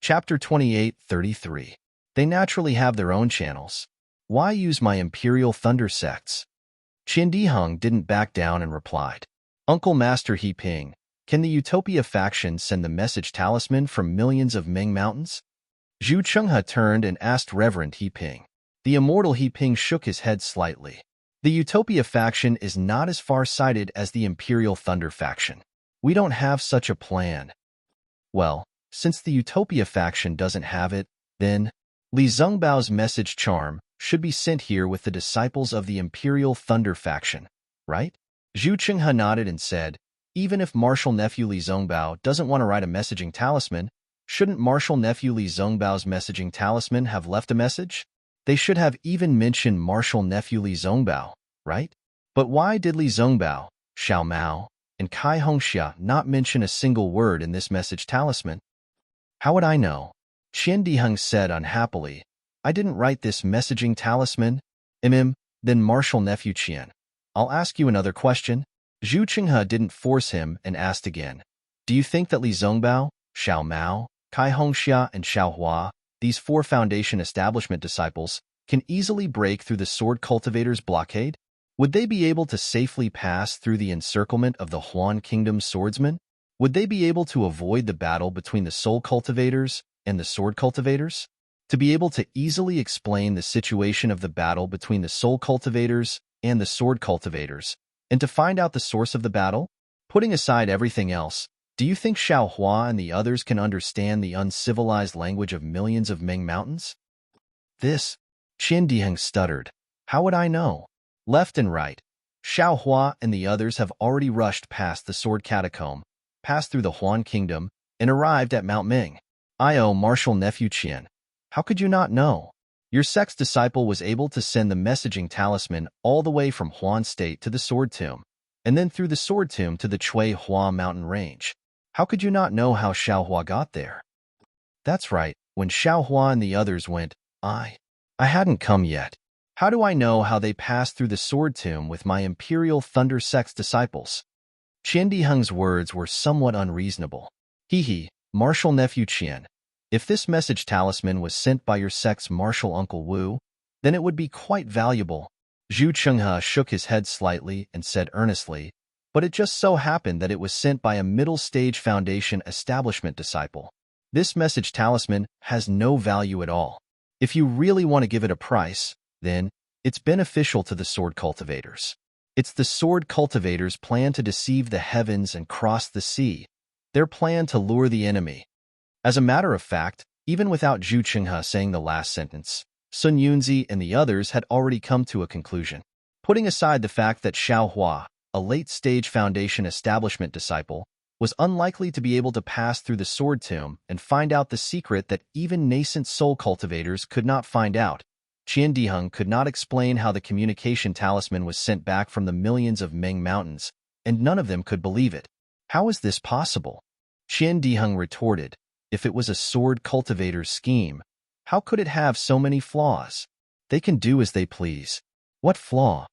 Chapter 28:33. They naturally have their own channels. Why use my Imperial Thunder Sects? Qian Diheng didn't back down and replied, Uncle Master He Ping, can the Utopia faction send the message talisman from millions of Ming mountains? Zhu Chenghe turned and asked Reverend He Ping. The immortal He Ping shook his head slightly. The Utopia faction is not as far-sighted as the Imperial Thunder faction. We don't have such a plan. Well, since the Utopia faction doesn't have it, then Li Zongbao's message charm should be sent here with the disciples of the Imperial Thunder faction, right? Zhu Chenghe nodded and said, even if Martial Nephew Li Zongbao doesn't want to write a messaging talisman, shouldn't Martial Nephew Li Zongbao's messaging talisman have left a message? They should have even mentioned Martial Nephew Li Zongbao, right? But why did Li Zongbao, Xiao Mao, and Kai Hongxia not mention a single word in this message talisman? How would I know? Qian Diheng said unhappily, I didn't write this messaging talisman. Then Martial Nephew Qian. I'll ask you another question. Zhu Chenghe didn't force him and asked again. Do you think that Li Zongbao, Xiao Mao, Kai Hongxia, and Xiao Hua, these 4 Foundation establishment disciples, can easily break through the sword cultivator's blockade? Would they be able to safely pass through the encirclement of the Huan Kingdom's swordsmen? Would they be able to avoid the battle between the soul cultivators and the sword cultivators? To be able to easily explain the situation of the battle between the soul cultivators and the sword cultivators, and to find out the source of the battle? Putting aside everything else, do you think Xiao Hua and the others can understand the uncivilized language of millions of Ming mountains? This, Qian Diheng stuttered. How would I know? Left and right, Xiao Hua and the others have already rushed past the sword catacomb, passed through the Huan Kingdom, and arrived at Mount Ming. Martial Nephew Qian. How could you not know? Your sect's disciple was able to send the messaging talisman all the way from Huan State to the Sword Tomb, and then through the Sword Tomb to the Chui Hua mountain range. How could you not know how Xiao Hua got there? That's right, when Xiao Hua and the others went, I hadn't come yet. How do I know how they passed through the Sword Tomb with my Imperial Thunder Sect's disciples? Qian Diheng's words were somewhat unreasonable. Martial Nephew Qian. If this message talisman was sent by your sect's martial Uncle Wu, then it would be quite valuable. Zhu Chenghe shook his head slightly and said earnestly, but it just so happened that it was sent by a middle-stage Foundation establishment disciple. This message talisman has no value at all. If you really want to give it a price, then it's beneficial to the sword cultivators. It's the sword cultivators' plan to deceive the heavens and cross the sea, their plan to lure the enemy. As a matter of fact, even without Zhu Chenghe saying the last sentence, Sun Yunzi and the others had already come to a conclusion. Putting aside the fact that Xiao Hua, a late-stage Foundation establishment disciple, was unlikely to be able to pass through the Sword Tomb and find out the secret that even nascent soul cultivators could not find out, Qian Diheng could not explain how the communication talisman was sent back from the millions of Ming mountains, and none of them could believe it. How is this possible? Qian Diheng retorted, if it was a sword cultivator's scheme, how could it have so many flaws? They can do as they please. What flaw?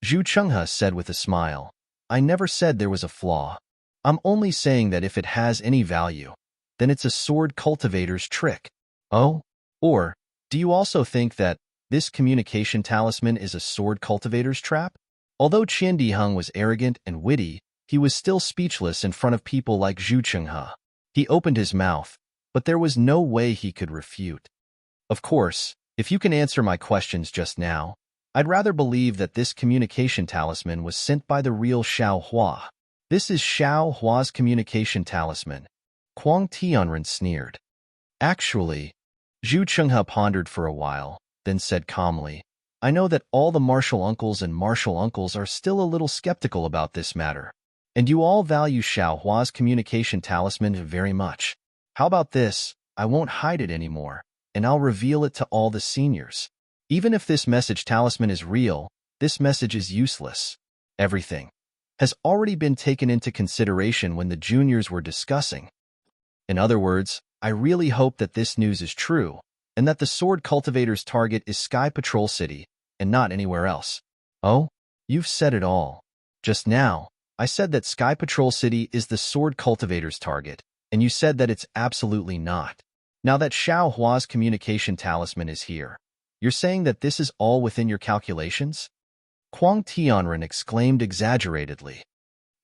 Zhu Chenghe said with a smile. I never said there was a flaw. I'm only saying that if it has any value, then it's a sword cultivator's trick. Oh? Or, do you also think that this communication talisman is a sword cultivator's trap? Although Qian Diheng was arrogant and witty, he was still speechless in front of people like Zhu Chenghe. He opened his mouth, but there was no way he could refute. Of course, if you can answer my questions just now, I'd rather believe that this communication talisman was sent by the real Xiao Hua. This is Xiao Hua's communication talisman. Kuang Tianren sneered. Actually, Zhu Chenghe pondered for a while, then said calmly, I know that all the martial uncles and martial uncles are still a little skeptical about this matter, and you all value Xiao Hua's communication talisman very much. How about this? I won't hide it anymore, and I'll reveal it to all the seniors. Even if this message talisman is real, this message is useless. Everything has already been taken into consideration when the juniors were discussing. In other words, I really hope that this news is true, and that the sword cultivator's target is Sky Patrol City, and not anywhere else. Oh, you've said it all. Just now, I said that Sky Patrol City is the sword cultivator's target, and you said that it's absolutely not. Now that Xiao Hua's communication talisman is here, you're saying that this is all within your calculations? Kuang Tianren exclaimed exaggeratedly.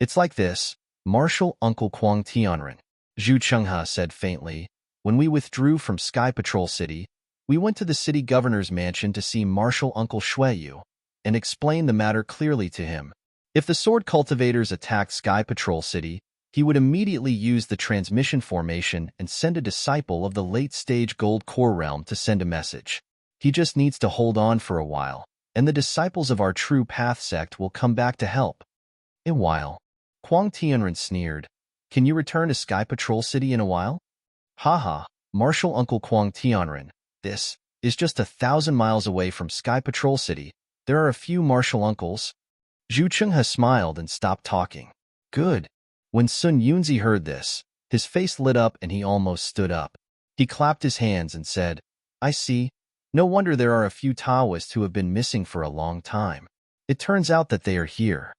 It's like this, Marshal Uncle Kuang Tianren, Zhu Chenghe said faintly. When we withdrew from Sky Patrol City, we went to the city governor's mansion to see Marshal Uncle Shuiyu and explain the matter clearly to him. If the sword cultivators attacked Sky Patrol City, he would immediately use the transmission formation and send a disciple of the late-stage Gold Core realm to send a message. He just needs to hold on for a while, and the disciples of our True Path sect will come back to help. A while. Kuang Tianren sneered. Can you return to Sky Patrol City in a while? Haha, Marshal Uncle Kuang Tianren, this is just 1,000 miles away from Sky Patrol City. There are a few martial uncles. Zhu Chenghe smiled and stopped talking. Good. When Sun Yunzi heard this, his face lit up and he almost stood up. He clapped his hands and said, I see. No wonder there are a few Taoists who have been missing for a long time. It turns out that they are here.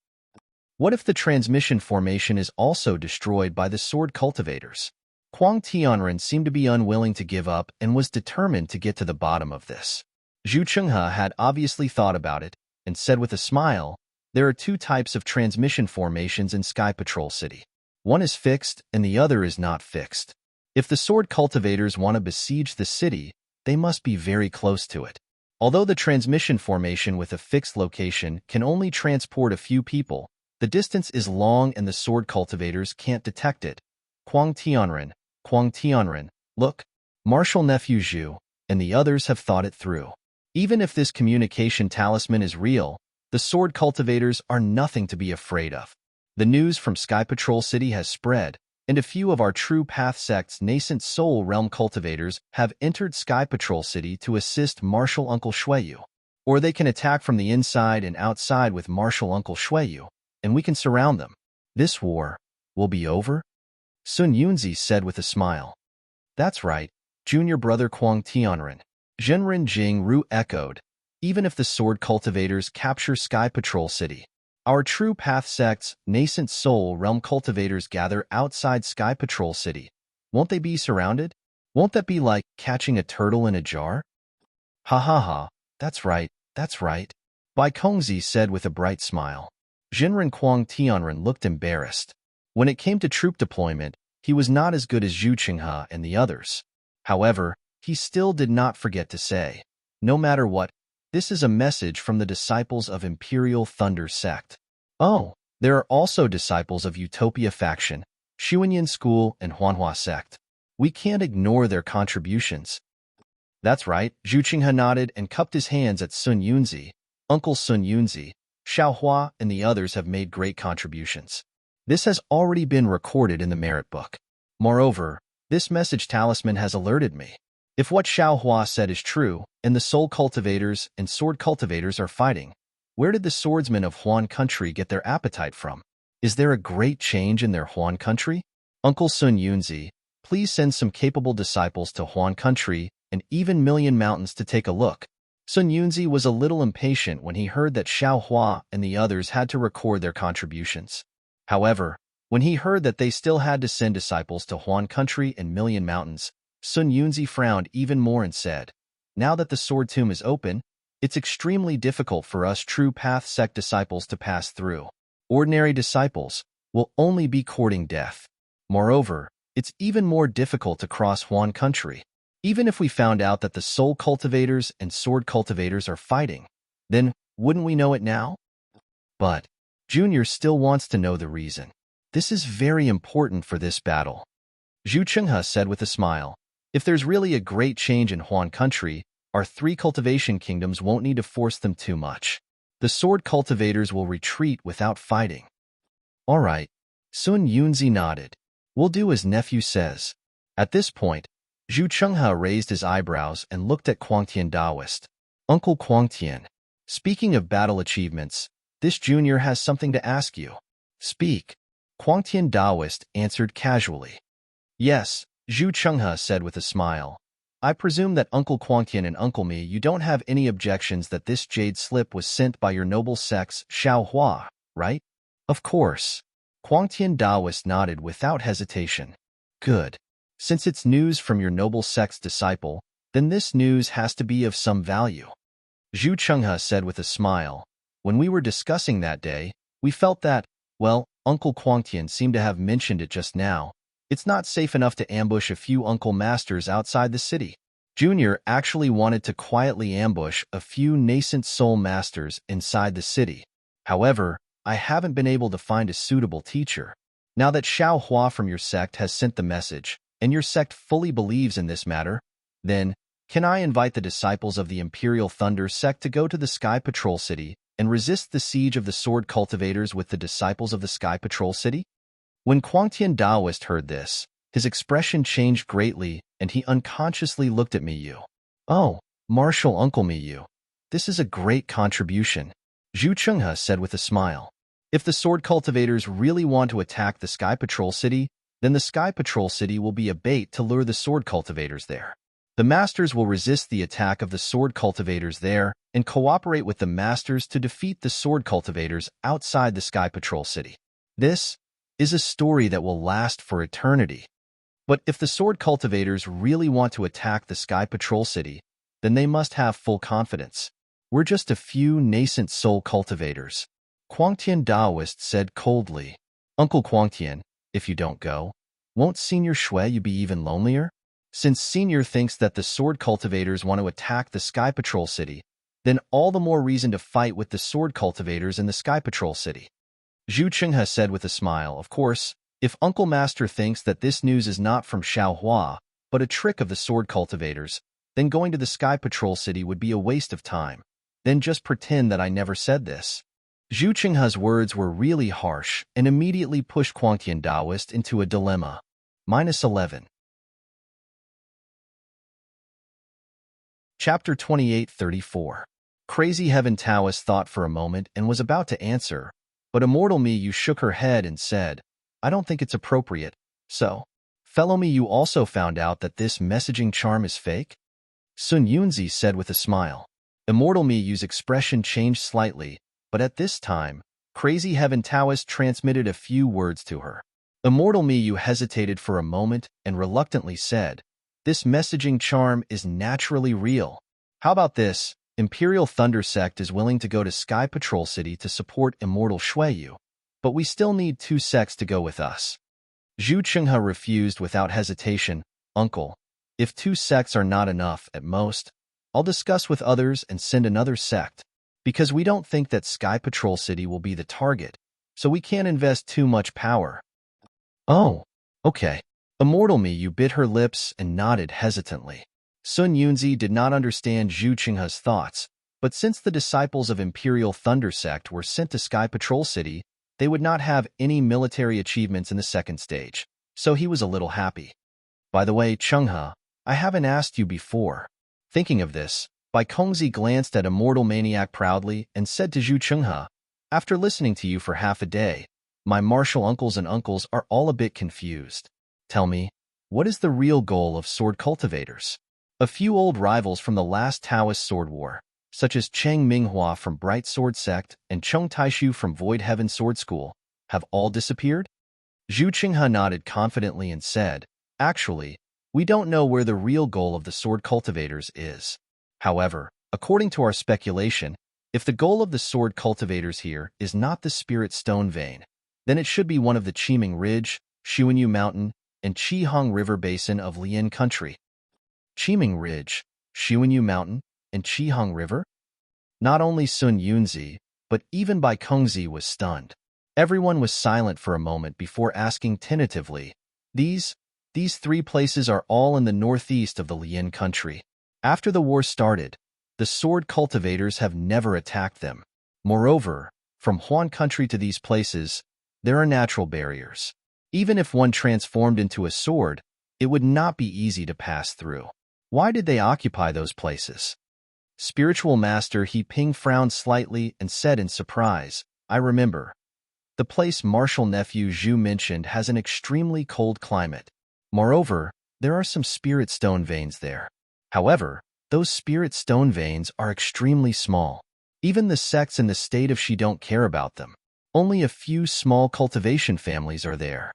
What if the transmission formation is also destroyed by the sword cultivators? Kuang Tianren seemed to be unwilling to give up and was determined to get to the bottom of this. Zhu Chenghe had obviously thought about it and said with a smile, there are two types of transmission formations in Sky Patrol City. One is fixed and the other is not fixed. If the sword cultivators want to besiege the city, they must be very close to it. Although the transmission formation with a fixed location can only transport a few people, the distance is long and the sword cultivators can't detect it. Kuang Tianren, look, Marshal Nephew Zhu and the others have thought it through. Even if this communication talisman is real, the sword cultivators are nothing to be afraid of. The news from Sky Patrol City has spread, and a few of our True Path sect's nascent soul realm cultivators have entered Sky Patrol City to assist Marshal Uncle Shuiyu. Or they can attack from the inside and outside with Marshal Uncle Shuiyu, and we can surround them. This war will be over? Sun Yunzi said with a smile. That's right, junior brother Kuang Tianren. Zhenren Jing Ru echoed. Even if the sword cultivators capture Sky Patrol City, our True Path sect's nascent soul realm cultivators gather outside Sky Patrol City. Won't they be surrounded? Won't that be like catching a turtle in a jar? Ha ha ha, that's right, that's right. Bai Kongzi said with a bright smile. Zhenren Kuang Tianren looked embarrassed. When it came to troop deployment, he was not as good as Zhu Chenghe and the others. However, he still did not forget to say, no matter what, this is a message from the disciples of Imperial Thunder Sect. Oh, there are also disciples of Utopia Faction, Xuanyan School, and Huanhua Sect. We can't ignore their contributions. That's right, Zhu Chenghe nodded and cupped his hands at Sun Yunzi. Uncle Sun Yunzi, Xiaohua, and the others have made great contributions. This has already been recorded in the merit book. Moreover, this message talisman has alerted me. If what Xiaohua said is true, and the soul cultivators and sword cultivators are fighting, where did the swordsmen of Huan country get their appetite from? Is there a great change in their Huan country? Uncle Sun Yunzi, please send some capable disciples to Huan country and even Million Mountains to take a look. Sun Yunzi was a little impatient when he heard that Xiaohua and the others had to record their contributions. However, when he heard that they still had to send disciples to Huan country and Million Mountains, Sun Yunzi frowned even more and said, now that the sword tomb is open, it's extremely difficult for us True Path sect disciples to pass through. Ordinary disciples will only be courting death. Moreover, it's even more difficult to cross Huan country. Even if we found out that the soul cultivators and sword cultivators are fighting, then wouldn't we know it now? But Junior still wants to know the reason. This is very important for this battle. Zhu Chenghe said with a smile. If there's really a great change in Huan country, our 3 cultivation kingdoms won't need to force them too much. The sword cultivators will retreat without fighting. All right. Sun Yunzi nodded. We'll do as nephew says. At this point, Zhu Chenghe raised his eyebrows and looked at Kuang Tian Daoist. Uncle Quangtian, speaking of battle achievements, this junior has something to ask you. Speak. Quangtian Daoist answered casually. Yes, Zhu Chenghe said with a smile. I presume that Uncle Quangtian and Uncle Me, you don't have any objections that this jade slip was sent by your noble sex, Xiao Hua, right? Of course. Quangtian Daoist nodded without hesitation. Good. Since it's news from your noble sex disciple, then this news has to be of some value. Zhu Chenghe said with a smile. When we were discussing that day, we felt that, well, Uncle Quangtian seemed to have mentioned it just now. It's not safe enough to ambush a few Uncle Masters outside the city. Junior actually wanted to quietly ambush a few nascent soul masters inside the city. However, I haven't been able to find a suitable teacher. Now that Xiao Hua from your sect has sent the message, and your sect fully believes in this matter, then, can I invite the disciples of the Imperial Thunder sect to go to the Sky Patrol City and resist the siege of the Sword Cultivators with the disciples of the Sky Patrol City? When Quangtian Daoist heard this, his expression changed greatly, and he unconsciously looked at Miyu. Oh, Martial Uncle Miyu, this is a great contribution, Zhu Chenghe said with a smile. If the Sword Cultivators really want to attack the Sky Patrol City, then the Sky Patrol City will be a bait to lure the Sword Cultivators there. The Masters will resist the attack of the Sword Cultivators there and cooperate with the Masters to defeat the Sword Cultivators outside the Sky Patrol City. This is a story that will last for eternity. But if the Sword Cultivators really want to attack the Sky Patrol City, then they must have full confidence. We're just a few nascent soul cultivators. Quangtian Daoist said coldly. Uncle Quangtian, if you don't go, won't Senior Shui you be even lonelier? Since Senior thinks that the Sword Cultivators want to attack the Sky Patrol City, then all the more reason to fight with the Sword Cultivators in the Sky Patrol City. Zhu Chenghe said with a smile, of course, if Uncle Master thinks that this news is not from Xiao Hua, but a trick of the Sword Cultivators, then going to the Sky Patrol City would be a waste of time. Then just pretend that I never said this. Zhu Chenghe's words were really harsh and immediately pushed Quangtian Daoist into a dilemma. -11. Chapter 28:34. Crazy Heaven Taoist thought for a moment and was about to answer, but Immortal Miyu shook her head and said, I don't think it's appropriate. So, fellow Miyu also found out that this messaging charm is fake? Sun Yunzi said with a smile. Immortal Miyu's expression changed slightly, but at this time, Crazy Heaven Taoist transmitted a few words to her. Immortal Miyu hesitated for a moment and reluctantly said, this messaging charm is naturally real. How about this? Imperial Thunder Sect is willing to go to Sky Patrol City to support Immortal Shuiyu, but we still need 2 sects to go with us. Zhu Chenghe refused without hesitation. Uncle, if 2 sects are not enough at most, I'll discuss with others and send another sect, because we don't think that Sky Patrol City will be the target, so we can't invest too much power. Oh, okay. Immortal Miyu bit her lips and nodded hesitantly. Sun Yunzi did not understand Zhu Chenghe's thoughts, but since the disciples of Imperial Thunder Sect were sent to Sky Patrol City, they would not have any military achievements in the second stage, so he was a little happy. By the way, Chenghe, I haven't asked you before. Thinking of this, Bai Kongzi glanced at Immortal Maniac proudly and said to Zhu Chenghe, after listening to you for half a day, my martial uncles and uncles are all a bit confused. Tell me, what is the real goal of sword cultivators? A few old rivals from the last Taoist sword war, such as Cheng Minghua from Bright Sword Sect and Cheng Taishu from Void Heaven Sword School, have all disappeared? Zhu Chenghe nodded confidently and said, actually, we don't know where the real goal of the sword cultivators is. However, according to our speculation, if the goal of the sword cultivators here is not the Spirit Stone Vein, then it should be one of the Qiming Ridge, Xuanyu Mountain, and Qihong River Basin of Lian Country. Qiming Ridge, Xuanyu Mountain, and Qihong River? Not only Sun Yunzi, but even Bai Kongzi was stunned. Everyone was silent for a moment before asking tentatively, These 3 places are all in the northeast of the Lian Country. After the war started, the sword cultivators have never attacked them. Moreover, from Huan Country to these places, there are natural barriers. Even if one transformed into a sword, it would not be easy to pass through. Why did they occupy those places? Spiritual Master He Ping frowned slightly and said in surprise, I remember. The place Martial Nephew Zhu mentioned has an extremely cold climate. Moreover, there are some spirit stone veins there. However, those spirit stone veins are extremely small. Even the sects in the state of Shi don't care about them. Only a few small cultivation families are there.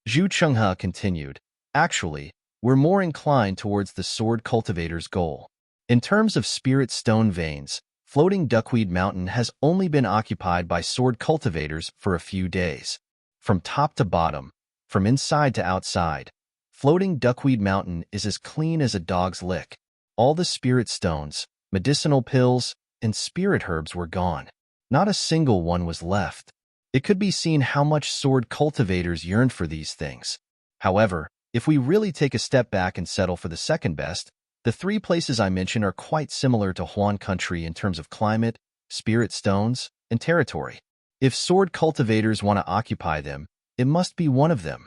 Zhu Chenghe continued, actually, we're more inclined towards the sword cultivator's goal. In terms of spirit stone veins, floating Duckweed Mountain has only been occupied by sword cultivators for a few days. From top to bottom, from inside to outside, floating Duckweed Mountain is as clean as a dog's lick. All the spirit stones, medicinal pills, and spirit herbs were gone. Not a single one was left. It could be seen how much sword cultivators yearned for these things. However, if we really take a step back and settle for the second best, the three places I mention are quite similar to Huan country in terms of climate, spirit stones, and territory. If sword cultivators want to occupy them, it must be one of them.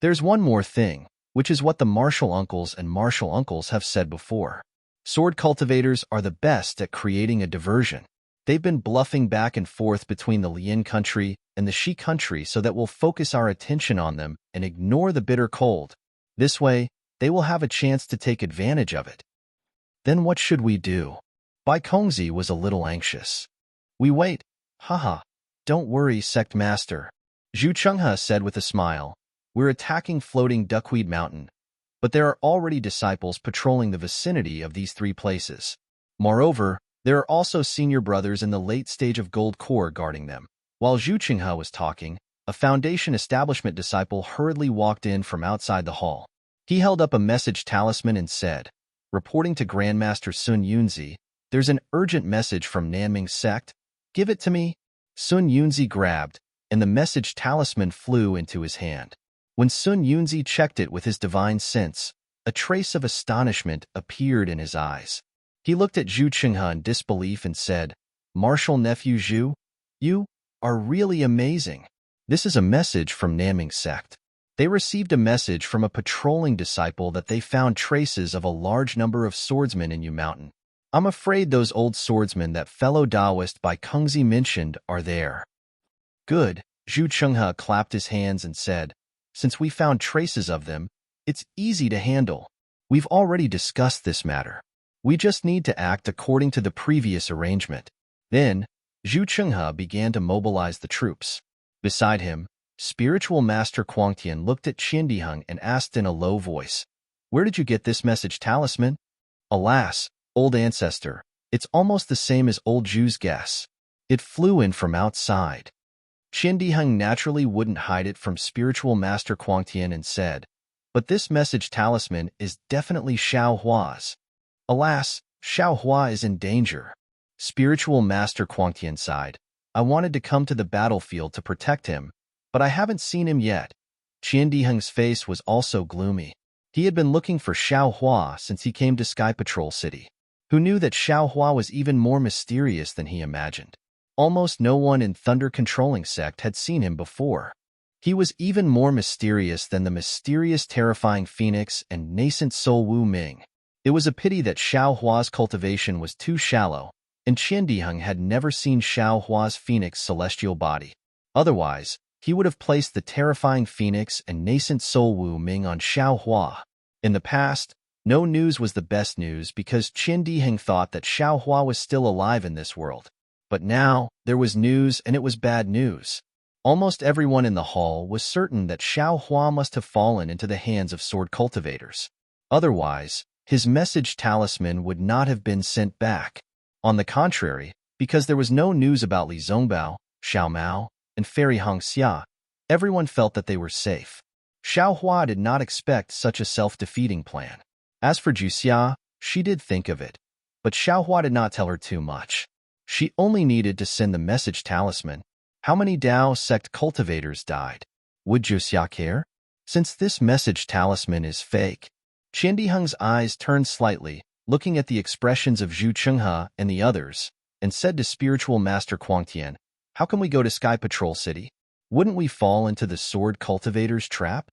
There's one more thing, which is what the martial uncles and martial uncles have said before. Sword cultivators are the best at creating a diversion. They've been bluffing back and forth between the Lian country and the Shi country so that we'll focus our attention on them and ignore the bitter cold. This way, they will have a chance to take advantage of it. Then what should we do? Bai Kongzi was a little anxious. We wait. Haha. Don't worry, Sect Master. Zhu Chenghe said with a smile. We're attacking floating Duckweed Mountain, but there are already disciples patrolling the vicinity of these three places. Moreover, there are also senior brothers in the late stage of Gold Core guarding them. While Zhu Chenghe was talking, a Foundation Establishment disciple hurriedly walked in from outside the hall. He held up a message talisman and said, reporting to Grandmaster Sun Yunzi, there's an urgent message from Nanming sect. Give it to me. Sun Yunzi grabbed, and the message talisman flew into his hand. When Sun Yunzi checked it with his divine sense, a trace of astonishment appeared in his eyes. He looked at Zhu Chenghe in disbelief and said, Martial Nephew Zhu, you are really amazing. This is a message from Nanming sect. They received a message from a patrolling disciple that they found traces of a large number of swordsmen in Yu Mountain. I'm afraid those old swordsmen that fellow Taoist Bai Kongzi mentioned are there. Good, Zhu Chenghe clapped his hands and said, since we found traces of them, it's easy to handle. We've already discussed this matter. We just need to act according to the previous arrangement. Then, Zhu Chenghe began to mobilize the troops. Beside him, Spiritual Master Quangtian looked at Qiandiheng and asked in a low voice, where did you get this message talisman? Alas, old ancestor, it's almost the same as old Zhu's guess. It flew in from outside. Qiandiheng naturally wouldn't hide it from Spiritual Master Quangtian and said, but this message talisman is definitely Xiao Hua's. Alas, Xiao Hua is in danger. Spiritual Master Quangtian sighed. I wanted to come to the battlefield to protect him, but I haven't seen him yet. Qiandiheng's face was also gloomy. He had been looking for Xiao Hua since he came to Sky Patrol City. Who knew that Xiao Hua was even more mysterious than he imagined? Almost no one in Thunder Controlling Sect had seen him before. He was even more mysterious than the mysterious terrifying Phoenix and nascent Soul Wu Ming. It was a pity that Xiao Hua's cultivation was too shallow, and Qiandiheng had never seen Xiao Hua's Phoenix celestial body. Otherwise, he would have placed the terrifying Phoenix and nascent Soul Wu Ming on Xiao Hua. In the past, no news was the best news because Qiandiheng thought that Xiao Hua was still alive in this world. But now, there was news and it was bad news. Almost everyone in the hall was certain that Xiao Hua must have fallen into the hands of sword cultivators. Otherwise, his message talisman would not have been sent back. On the contrary, because there was no news about Li Zongbao, Xiao Mao, and Fairy Hongxia, everyone felt that they were safe. Xiao Hua did not expect such a self-defeating plan. As for Juxia, she did think of it, but Xiao Hua did not tell her too much. She only needed to send the message talisman. How many Dao sect cultivators died? Would Juxia care? Since this message talisman is fake. Qiandiheng's eyes turned slightly, looking at the expressions of Zhu Chenghe and the others, and said to Spiritual Master Quangtian, how can we go to Sky Patrol City? Wouldn't we fall into the sword cultivator's trap?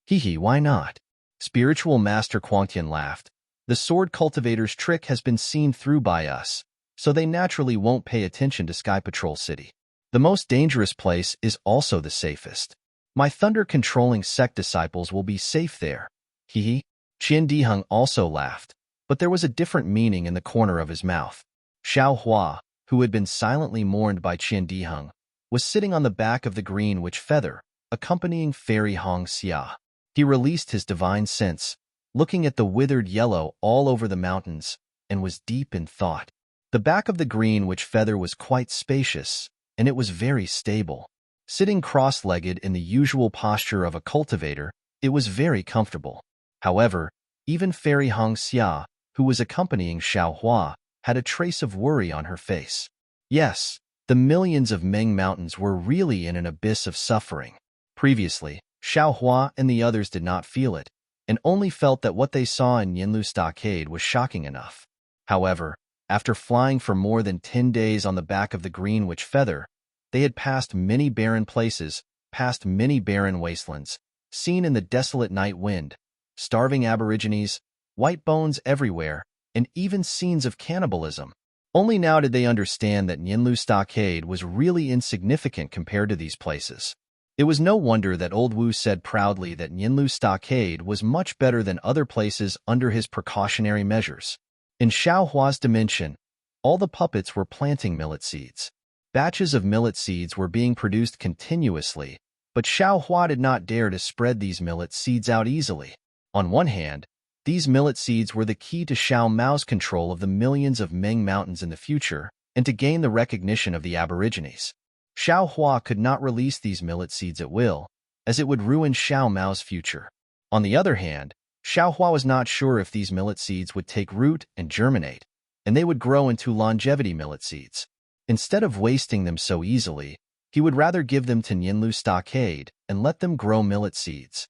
Hee, why not? Spiritual Master Quangtian laughed. The sword cultivator's trick has been seen through by us, so they naturally won't pay attention to Sky Patrol City. The most dangerous place is also the safest. My thunder-controlling sect disciples will be safe there. Hee. Qian Diheng also laughed, but there was a different meaning in the corner of his mouth. Xiao Hua, who had been silently mourned by Qian Diheng, was sitting on the back of the green witch feather, accompanying Fairy Hong Xia. He released his divine sense, looking at the withered yellow all over the mountains, and was deep in thought. The back of the green witch feather was quite spacious, and it was very stable. Sitting cross-legged in the usual posture of a cultivator, it was very comfortable. However, even Fairy Hong Xia, who was accompanying Xiao Hua, had a trace of worry on her face. Yes, the millions of Ming Mountains were really in an abyss of suffering. Previously, Xiao Hua and the others did not feel it, and only felt that what they saw in Yinlu Stockade was shocking enough. However, after flying for more than 10 days on the back of the green witch feather, they had passed many barren places, past many barren wastelands, seen in the desolate night wind, starving aborigines, white bones everywhere, and even scenes of cannibalism. Only now did they understand that Yinlu Stockade was really insignificant compared to these places. It was no wonder that Old Wu said proudly that Yinlu Stockade was much better than other places under his precautionary measures. In Xiao Hua's dimension, all the puppets were planting millet seeds. Batches of millet seeds were being produced continuously, but Xiao Hua did not dare to spread these millet seeds out easily. On one hand, these millet seeds were the key to Xiao Mao's control of the millions of Ming Mountains in the future and to gain the recognition of the aborigines. Xiao Hua could not release these millet seeds at will, as it would ruin Xiao Mao's future. On the other hand, Xiao Hua was not sure if these millet seeds would take root and germinate, and they would grow into longevity millet seeds. Instead of wasting them so easily, he would rather give them to Yinlu Stockade and let them grow millet seeds.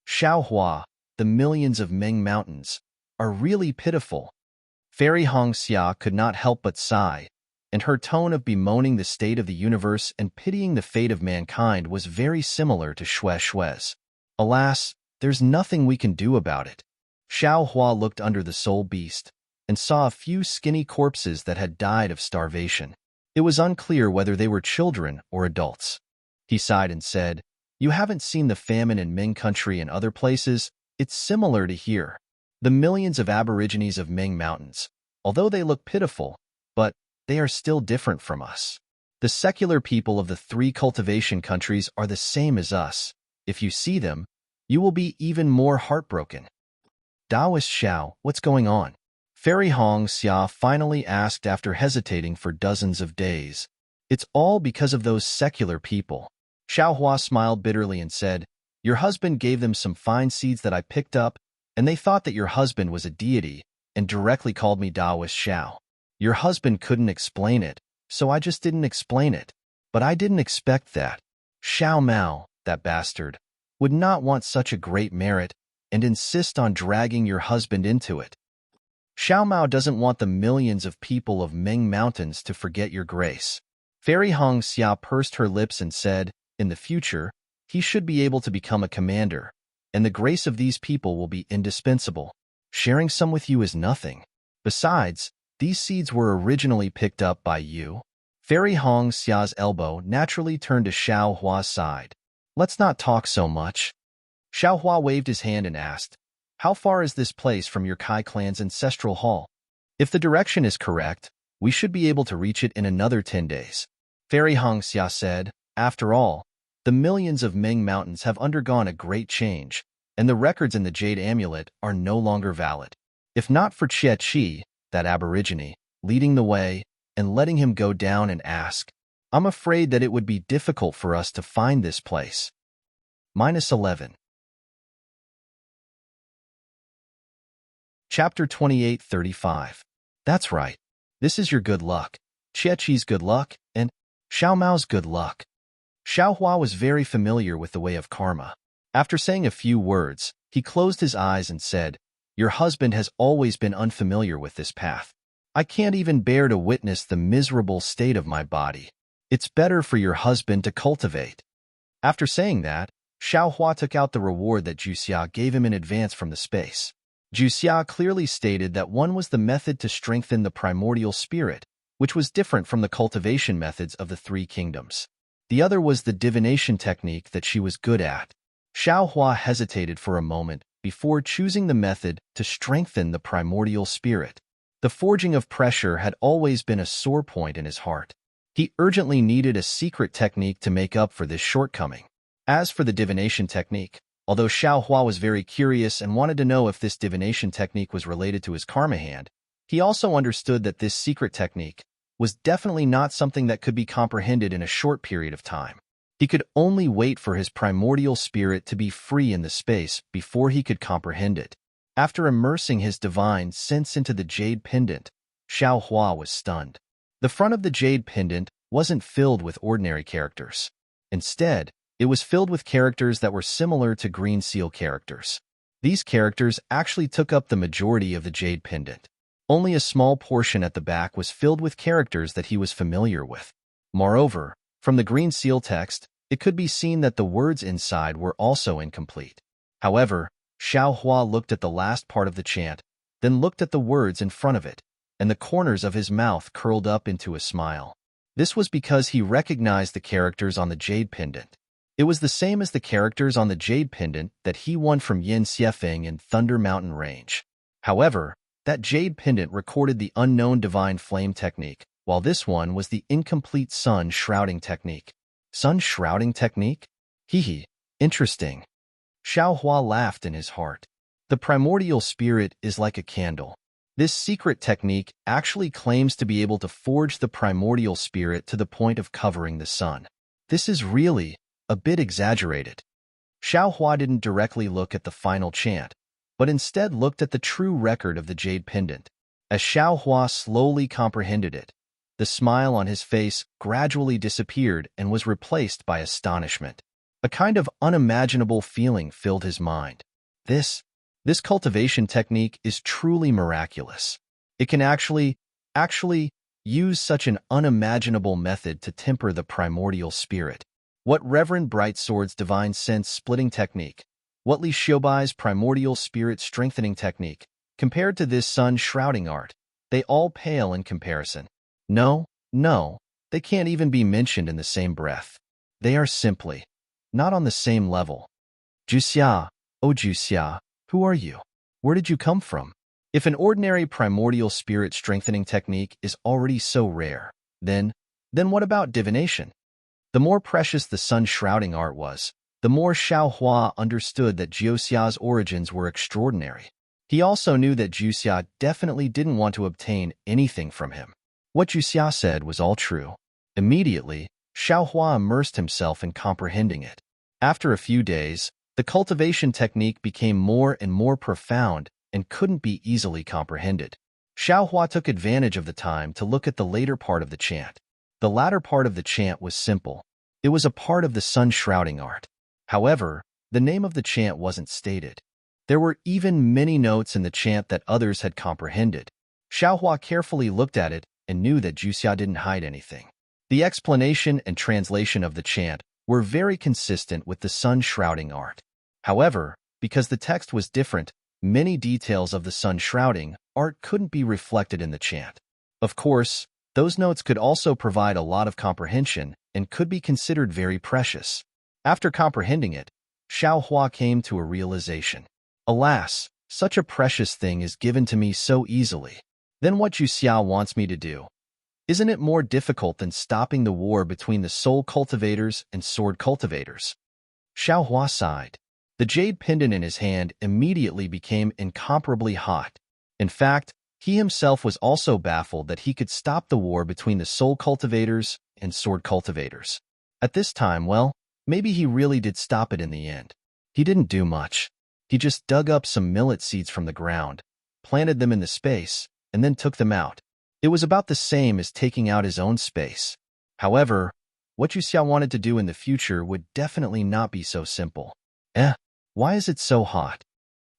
Xiao Hua, the millions of Ming Mountains, are really pitiful. Fairy Hong Xia could not help but sigh, and her tone of bemoaning the state of the universe and pitying the fate of mankind was very similar to Xue Xue's. Alas, there's nothing we can do about it. Xiao Hua looked under the soul beast and saw a few skinny corpses that had died of starvation. It was unclear whether they were children or adults. He sighed and said, "You haven't seen the famine in Ming country and other places. It's similar to here. The millions of aborigines of Ming Mountains, although they look pitiful, but they are still different from us. The secular people of the 3 cultivation countries are the same as us. If you see them, you will be even more heartbroken." "Taoist Xiao, what's going on?" Fairy Hong Xia finally asked after hesitating for dozens of days. "It's all because of those secular people." Xiao Hua smiled bitterly and said, "Your husband gave them some fine seeds that I picked up, and they thought that your husband was a deity and directly called me Taoist Xiao. Your husband couldn't explain it, so I just didn't explain it. But I didn't expect that. Xiao Mao, that bastard, would not want such a great merit and insist on dragging your husband into it. Xiao Mao doesn't want the millions of people of Ming Mountains to forget your grace." Fairy Hong Xia pursed her lips and said, "In the future, he should be able to become a commander, and the grace of these people will be indispensable. Sharing some with you is nothing. Besides, these seeds were originally picked up by you." Fairy Hong Xia's elbow naturally turned to Xiao Hua's side. "Let's not talk so much." Xiao Hua waved his hand and asked, "How far is this place from your Kai clan's ancestral hall? If the direction is correct, we should be able to reach it in another 10 days. Fairy Hong Xia said, "After all, the millions of Ming Mountains have undergone a great change, and the records in the Jade Amulet are no longer valid. If not for Xie Qi, that aborigine, leading the way and letting him go down and ask, I'm afraid that it would be difficult for us to find this place." -11. Chapter 28:35. That's right. This is your good luck, Xie Qi's good luck, and Xiao Mao's good luck. Xiao Hua was very familiar with the way of karma. After saying a few words, he closed his eyes and said, "Your husband has always been unfamiliar with this path. I can't even bear to witness the miserable state of my body. It's better for your husband to cultivate." After saying that, Xiao Hua took out the reward that Juxia gave him in advance from the space. Juxia clearly stated that one was the method to strengthen the primordial spirit, which was different from the cultivation methods of the three kingdoms. The other was the divination technique that she was good at. Xiao Hua hesitated for a moment before choosing the method to strengthen the primordial spirit. The forging of pressure had always been a sore point in his heart. He urgently needed a secret technique to make up for this shortcoming. As for the divination technique, although Xiao Hua was very curious and wanted to know if this divination technique was related to his karma hand, he also understood that this secret technique was definitely not something that could be comprehended in a short period of time. He could only wait for his primordial spirit to be free in the space before he could comprehend it. After immersing his divine sense into the jade pendant, Xiao Hua was stunned. The front of the jade pendant wasn't filled with ordinary characters. Instead, it was filled with characters that were similar to green seal characters. These characters actually took up the majority of the jade pendant. Only a small portion at the back was filled with characters that he was familiar with. Moreover, from the green seal text, it could be seen that the words inside were also incomplete. However, Xiao Hua looked at the last part of the chant, then looked at the words in front of it, and the corners of his mouth curled up into a smile. This was because he recognized the characters on the jade pendant. It was the same as the characters on the jade pendant that he won from Yin Xiefeng in Thunder Mountain Range. However, that jade pendant recorded the unknown divine flame technique, while this one was the incomplete sun shrouding technique. Sun shrouding technique? Hee, interesting. Xiao Hua laughed in his heart. The primordial spirit is like a candle. This secret technique actually claims to be able to forge the primordial spirit to the point of covering the sun. This is really a bit exaggerated. Xiao Hua didn't directly look at the final chant, but instead looked at the true record of the jade pendant. As Xiao Hua slowly comprehended it, the smile on his face gradually disappeared and was replaced by astonishment. A kind of unimaginable feeling filled his mind. This cultivation technique is truly miraculous. It can actually use such an unimaginable method to temper the primordial spirit. What Reverend Brightsword's divine sense splitting technique? What Li Xiaobai's primordial spirit strengthening technique? Compared to this sun shrouding art, they all pale in comparison. No, they can't even be mentioned in the same breath. They are simply not on the same level. Juxia, oh Juxia, who are you? Where did you come from? If an ordinary primordial spirit strengthening technique is already so rare, then what about divination? The more precious the sun shrouding art was, the more Xiao Hua understood that Juxia's origins were extraordinary. He also knew that Juxia definitely didn't want to obtain anything from him. What Juxia said was all true. Immediately, Xiao Hua immersed himself in comprehending it. After a few days, the cultivation technique became more and more profound and couldn't be easily comprehended. Xiao Hua took advantage of the time to look at the later part of the chant. The latter part of the chant was simple. It was a part of the sun shrouding art. However, the name of the chant wasn't stated. There were even many notes in the chant that others had comprehended. Xiao Hua carefully looked at it and knew that Juxia didn't hide anything. The explanation and translation of the chant were very consistent with the sun shrouding art. However, because the text was different, many details of the sun shrouding art couldn't be reflected in the chant. Of course, those notes could also provide a lot of comprehension and could be considered very precious. After comprehending it, Xiao Hua came to a realization. Alas, such a precious thing is given to me so easily. Then what Juxia wants me to do? Isn't it more difficult than stopping the war between the soul cultivators and sword cultivators? Xiao Hua sighed. The jade pendant in his hand immediately became incomparably hot. In fact, he himself was also baffled that he could stop the war between the soul cultivators and sword cultivators. At this time, well, maybe he really did stop it in the end. He didn't do much. He just dug up some millet seeds from the ground, planted them in the space, and then took them out. It was about the same as taking out his own space. However, what Juxia wanted to do in the future would definitely not be so simple. Why is it so hot?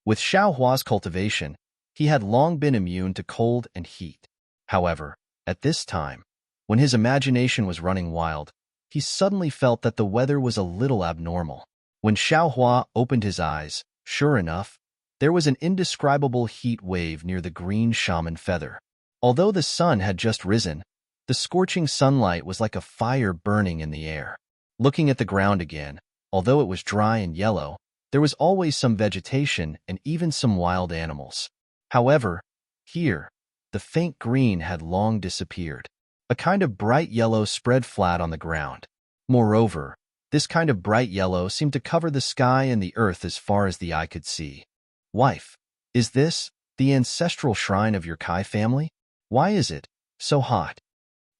With Xiao Hua's cultivation, he had long been immune to cold and heat. However, at this time, when his imagination was running wild, he suddenly felt that the weather was a little abnormal. When Xiao Hua opened his eyes, sure enough, There was an indescribable heat wave near the green shaman feather. Although the sun had just risen, the scorching sunlight was like a fire burning in the air. Looking at the ground again, although it was dry and yellow, there was always some vegetation and even some wild animals. However, here, the faint green had long disappeared. A kind of bright yellow spread flat on the ground. Moreover, this kind of bright yellow seemed to cover the sky and the earth as far as the eye could see. Wife, is this the ancestral shrine of your Kai family? Why is it so hot?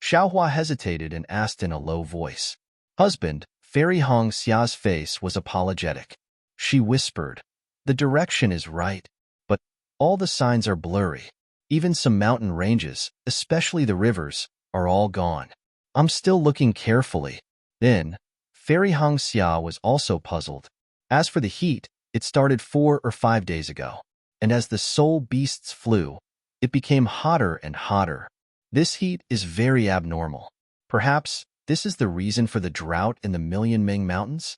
Xiaohua hesitated and asked in a low voice. Husband, Fairy Hong Xia's face was apologetic. She whispered, the direction is right, but all the signs are blurry. Even some mountain ranges, especially the rivers, are all gone. I'm still looking carefully. Then, Fairy Hong Xia was also puzzled. As for the heat, it started 4 or 5 days ago, and as the soul beasts flew, it became hotter and hotter. This heat is very abnormal. Perhaps this is the reason for the drought in the Million Ming Mountains?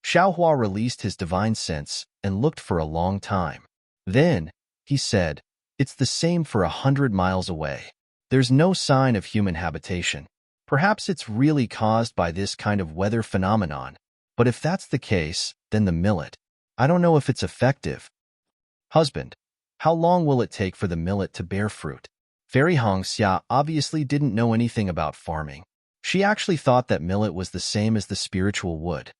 Xiaohua released his divine sense and looked for a long time. Then, he said, it's the same for 100 miles away. There's no sign of human habitation. Perhaps it's really caused by this kind of weather phenomenon, but if that's the case, then the millet. I don't know if it's effective. Husband, how long will it take for the millet to bear fruit? Fairy Hong Xia obviously didn't know anything about farming. She actually thought that millet was the same as the spiritual wood.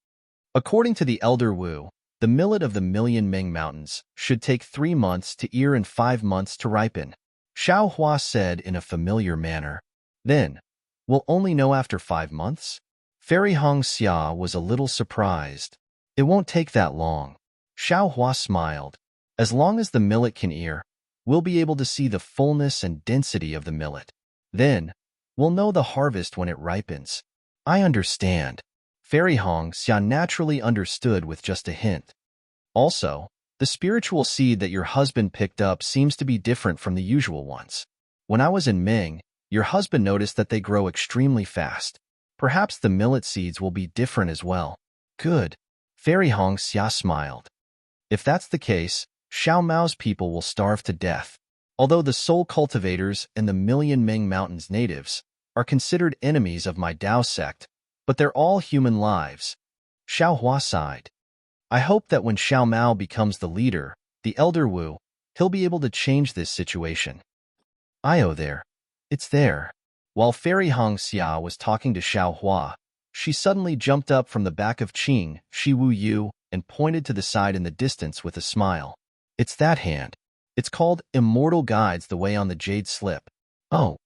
According to the Elder Wu, the millet of the Million Ming Mountains should take 3 months to ear and 5 months to ripen. Xiao Hua said in a familiar manner. Then, we'll only know after 5 months? Fairy Hong Xia was a little surprised. It won't take that long. Xiao Hua smiled. As long as the millet can ear, we'll be able to see the fullness and density of the millet. Then, we'll know the harvest when it ripens. I understand. Fairy Hong Xia naturally understood with just a hint. Also, the spiritual seed that your husband picked up seems to be different from the usual ones. When I was in Ming, your husband noticed that they grow extremely fast. Perhaps the millet seeds will be different as well. Good. Fairy Hong Xia smiled. If that's the case, Xiao Mao's people will starve to death. Although the soul cultivators and the Million Ming Mountains natives are considered enemies of my Dao sect, but they're all human lives. Xiao Hua sighed. I hope that when Xiao Mao becomes the leader, the Elder Wu, he'll be able to change this situation. Io there. It's there. While Fairy Hong Xia was talking to Xiao Hua, she suddenly jumped up from the back of Qing, Shi Wu Yu, and pointed to the side in the distance with a smile. It's that hand. It's called Immortal Guides the Way on the Jade Slip. Oh.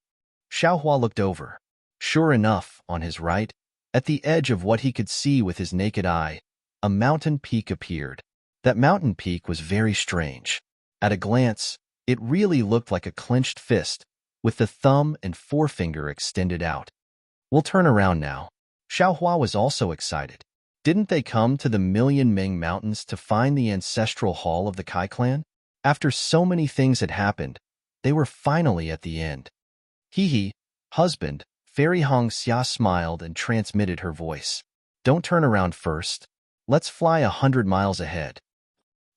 Xiao Hua looked over. Sure enough, on his right, at the edge of what he could see with his naked eye, a mountain peak appeared. That mountain peak was very strange. At a glance, it really looked like a clenched fist, with the thumb and forefinger extended out. We'll turn around now. Xiao Hua was also excited. Didn't they come to the Million Ming Mountains to find the ancestral hall of the Kai clan? After so many things had happened, they were finally at the end. Hee, husband, Fairy Hong Xia smiled and transmitted her voice. Don't turn around first. Let's fly 100 miles ahead.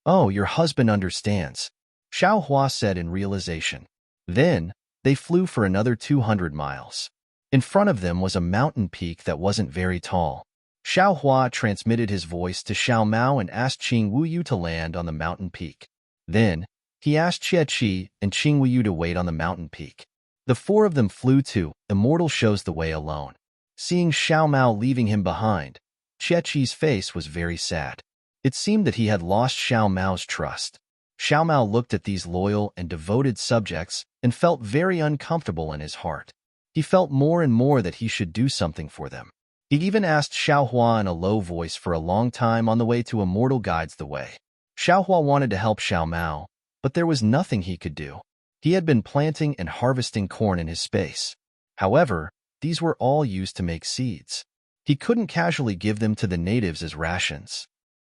Oh, your husband understands, Xiao Hua said in realization. Then, they flew for another 200 miles. In front of them was a mountain peak that wasn't very tall. Xiao Hua transmitted his voice to Xiao Mao and asked Qing Wuyu to land on the mountain peak. Then, he asked Xie Qi and Qing Wuyu to wait on the mountain peak. The 4 of them flew to Immortal Shows the Way alone. Seeing Xiao Mao leaving him behind, Xie Qi's face was very sad. It seemed that he had lost Xiao Mao's trust. Xiao Mao looked at these loyal and devoted subjects and felt very uncomfortable in his heart. He felt more and more that he should do something for them. He even asked Xiao Hua in a low voice for a long time on the way to Immortal Guides the Way. Xiao Hua wanted to help Xiao Mao, but there was nothing he could do. He had been planting and harvesting corn in his space. However, these were all used to make seeds. He couldn't casually give them to the natives as rations.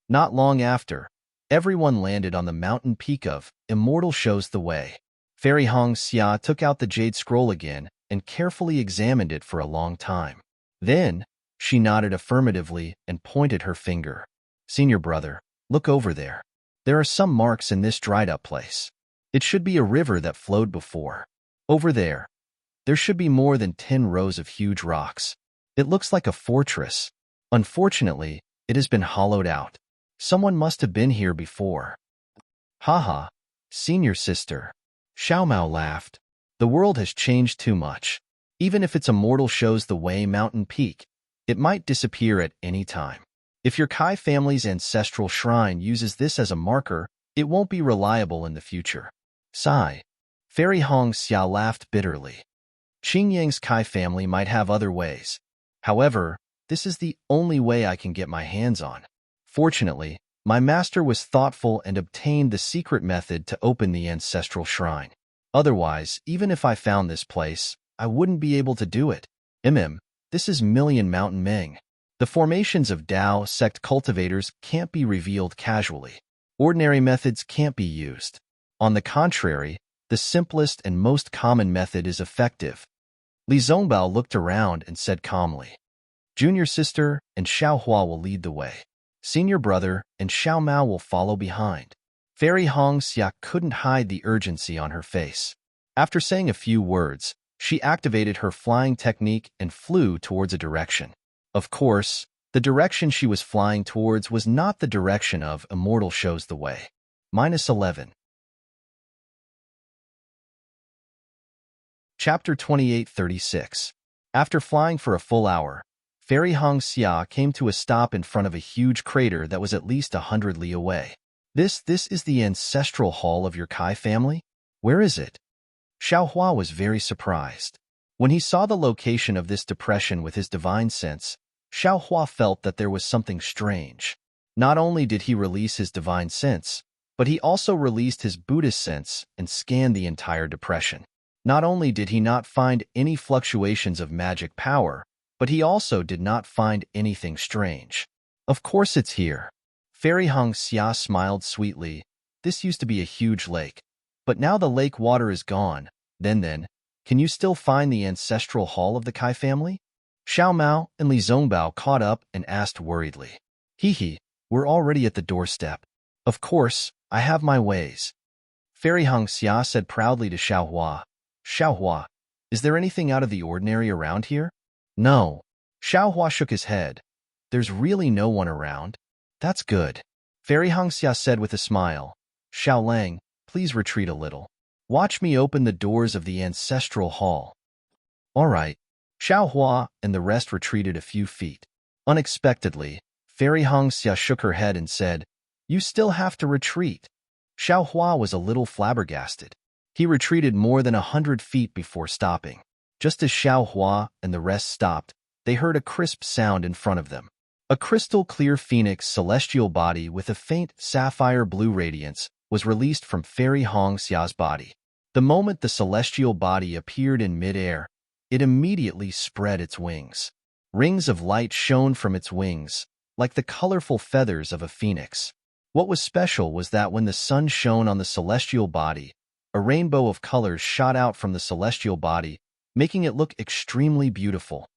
Not long after, everyone landed on the mountain peak of Immortal Shows the Way. Fairy Hong Xia took out the jade scroll again and carefully examined it for a long time. Then, she nodded affirmatively and pointed her finger. Senior brother, look over there. There are some marks in this dried-up place. It should be a river that flowed before. Over there. There should be more than 10 rows of huge rocks. It looks like a fortress. Unfortunately, it has been hollowed out. Someone must have been here before. Haha, senior sister. Xiao Mao laughed. The world has changed too much. Even if its immortal shows the way mountain peak, it might disappear at any time. If your Kai family's ancestral shrine uses this as a marker, it won't be reliable in the future. Sigh. Fairy Hong Xia laughed bitterly. Qingyang's Kai family might have other ways. However, this is the only way I can get my hands on. Fortunately, my master was thoughtful and obtained the secret method to open the ancestral shrine. Otherwise, even if I found this place, I wouldn't be able to do it. This is Million Mountain Ming. The formations of Dao sect cultivators can't be revealed casually. Ordinary methods can't be used. On the contrary, the simplest and most common method is effective. Li Zongbao looked around and said calmly, Junior sister and Xiao Hua will lead the way. Senior brother and Xiao Mao will follow behind. Fairy Hong Xia couldn't hide the urgency on her face. After saying a few words, she activated her flying technique and flew towards a direction. Of course, the direction she was flying towards was not the direction of Immortal Shows the Way. -11. Chapter 2836. After flying for a full hour, Fairy Hong Xia came to a stop in front of a huge crater that was at least 100 li away. This is the ancestral hall of your Kai family? Where is it? Xiao Hua was very surprised. When he saw the location of this depression with his divine sense, Xiao Hua felt that there was something strange. Not only did he release his divine sense, but he also released his Buddhist sense and scanned the entire depression. Not only did he not find any fluctuations of magic power, but he also did not find anything strange. Of course it's here. Fairy Hong Xia smiled sweetly. This used to be a huge lake, but now the lake water is gone. Then, can you still find the ancestral hall of the Kai family? Xiao Mao and Li Zongbao caught up and asked worriedly. We're already at the doorstep. Of course, I have my ways. Fairy Hong Xia said proudly to Xiao Hua. Xiao Hua, is there anything out of the ordinary around here? No. Xiao Hua shook his head. There's really no one around. That's good. Fairy Hong Xia said with a smile. Xiao Lang, please retreat a little. Watch me open the doors of the ancestral hall. All right. Xiao Hua and the rest retreated a few feet. Unexpectedly, Fairy Hong Xia shook her head and said, You still have to retreat. Xiao Hua was a little flabbergasted. He retreated more than 100 feet before stopping. Just as Xiao Hua and the rest stopped, they heard a crisp sound in front of them. A crystal-clear phoenix celestial body with a faint sapphire blue radiance was released from Fairy Hong Xia's body. The moment the celestial body appeared in mid-air, it immediately spread its wings. Rings of light shone from its wings, like the colorful feathers of a phoenix. What was special was that when the sun shone on the celestial body, a rainbow of colors shot out from the celestial body, making it look extremely beautiful.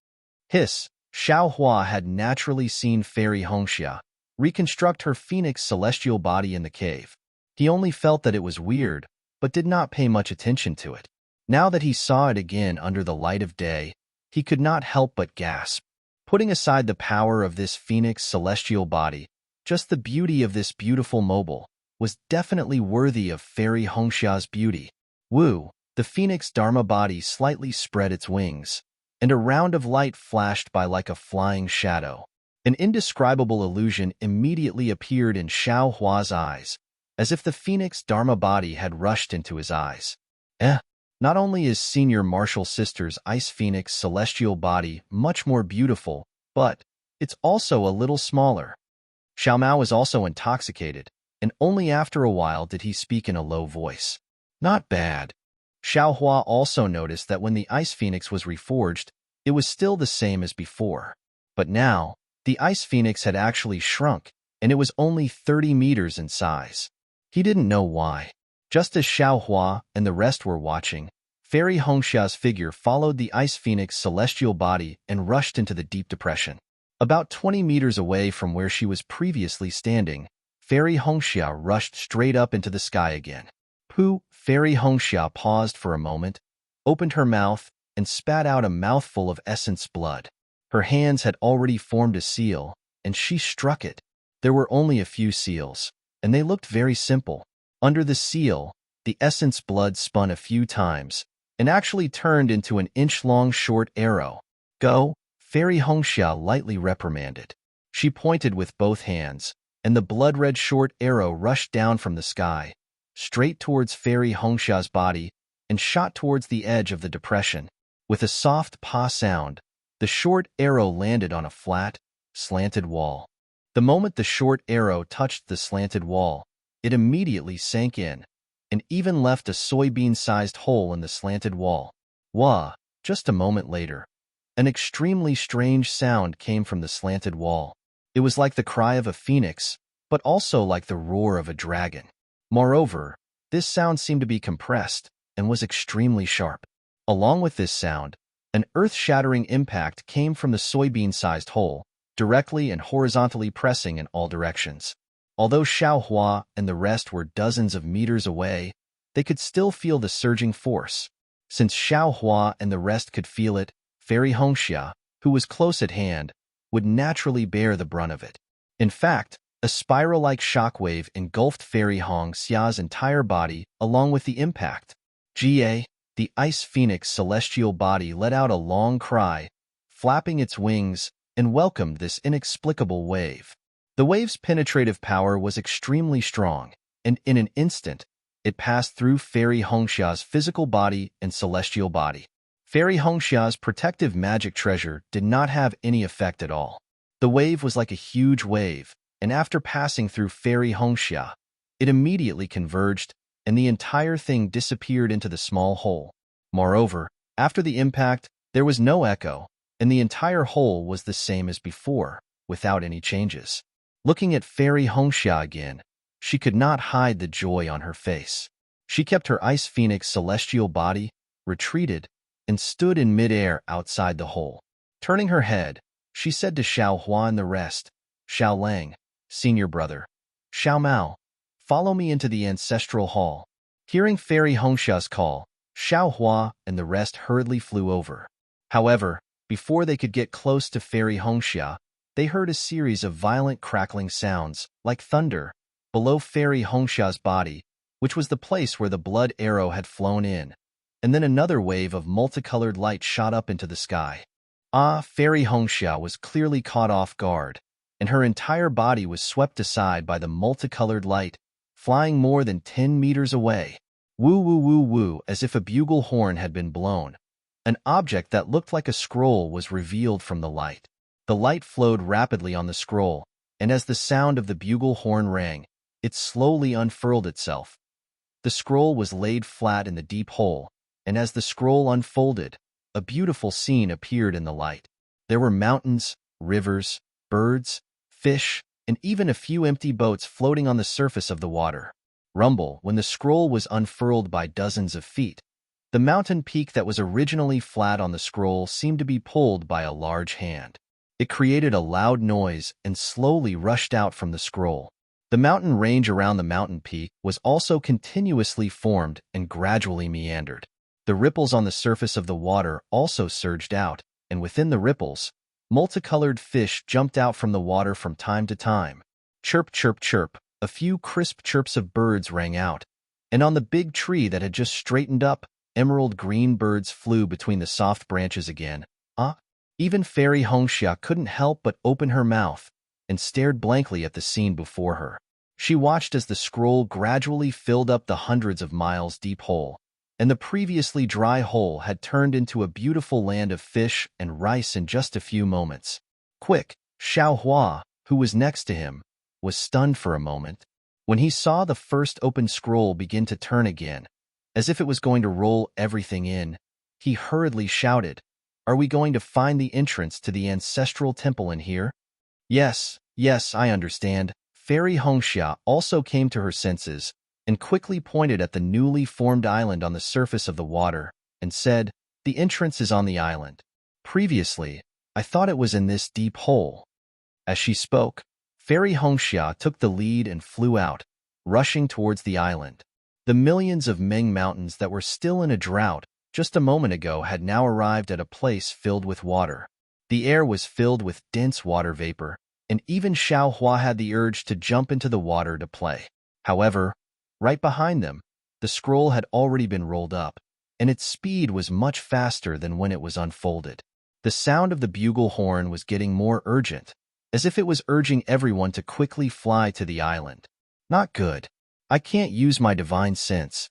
Xiao Hua had naturally seen Fairy Hong Xia reconstruct her phoenix celestial body in the cave. He only felt that it was weird, but did not pay much attention to it. Now that he saw it again under the light of day, he could not help but gasp. Putting aside the power of this phoenix celestial body, just the beauty of this beautiful mobile was definitely worthy of Fairy Hong Xia's beauty. Woo! The phoenix Dharma body slightly spread its wings, and a round of light flashed by like a flying shadow. An indescribable illusion immediately appeared in Xiao Hua's eyes, as if the phoenix Dharma body had rushed into his eyes. Not only is Senior Martial Sister's Ice Phoenix celestial body much more beautiful, but it's also a little smaller. Xiao Mao was also intoxicated, and only after a while did he speak in a low voice. Not bad. Xiao Hua also noticed that when the Ice Phoenix was reforged, it was still the same as before. But now, the Ice Phoenix had actually shrunk, and it was only 30 meters in size. He didn't know why. Just as Xiao Hua and the rest were watching, Fairy Hong Xia's figure followed the Ice Phoenix celestial body and rushed into the deep depression. About 20 meters away from where she was previously standing, Fairy Hongxia rushed straight up into the sky again. Pooh! Fairy Hongxia paused for a moment, opened her mouth, and spat out a mouthful of essence blood. Her hands had already formed a seal, and she struck it. There were only a few seals, and they looked very simple. Under the seal, the essence blood spun a few times, and actually turned into an inch-long short arrow. Go, Fairy Hongxia lightly reprimanded. She pointed with both hands, and the blood-red short arrow rushed down from the sky, straight towards Fairy Hongxia's body, and shot towards the edge of the depression. With a soft pa sound, the short arrow landed on a flat, slanted wall. The moment the short arrow touched the slanted wall, it immediately sank in, and even left a soybean-sized hole in the slanted wall. Wah! Just a moment later, an extremely strange sound came from the slanted wall. It was like the cry of a phoenix, but also like the roar of a dragon. Moreover, this sound seemed to be compressed and was extremely sharp. Along with this sound, an earth-shattering impact came from the soybean-sized hole, directly and horizontally pressing in all directions. Although Xiao Hua and the rest were dozens of meters away, they could still feel the surging force. Since Xiao Hua and the rest could feel it, Fairy Hongxia, who was close at hand, would naturally bear the brunt of it. In fact, a spiral-like shockwave engulfed Fairy Hongxia's entire body along with the impact. Ga, the ice phoenix celestial body let out a long cry, flapping its wings, and welcomed this inexplicable wave. The wave's penetrative power was extremely strong, and in an instant, it passed through Fairy Hongxia's physical body and celestial body. Fairy Hongxia's protective magic treasure did not have any effect at all. The wave was like a huge wave, and after passing through Fairy Hongxia, it immediately converged, and the entire thing disappeared into the small hole. Moreover, after the impact, there was no echo, and the entire hole was the same as before, without any changes. Looking at Fairy Hongxia again, she could not hide the joy on her face. She kept her ice phoenix celestial body, retreated, and stood in midair outside the hole. Turning her head, she said to Xiao Hua and the rest, Xiao Lang, senior brother, Xiao Mao, follow me into the ancestral hall. Hearing Fairy Hongxia's call, Xiao Hua and the rest hurriedly flew over. However, before they could get close to Fairy Hongxia, they heard a series of violent crackling sounds, like thunder, below Fairy Hongxia's body, which was the place where the blood arrow had flown in, and then another wave of multicolored light shot up into the sky. Fairy Hongxia was clearly caught off guard, and her entire body was swept aside by the multicolored light, flying more than 10 meters away. Woo woo woo woo, as if a bugle horn had been blown. An object that looked like a scroll was revealed from the light. The light flowed rapidly on the scroll, and as the sound of the bugle horn rang, it slowly unfurled itself. The scroll was laid flat in the deep hole, and as the scroll unfolded, a beautiful scene appeared in the light. There were mountains, rivers, birds, fish, and even a few empty boats floating on the surface of the water. Rumble, when the scroll was unfurled by dozens of feet, the mountain peak that was originally flat on the scroll seemed to be pulled by a large hand. It created a loud noise and slowly rushed out from the scroll. The mountain range around the mountain peak was also continuously formed and gradually meandered. The ripples on the surface of the water also surged out, and within the ripples, multicolored fish jumped out from the water from time to time. Chirp, chirp, chirp, a few crisp chirps of birds rang out, and on the big tree that had just straightened up, emerald green birds flew between the soft branches again. Even Fairy Hongxia couldn't help but open her mouth and stared blankly at the scene before her. She watched as the scroll gradually filled up the hundreds of miles deep hole, and the previously dry hole had turned into a beautiful land of fish and rice in just a few moments. Quick, Xiao Hua, who was next to him, was stunned for a moment. When he saw the first open scroll begin to turn again, as if it was going to roll everything in, he hurriedly shouted, "Are we going to find the entrance to the ancestral temple in here?" Yes, I understand. Fairy Hongxia also came to her senses and quickly pointed at the newly formed island on the surface of the water and said, "The entrance is on the island. Previously, I thought it was in this deep hole." As she spoke, Fairy Hongxia took the lead and flew out, rushing towards the island. The millions of Ming mountains that were still in a drought just a moment ago had now arrived at a place filled with water. The air was filled with dense water vapor, and even Xiao Hua had the urge to jump into the water to play. However, right behind them, the scroll had already been rolled up, and its speed was much faster than when it was unfolded. The sound of the bugle horn was getting more urgent, as if it was urging everyone to quickly fly to the island. Not good. I can't use my divine sense.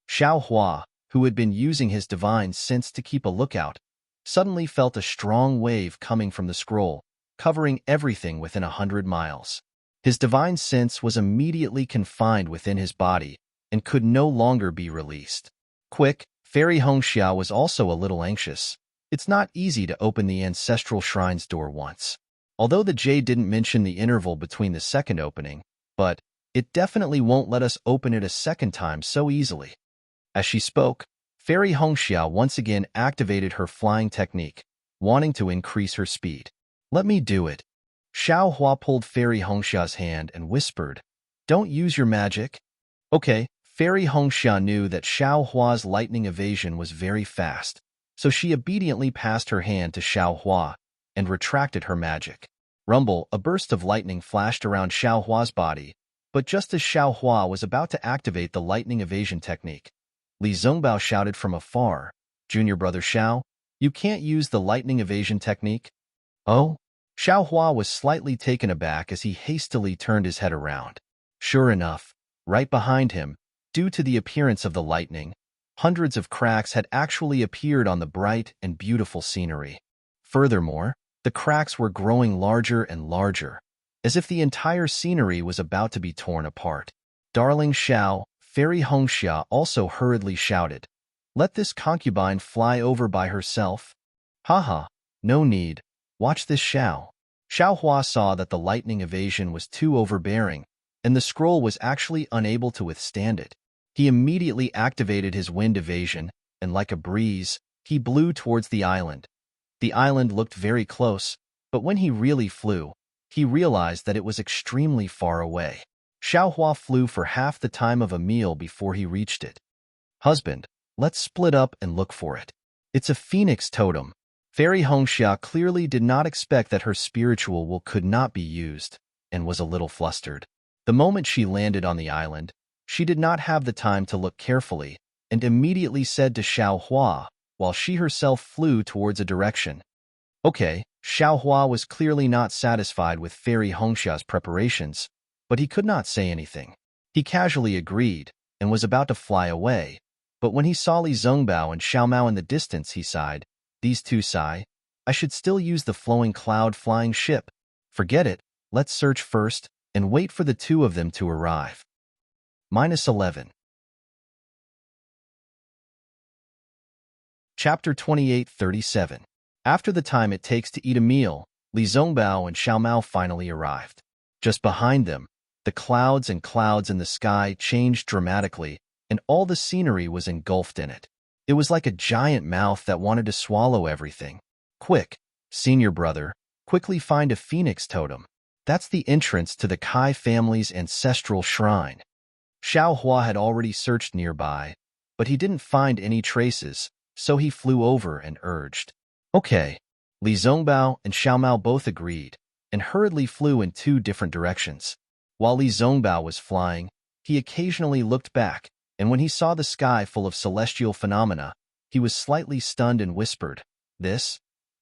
Xiao Hua, who had been using his divine sense to keep a lookout, suddenly felt a strong wave coming from the scroll, covering everything within 100 miles. His divine sense was immediately confined within his body and could no longer be released. Quick, Fairy Hongxia was also a little anxious. It's not easy to open the ancestral shrine's door once. Although the jade didn't mention the interval between the second opening, but it definitely won't let us open it a second time so easily. As she spoke, Fairy Hongxia once again activated her flying technique, wanting to increase her speed. Let me do it. Xiao Hua pulled Fairy Hongxia's hand and whispered, "Don't use your magic." Okay, Fairy Hongxia knew that Xiao Hua's lightning evasion was very fast, so she obediently passed her hand to Xiao Hua and retracted her magic. Rumble, a burst of lightning flashed around Xiao Hua's body, but just as Xiao Hua was about to activate the lightning evasion technique, Li Zongbao shouted from afar, "Junior brother Xiao, you can't use the lightning evasion technique?" Oh? Xiao Hua was slightly taken aback as he hastily turned his head around. Sure enough, right behind him, due to the appearance of the lightning, hundreds of cracks had actually appeared on the bright and beautiful scenery. Furthermore, the cracks were growing larger and larger, as if the entire scenery was about to be torn apart. Darling Xiao, Fairy Hongxia also hurriedly shouted, "Let this concubine fly over by herself." Haha, no need. Watch this Xiao. Xiao Hua saw that the lightning evasion was too overbearing, and the scroll was actually unable to withstand it. He immediately activated his wind evasion, and like a breeze, he blew towards the island. The island looked very close, but when he really flew, he realized that it was extremely far away. Xiao Hua flew for half the time of a meal before he reached it. Husband, let's split up and look for it. It's a phoenix totem. Fairy Hongxia clearly did not expect that her spiritual will could not be used, and was a little flustered. The moment she landed on the island, she did not have the time to look carefully, and immediately said to Xiao Hua, while she herself flew towards a direction. Okay, Xiao Hua was clearly not satisfied with Fairy Hongxia's preparations, but he could not say anything. He casually agreed, and was about to fly away, but when he saw Li Zongbao and Xiao Mao in the distance, he sighed. These two sigh. I should still use the flowing cloud flying ship. Forget it, let's search first, and wait for the two of them to arrive. -11. Chapter 28:37. After the time it takes to eat a meal, Li Zongbao and Xiao Mao finally arrived. Just behind them, the clouds and clouds in the sky changed dramatically, and all the scenery was engulfed in it. It was like a giant mouth that wanted to swallow everything. Quick, senior brother, quickly find a phoenix totem. That's the entrance to the Kai family's ancestral shrine. Xiao Hua had already searched nearby, but he didn't find any traces, so he flew over and urged. Okay. Li Zongbao and Xiao Mao both agreed, and hurriedly flew in two different directions. While Li Zongbao was flying, he occasionally looked back, and when he saw the sky full of celestial phenomena, he was slightly stunned and whispered, This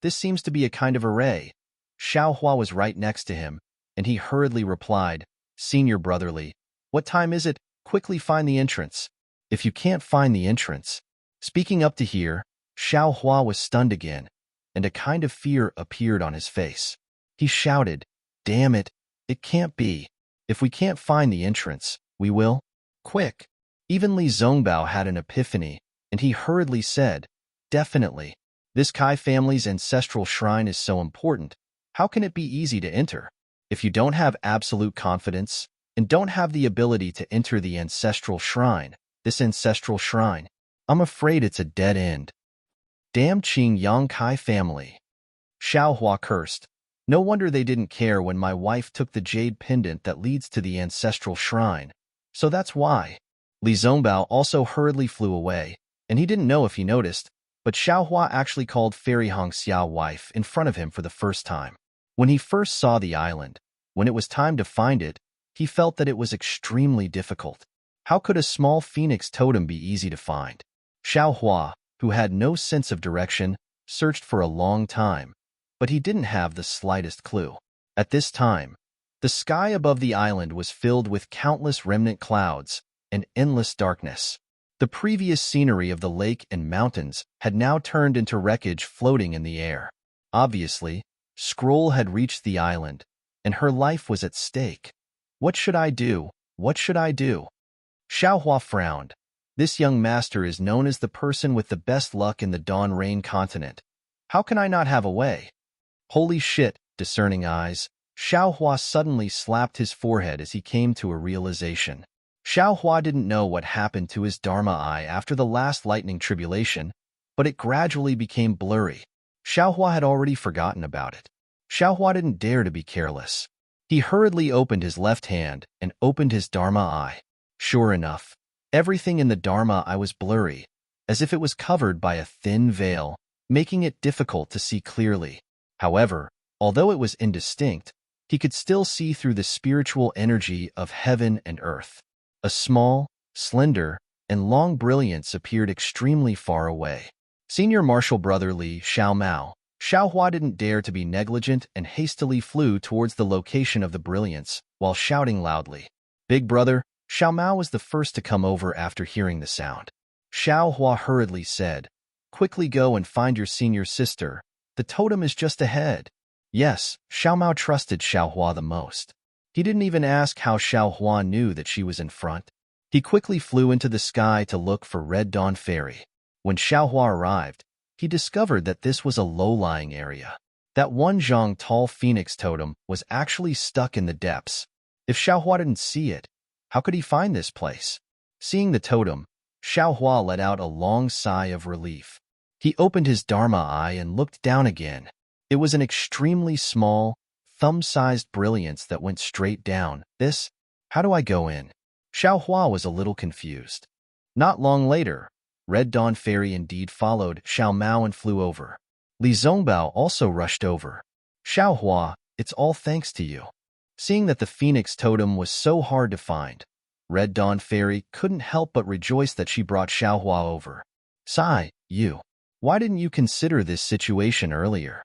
seems to be a kind of array." Xiao Hua was right next to him, and he hurriedly replied, "Senior brotherly, what time is it? Quickly find the entrance." If you can't find the entrance. Speaking up to here, Xiao Hua was stunned again, and a kind of fear appeared on his face. He shouted, "Damn it, it can't be. If we can't find the entrance, we will? Quick." Even Li Zongbao had an epiphany, and he hurriedly said, "Definitely. This Kai family's ancestral shrine is so important. How can it be easy to enter? If you don't have absolute confidence, and don't have the ability to enter the ancestral shrine, this ancestral shrine, I'm afraid it's a dead end." Damn Qing Yang Kai family. Xiao Hua cursed. No wonder they didn't care when my wife took the jade pendant that leads to the ancestral shrine. So that's why. Li Zongbao also hurriedly flew away, and he didn't know if he noticed, but Xiaohua actually called Fairy Hong Xiao wife in front of him for the first time. When he first saw the island, when it was time to find it, he felt that it was extremely difficult. How could a small phoenix totem be easy to find? Xiaohua, who had no sense of direction, searched for a long time, but he didn't have the slightest clue. At this time, the sky above the island was filled with countless remnant clouds and endless darkness. The previous scenery of the lake and mountains had now turned into wreckage floating in the air. Obviously, Scroll had reached the island, and her life was at stake. What should I do? What should I do? Xiaohua frowned. This young master is known as the person with the best luck in the Dawn Rain continent. How can I not have a way? Holy shit, discerning eyes. Xiaohua suddenly slapped his forehead as he came to a realization. Xiaohua didn't know what happened to his Dharma eye after the last lightning tribulation, but it gradually became blurry. Xiaohua had already forgotten about it. Xiaohua didn't dare to be careless. He hurriedly opened his left hand and opened his Dharma eye. Sure enough, everything in the Dharma eye was blurry, as if it was covered by a thin veil, making it difficult to see clearly. However, although it was indistinct, he could still see through the spiritual energy of heaven and earth. A small, slender, and long brilliance appeared extremely far away. Senior Marshal Brother Li Xiaomao, Xiaohua didn't dare to be negligent and hastily flew towards the location of the brilliance while shouting loudly. Big brother, Xiaomao was the first to come over after hearing the sound. Xiaohua hurriedly said, "Quickly go and find your senior sister. The totem is just ahead." Yes, Xiaomao trusted Xiaohua the most. He didn't even ask how Xiaohua knew that she was in front. He quickly flew into the sky to look for Red Dawn Fairy. When Xiaohua arrived, he discovered that this was a low-lying area. That one zhang tall phoenix totem was actually stuck in the depths. If Xiaohua didn't see it, how could he find this place? Seeing the totem, Xiaohua let out a long sigh of relief. He opened his Dharma eye and looked down again. It was an extremely small, thumb-sized brilliance that went straight down. How do I go in? Xiaohua was a little confused. Not long later, Red Dawn Fairy indeed followed Xiaomao and flew over. Li Zongbao also rushed over. Xiaohua, it's all thanks to you. Seeing that the phoenix totem was so hard to find, Red Dawn Fairy couldn't help but rejoice that she brought Xiaohua over. Sigh, you. Why didn't you consider this situation earlier?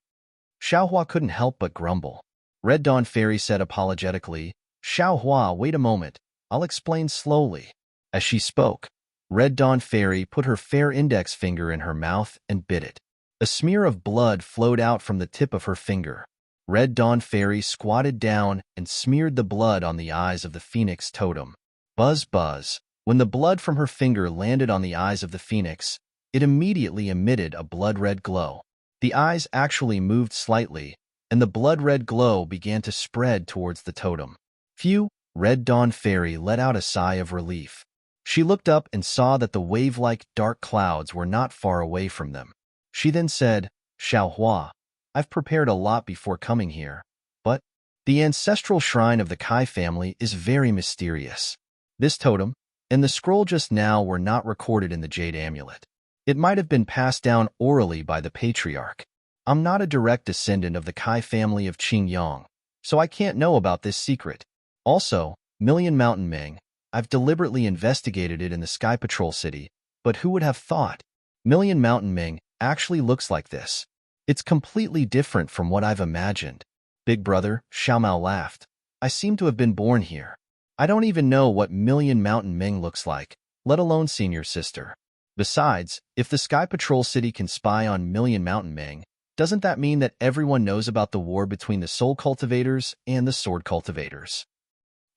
Xiaohua couldn't help but grumble. Red Dawn Fairy said apologetically, Xiaohua, wait a moment. I'll explain slowly. As she spoke, Red Dawn Fairy put her fair index finger in her mouth and bit it. A smear of blood flowed out from the tip of her finger. Red Dawn Fairy squatted down and smeared the blood on the eyes of the phoenix totem. Buzz, buzz. When the blood from her finger landed on the eyes of the phoenix, it immediately emitted a blood-red glow. The eyes actually moved slightly, and the blood-red glow began to spread towards the totem. Phew! Red Dawn Fairy let out a sigh of relief. She looked up and saw that the wave-like dark clouds were not far away from them. She then said, Xiaohua, I've prepared a lot before coming here, but the ancestral shrine of the Kai family is very mysterious. This totem and the scroll just now were not recorded in the Jade Amulet. It might have been passed down orally by the patriarch. I'm not a direct descendant of the Kai family of Qingyang, so I can't know about this secret. Also, Million Mountain Ming, I've deliberately investigated it in the Sky Patrol City, but who would have thought? Million Mountain Ming actually looks like this. It's completely different from what I've imagined. Big brother, Xiaomao laughed. I seem to have been born here. I don't even know what Million Mountain Ming looks like, let alone senior sister. Besides, if the Sky Patrol City can spy on Million Mountain Ming, doesn't that mean that everyone knows about the war between the soul cultivators and the sword cultivators?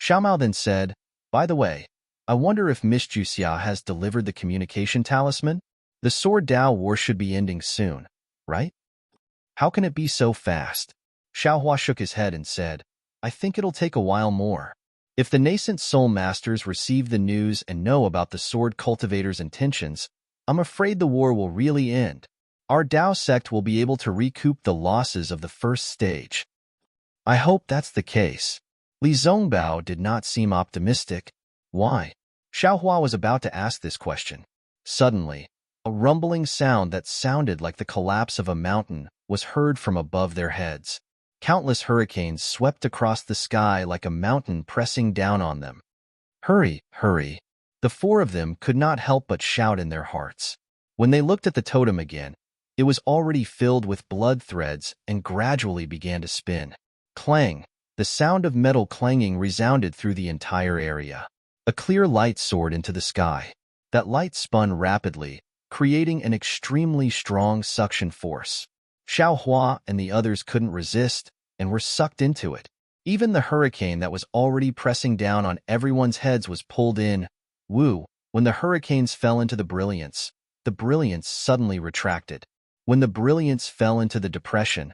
Xiaomao then said, by the way, I wonder if Miss Juxia has delivered the communication talisman? The Sword Dao War should be ending soon, right? How can it be so fast? Xiaohua shook his head and said, I think it'll take a while more. If the nascent soul masters receive the news and know about the sword cultivators' intentions, I'm afraid the war will really end. Our Dao sect will be able to recoup the losses of the first stage. I hope that's the case. Li Zongbao did not seem optimistic. Why? Xiaohua was about to ask this question. Suddenly, a rumbling sound that sounded like the collapse of a mountain was heard from above their heads. Countless hurricanes swept across the sky like a mountain pressing down on them. Hurry, hurry. The four of them could not help but shout in their hearts. When they looked at the totem again, it was already filled with blood threads and gradually began to spin. Clang! The sound of metal clanging resounded through the entire area. A clear light soared into the sky. That light spun rapidly, creating an extremely strong suction force. Xiaohua and the others couldn't resist and were sucked into it. Even the hurricane that was already pressing down on everyone's heads was pulled in. Woo! When the hurricanes fell into the brilliance suddenly retracted. When the brilliance fell into the depression,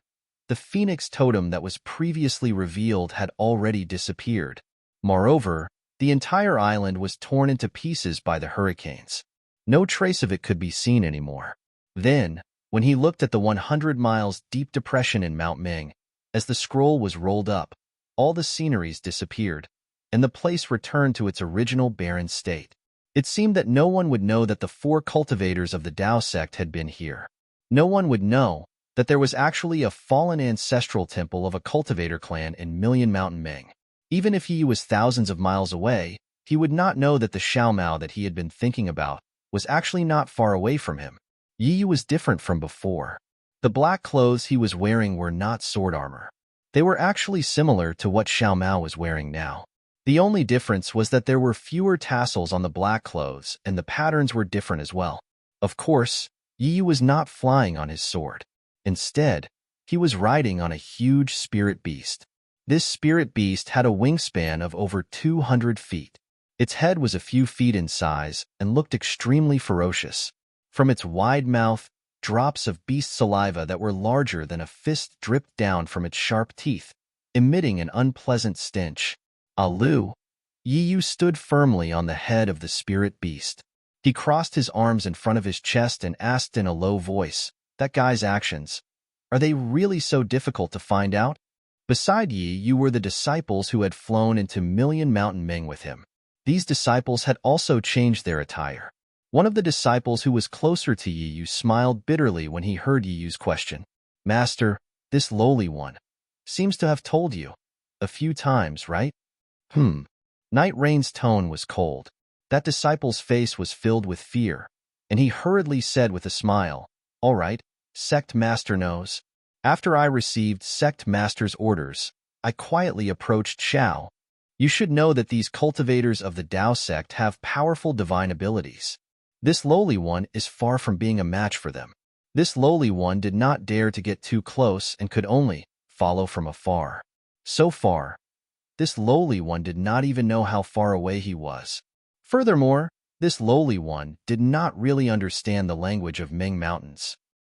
the phoenix totem that was previously revealed had already disappeared. Moreover, the entire island was torn into pieces by the hurricanes. No trace of it could be seen anymore. Then, when he looked at the 100 miles deep depression in Mount Ming, as the scroll was rolled up, all the sceneries disappeared, and the place returned to its original barren state. It seemed that no one would know that the four cultivators of the Tao sect had been here. No one would know that there was actually a fallen ancestral temple of a cultivator clan in Million Mountain Ming. Even if he was thousands of miles away, he would not know that the Xiaomao that he had been thinking about was actually not far away from him. Yi Yu was different from before. The black clothes he was wearing were not sword armor. They were actually similar to what Xiaomao was wearing now. The only difference was that there were fewer tassels on the black clothes and the patterns were different as well. Of course, Yi Yu was not flying on his sword. Instead, he was riding on a huge spirit beast. This spirit beast had a wingspan of over 200 feet. Its head was a few feet in size and looked extremely ferocious. From its wide mouth, drops of beast saliva that were larger than a fist dripped down from its sharp teeth, emitting an unpleasant stench. Alu! Yi Yu stood firmly on the head of the spirit beast. He crossed his arms in front of his chest and asked in a low voice, "That guy's actions, are they really so difficult to find out?" Beside Yi Yu were the disciples who had flown into Million Mountain Ming with him. These disciples had also changed their attire. One of the disciples who was closer to Yi Yu smiled bitterly when he heard Yi Yu's question. "Master, this lowly one seems to have told you a few times, right?" Night Rain's tone was cold. That disciple's face was filled with fear, and he hurriedly said with a smile, "All right, Sect Master knows." After I received Sect Master's orders, I quietly approached Xiao. You should know that these cultivators of the Tao sect have powerful divine abilities. This lowly one is far from being a match for them. This lowly one did not dare to get too close and could only follow from afar. So far, this lowly one did not even know how far away he was. Furthermore, this lowly one did not really understand the language of Ming Mountains.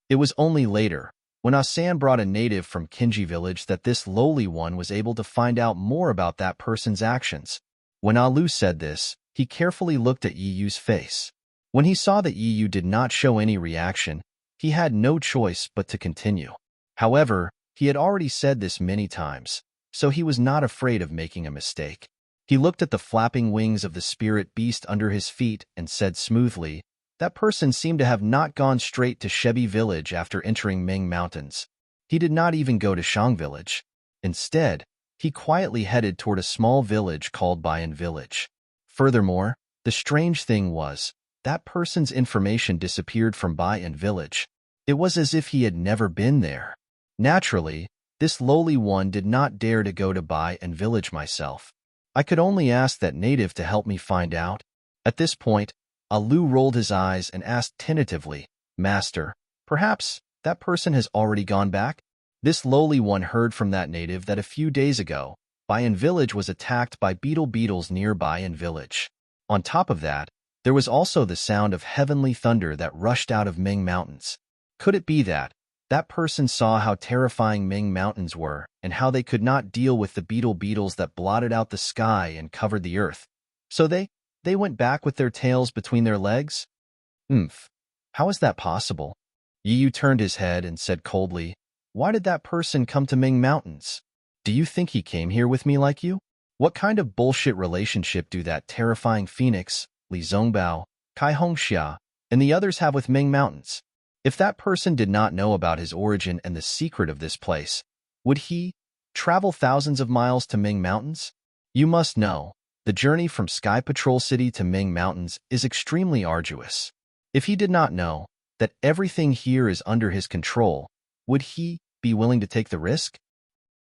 It was only later, when Asan brought a native from Kinji village, that this lowly one was able to find out more about that person's actions. When Alu said this, he carefully looked at Yi Yu's face. When he saw that Yi Yu did not show any reaction, he had no choice but to continue. However, he had already said this many times, so he was not afraid of making a mistake. He looked at the flapping wings of the spirit beast under his feet and said smoothly, "That person seemed to have not gone straight to Shebi village after entering Ming Mountains. He did not even go to Shang village. Instead, he quietly headed toward a small village called Bayan village. Furthermore, the strange thing was, that person's information disappeared from Bayan village. It was as if he had never been there. Naturally, this lowly one did not dare to go to Bayan village myself. I could only ask that native to help me find out." At this point, Alu rolled his eyes and asked tentatively, "Master, perhaps that person has already gone back?" This lowly one heard from that native that a few days ago, Bayan village was attacked by beetles near Bayan village. On top of that, there was also the sound of heavenly thunder that rushed out of Ming Mountains. Could it be that that person saw how terrifying Ming Mountains were and how they could not deal with the beetles that blotted out the sky and covered the earth? So they went back with their tails between their legs? How is that possible? Yi Yu turned his head and said coldly, "Why did that person come to Ming Mountains? Do you think he came here with me like you? What kind of bullshit relationship do that terrifying phoenix, Li Zongbao, Kai Hongxia, and the others have with Ming Mountains? If that person did not know about his origin and the secret of this place, would he travel thousands of miles to Ming Mountains? You must know, the journey from Sky Patrol City to Ming Mountains is extremely arduous. If he did not know that everything here is under his control, would he be willing to take the risk?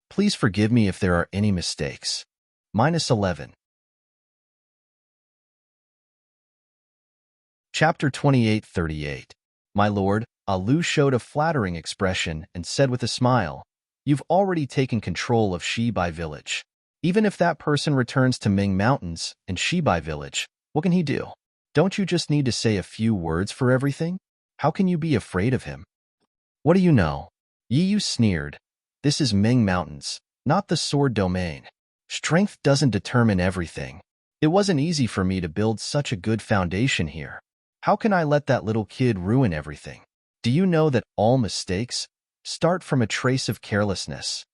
Please forgive me if there are any mistakes. -11. Chapter 28:38. My lord, Alu showed a flattering expression and said with a smile, "You've already taken control of Shibai village. Even if that person returns to Ming Mountains and Shibai village, what can he do? Don't you just need to say a few words for everything? How can you be afraid of him?" "What do you know?" Yi Yu sneered. "This is Ming Mountains, not the sword domain. Strength doesn't determine everything. It wasn't easy for me to build such a good foundation here. How can I let that little kid ruin everything? Do you know that all mistakes start from a trace of carelessness?"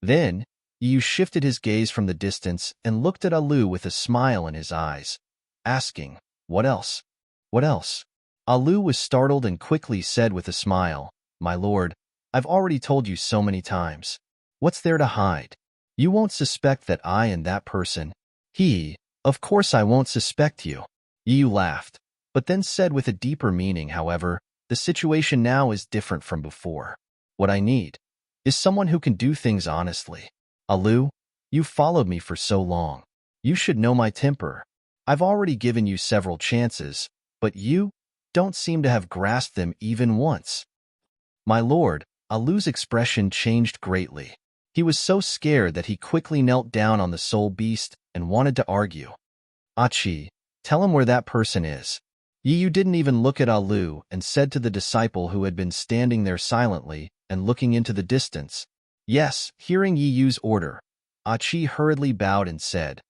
Then, Yi Yu shifted his gaze from the distance and looked at Alu with a smile in his eyes, asking, "What else? What else?" Alu was startled and quickly said with a smile, "My lord, I've already told you so many times. What's there to hide? You won't suspect that I and that person." Of course I won't suspect you." Yi Yu laughed, but then said with a deeper meaning, "However, the situation now is different from before. What I need is someone who can do things honestly. Alu, you followed me for so long. You should know my temper. I've already given you several chances, but you don't seem to have grasped them even once." My lord, Alu's expression changed greatly. He was so scared that he quickly knelt down on the soul beast and wanted to argue. "Achi, tell him where that person is." Yi Yu didn't even look at Alu and said to the disciple who had been standing there silently and looking into the distance, "Yes." Hearing Yi Yu's order, Achi hurriedly bowed and said,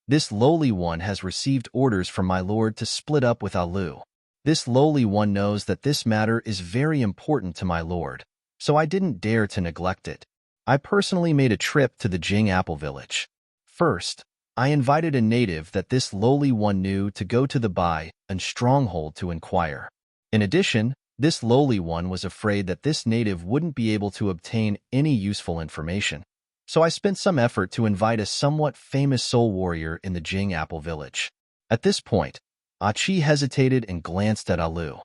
"This lowly one has received orders from my lord to split up with Alu. This lowly one knows that this matter is very important to my lord, so I didn't dare to neglect it. I personally made a trip to the Jing Apple village. First, I invited a native that this lowly one knew to go to the Bai and stronghold to inquire. In addition, this lowly one was afraid that this native wouldn't be able to obtain any useful information. So I spent some effort to invite a somewhat famous soul warrior in the Jing Apple village." At this point, Achi hesitated and glanced at Alu.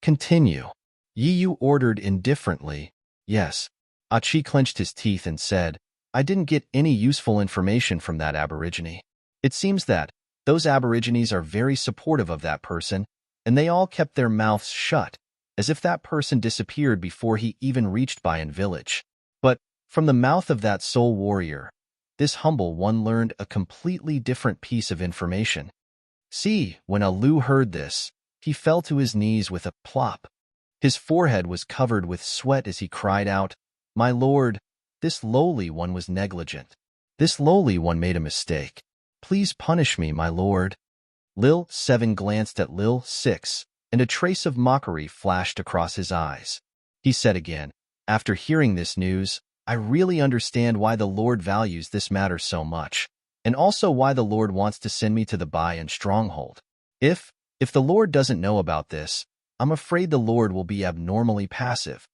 "Continue." Yi Yu ordered indifferently. "Yes." Achi clenched his teeth and said, "I didn't get any useful information from that aborigine. It seems that those aborigines are very supportive of that person, and they all kept their mouths shut, as if that person disappeared before he even reached Bayan village. But from the mouth of that soul warrior, this humble one learned a completely different piece of information." See, when Alu heard this, he fell to his knees with a plop. His forehead was covered with sweat as he cried out, "My lord, this lowly one was negligent. This lowly one made a mistake. Please punish me, my lord." Lil 7 glanced at Lil 6, and a trace of mockery flashed across his eyes. He said again, "After hearing this news, I really understand why the Lord values this matter so much, and also why the Lord wants to send me to the Bai and stronghold. If the Lord doesn't know about this, I'm afraid the Lord will be abnormally passive."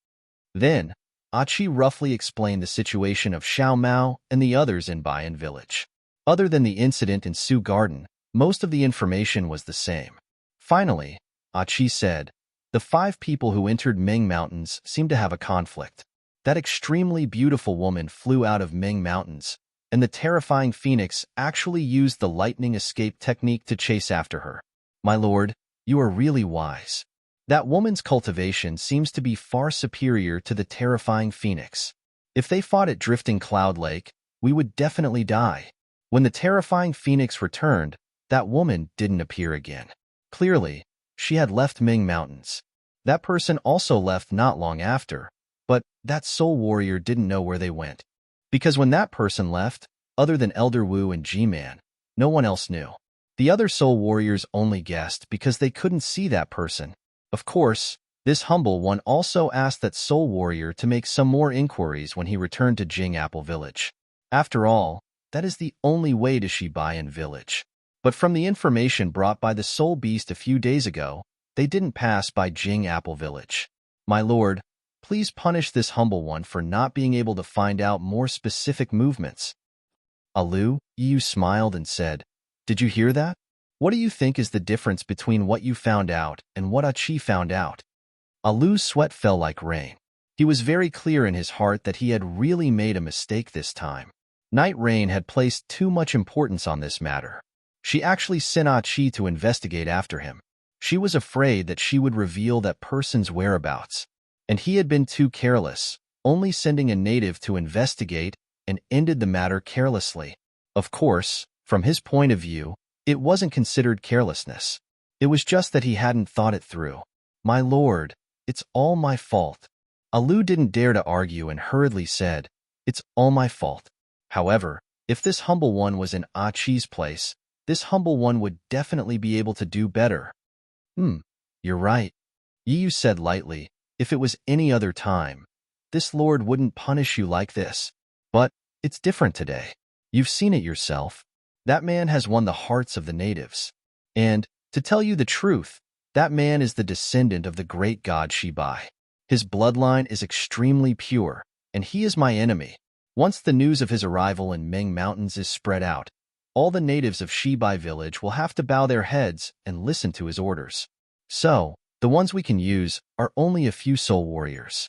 Then, Achi roughly explained the situation of Xiao Mao and the others in Bayan village. Other than the incident in Su Garden, most of the information was the same. Finally, Achi said, "The 5 people who entered Ming Mountains seem to have a conflict. That extremely beautiful woman flew out of Ming Mountains, and the terrifying phoenix actually used the lightning escape technique to chase after her. My lord, you are really wise. That woman's cultivation seems to be far superior to the terrifying phoenix. If they fought at Drifting Cloud Lake, we would definitely die. When the terrifying phoenix returned, that woman didn't appear again. Clearly, she had left Ming Mountains. That person also left not long after, but that soul warrior didn't know where they went. Because when that person left, other than Elder Wu and G-Man, no one else knew. The other soul warriors only guessed because they couldn't see that person. Of course, this humble one also asked that soul warrior to make some more inquiries when he returned to Jing Apple Village. After all, that is the only way to Shibayan village. But from the information brought by the soul beast a few days ago, they didn't pass by Jing Apple Village. My lord, please punish this humble one for not being able to find out more specific movements. Alu, Yu smiled and said, Did you hear that? What do you think is the difference between what you found out and what Achi found out? Alu's sweat fell like rain. He was very clear in his heart that he had really made a mistake this time. Night Rain had placed too much importance on this matter. She actually sent Achi to investigate after him. She was afraid that she would reveal that person's whereabouts. And he had been too careless, only sending a native to investigate and ended the matter carelessly. Of course, from his point of view, it wasn't considered carelessness. It was just that he hadn't thought it through. My lord, it's all my fault. Alu didn't dare to argue and hurriedly said, It's all my fault. However, if this humble one was in Achi's place, this humble one would definitely be able to do better. You're right. Yu said lightly, if it was any other time, this lord wouldn't punish you like this. But it's different today. You've seen it yourself. That man has won the hearts of the natives. And, to tell you the truth, that man is the descendant of the great god Shibai. His bloodline is extremely pure, and he is my enemy. Once the news of his arrival in Ming Mountains is spread out, all the natives of Shibai village will have to bow their heads and listen to his orders. So, the ones we can use are only a few soul warriors.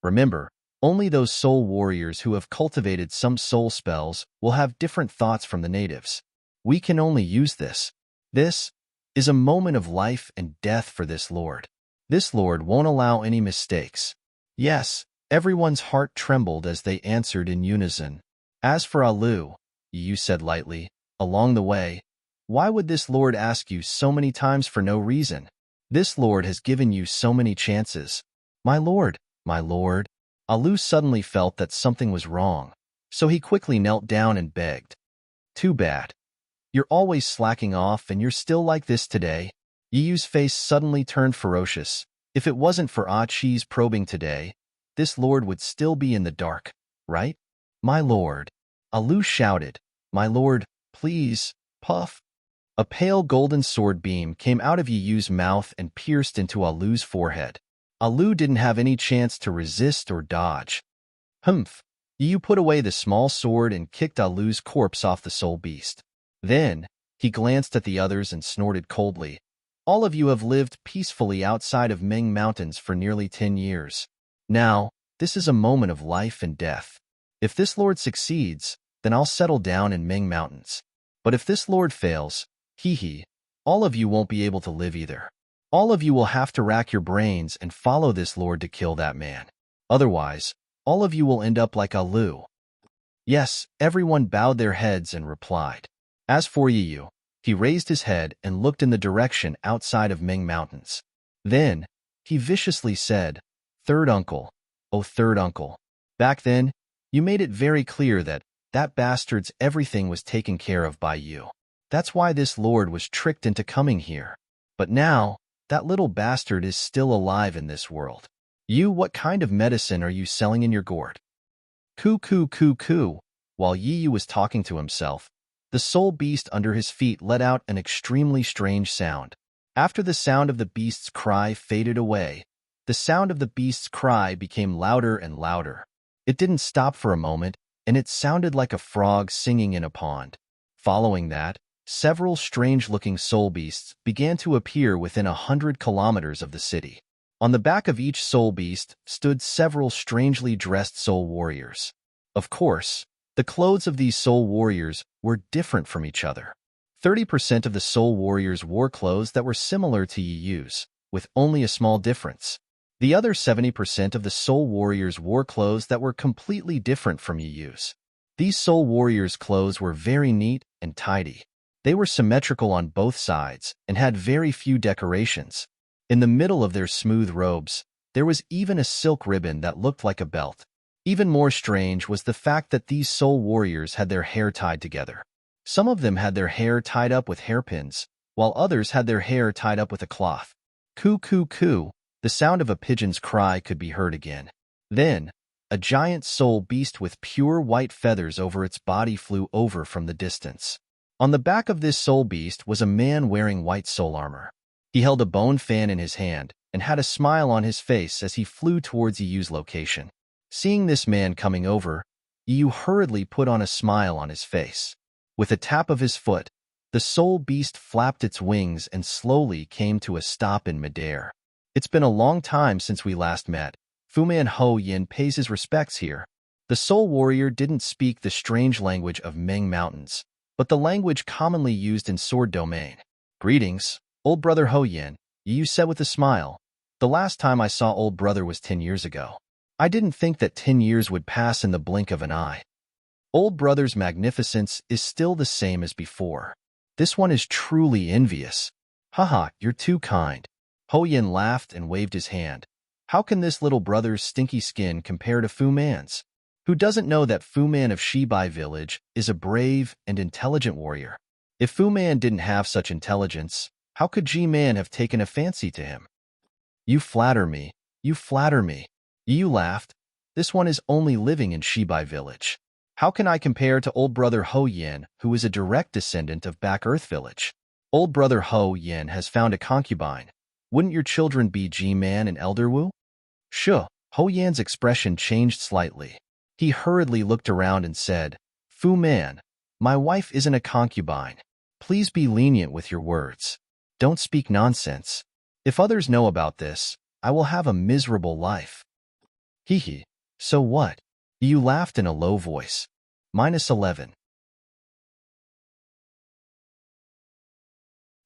Remember, only those soul warriors who have cultivated some soul spells will have different thoughts from the natives. We can only use this. This is a moment of life and death for this lord. This lord won't allow any mistakes. Yes, everyone's heart trembled as they answered in unison. As for Alu, Yu said lightly, along the way, why would this lord ask you so many times for no reason? This lord has given you so many chances. My lord, Alu suddenly felt that something was wrong, so he quickly knelt down and begged. Too bad. You're always slacking off and you're still like this today. Yiyu's face suddenly turned ferocious. If it wasn't for Achi's probing today, this lord would still be in the dark, right? My lord, Alu shouted. My lord, please, puff. A pale golden sword beam came out of Yiyu's mouth and pierced into Alu's forehead. Alu didn't have any chance to resist or dodge. Humph! Yiyu put away the small sword and kicked Alu's corpse off the soul beast. Then, he glanced at the others and snorted coldly. All of you have lived peacefully outside of Ming Mountains for nearly 10 years. Now, this is a moment of life and death. If this lord succeeds, then I'll settle down in Ming Mountains. But if this lord fails, all of you won't be able to live either. All of you will have to rack your brains and follow this lord to kill that man. Otherwise, all of you will end up like Alu. Yes, everyone bowed their heads and replied. As for Yiyu, he raised his head and looked in the direction outside of Ming Mountains. Then, he viciously said, Third uncle, oh third uncle. Back then, you made it very clear that bastard's everything was taken care of by you. That's why this lord was tricked into coming here. But now, that little bastard is still alive in this world. You, what kind of medicine are you selling in your gourd? Coo coo coo coo. While Yiyu was talking to himself, the soul beast under his feet let out an extremely strange sound. After the sound of the beast's cry faded away, the sound of the beast's cry became louder and louder. It didn't stop for a moment, and it sounded like a frog singing in a pond. Following that, several strange-looking soul beasts began to appear within 100 kilometers of the city. On the back of each soul beast stood several strangely dressed soul warriors. Of course, the clothes of these soul warriors were different from each other. 30% of the soul warriors wore clothes that were similar to Yiyu's, with only a small difference. The other 70% of the soul warriors wore clothes that were completely different from Yiyu's. These soul warriors' clothes were very neat and tidy. They were symmetrical on both sides and had very few decorations. In the middle of their smooth robes, there was even a silk ribbon that looked like a belt. Even more strange was the fact that these soul warriors had their hair tied together. Some of them had their hair tied up with hairpins, while others had their hair tied up with a cloth. Coo coo coo, the sound of a pigeon's cry could be heard again. Then, a giant soul beast with pure white feathers over its body flew over from the distance. On the back of this soul beast was a man wearing white soul armor. He held a bone fan in his hand and had a smile on his face as he flew towards Yu's location. Seeing this man coming over, Yu hurriedly put on a smile on his face. With a tap of his foot, the soul beast flapped its wings and slowly came to a stop in midair. It's been a long time since we last met. Fuman Ho Yin pays his respects here. The soul warrior didn't speak the strange language of Ming Mountains, but the language commonly used in sword domain. Greetings, old brother Ho Yin, Yu said with a smile. The last time I saw old brother was 10 years ago. I didn't think that 10 years would pass in the blink of an eye. Old brother's magnificence is still the same as before. This one is truly envious. Haha, you're too kind. Ho Yin laughed and waved his hand. How can this little brother's stinky skin compare to Fu Man's? Who doesn't know that Fu Man of Shibai Village is a brave and intelligent warrior? If Fu Man didn't have such intelligence, how could G-Man have taken a fancy to him? You flatter me. You flatter me. Yu laughed. This one is only living in Shibai Village. How can I compare to old brother Ho Yin, who is a direct descendant of Back Earth Village? Old brother Ho Yin has found a concubine. Wouldn't your children be G-Man and Elder Wu? Sure. Ho Yan's expression changed slightly. He hurriedly looked around and said, Fu Man, my wife isn't a concubine. Please be lenient with your words. Don't speak nonsense. If others know about this, I will have a miserable life. Hee. So what? Yu laughed in a low voice. -11.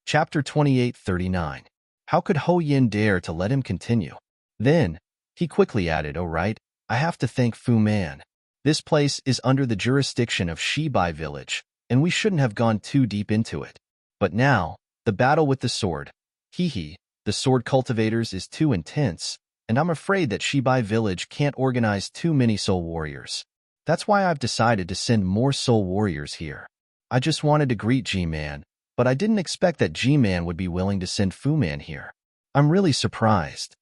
Chapter 28:39. How could Ho Yin dare to let him continue? Then, he quickly added, oh right, I have to thank Fu Man. This place is under the jurisdiction of Shibai Village, and we shouldn't have gone too deep into it. But now, the battle with the sword. The sword cultivators is too intense, and I'm afraid that Shibai Village can't organize too many soul warriors. That's why I've decided to send more soul warriors here. I just wanted to greet G-Man, but I didn't expect that G-Man would be willing to send Fu Man here. I'm really surprised.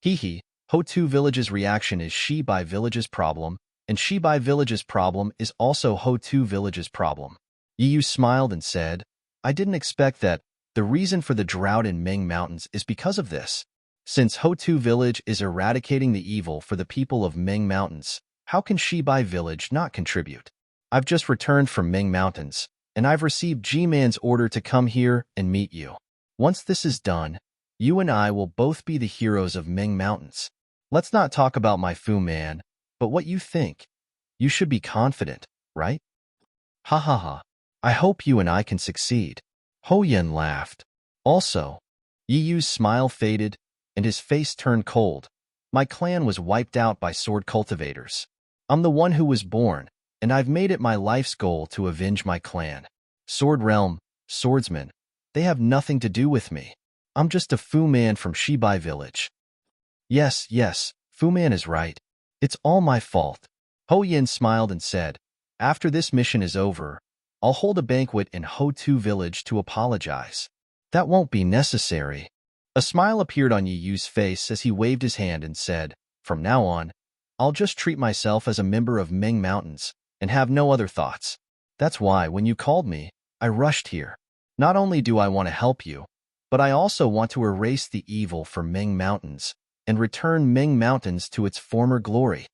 Ho2 Village's reaction is Shibai Village's problem, and Shibai Village's problem is also Ho2 Village's problem. Yu smiled and said, I didn't expect that. The reason for the drought in Ming Mountains is because of this. Since Ho2 Village is eradicating the evil for the people of Ming Mountains, how can Shibai Village not contribute? I've just returned from Ming Mountains, and I've received G-Man's order to come here and meet you. Once this is done, you and I will both be the heroes of Ming Mountains. Let's not talk about my Fu Man, but what you think. You should be confident, right? Ha. I hope you and I can succeed. Ho Yin laughed. Also, Yu's smile faded, and his face turned cold. My clan was wiped out by sword cultivators. I'm the one who was born, and I've made it my life's goal to avenge my clan. Sword Realm, swordsmen, they have nothing to do with me. I'm just a Fu Man from Shibai Village. Yes, Fu Man is right. It's all my fault. Ho Yin smiled and said, after this mission is over, I'll hold a banquet in Ho2 Village to apologize. That won't be necessary. A smile appeared on Yu's face as he waved his hand and said, from now on, I'll just treat myself as a member of Ming Mountains and have no other thoughts. That's why, when you called me, I rushed here. Not only do I want to help you, but I also want to erase the evil from Ming Mountains and return Ming Mountains to its former glory.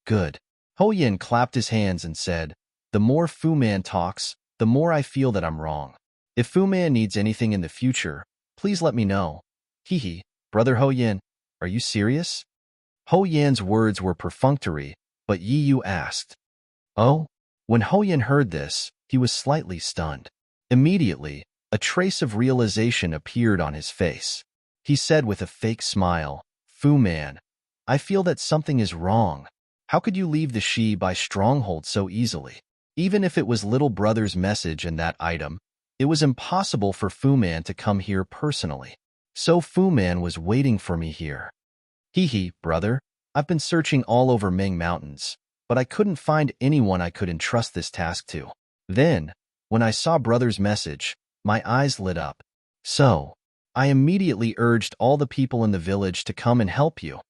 Good. Ho Yin clapped his hands and said, the more Fu Man talks, the more I feel that I'm wrong. If Fu Man needs anything in the future, please let me know. Brother Ho Yin, are you serious? Ho Yan's words were perfunctory, but Yu asked. Oh? When Ho Yin heard this, he was slightly stunned. Immediately, a trace of realization appeared on his face. He said with a fake smile, Fu Man, I feel that something is wrong. How could you leave the Shibai stronghold so easily? Even if it was little brother's message and that item, it was impossible for Fu Man to come here personally. So Fu Man was waiting for me here. Brother, I've been searching all over Ming Mountains, but I couldn't find anyone I could entrust this task to. Then, when I saw brother's message, my eyes lit up. So, I immediately urged all the people in the village to come and help you.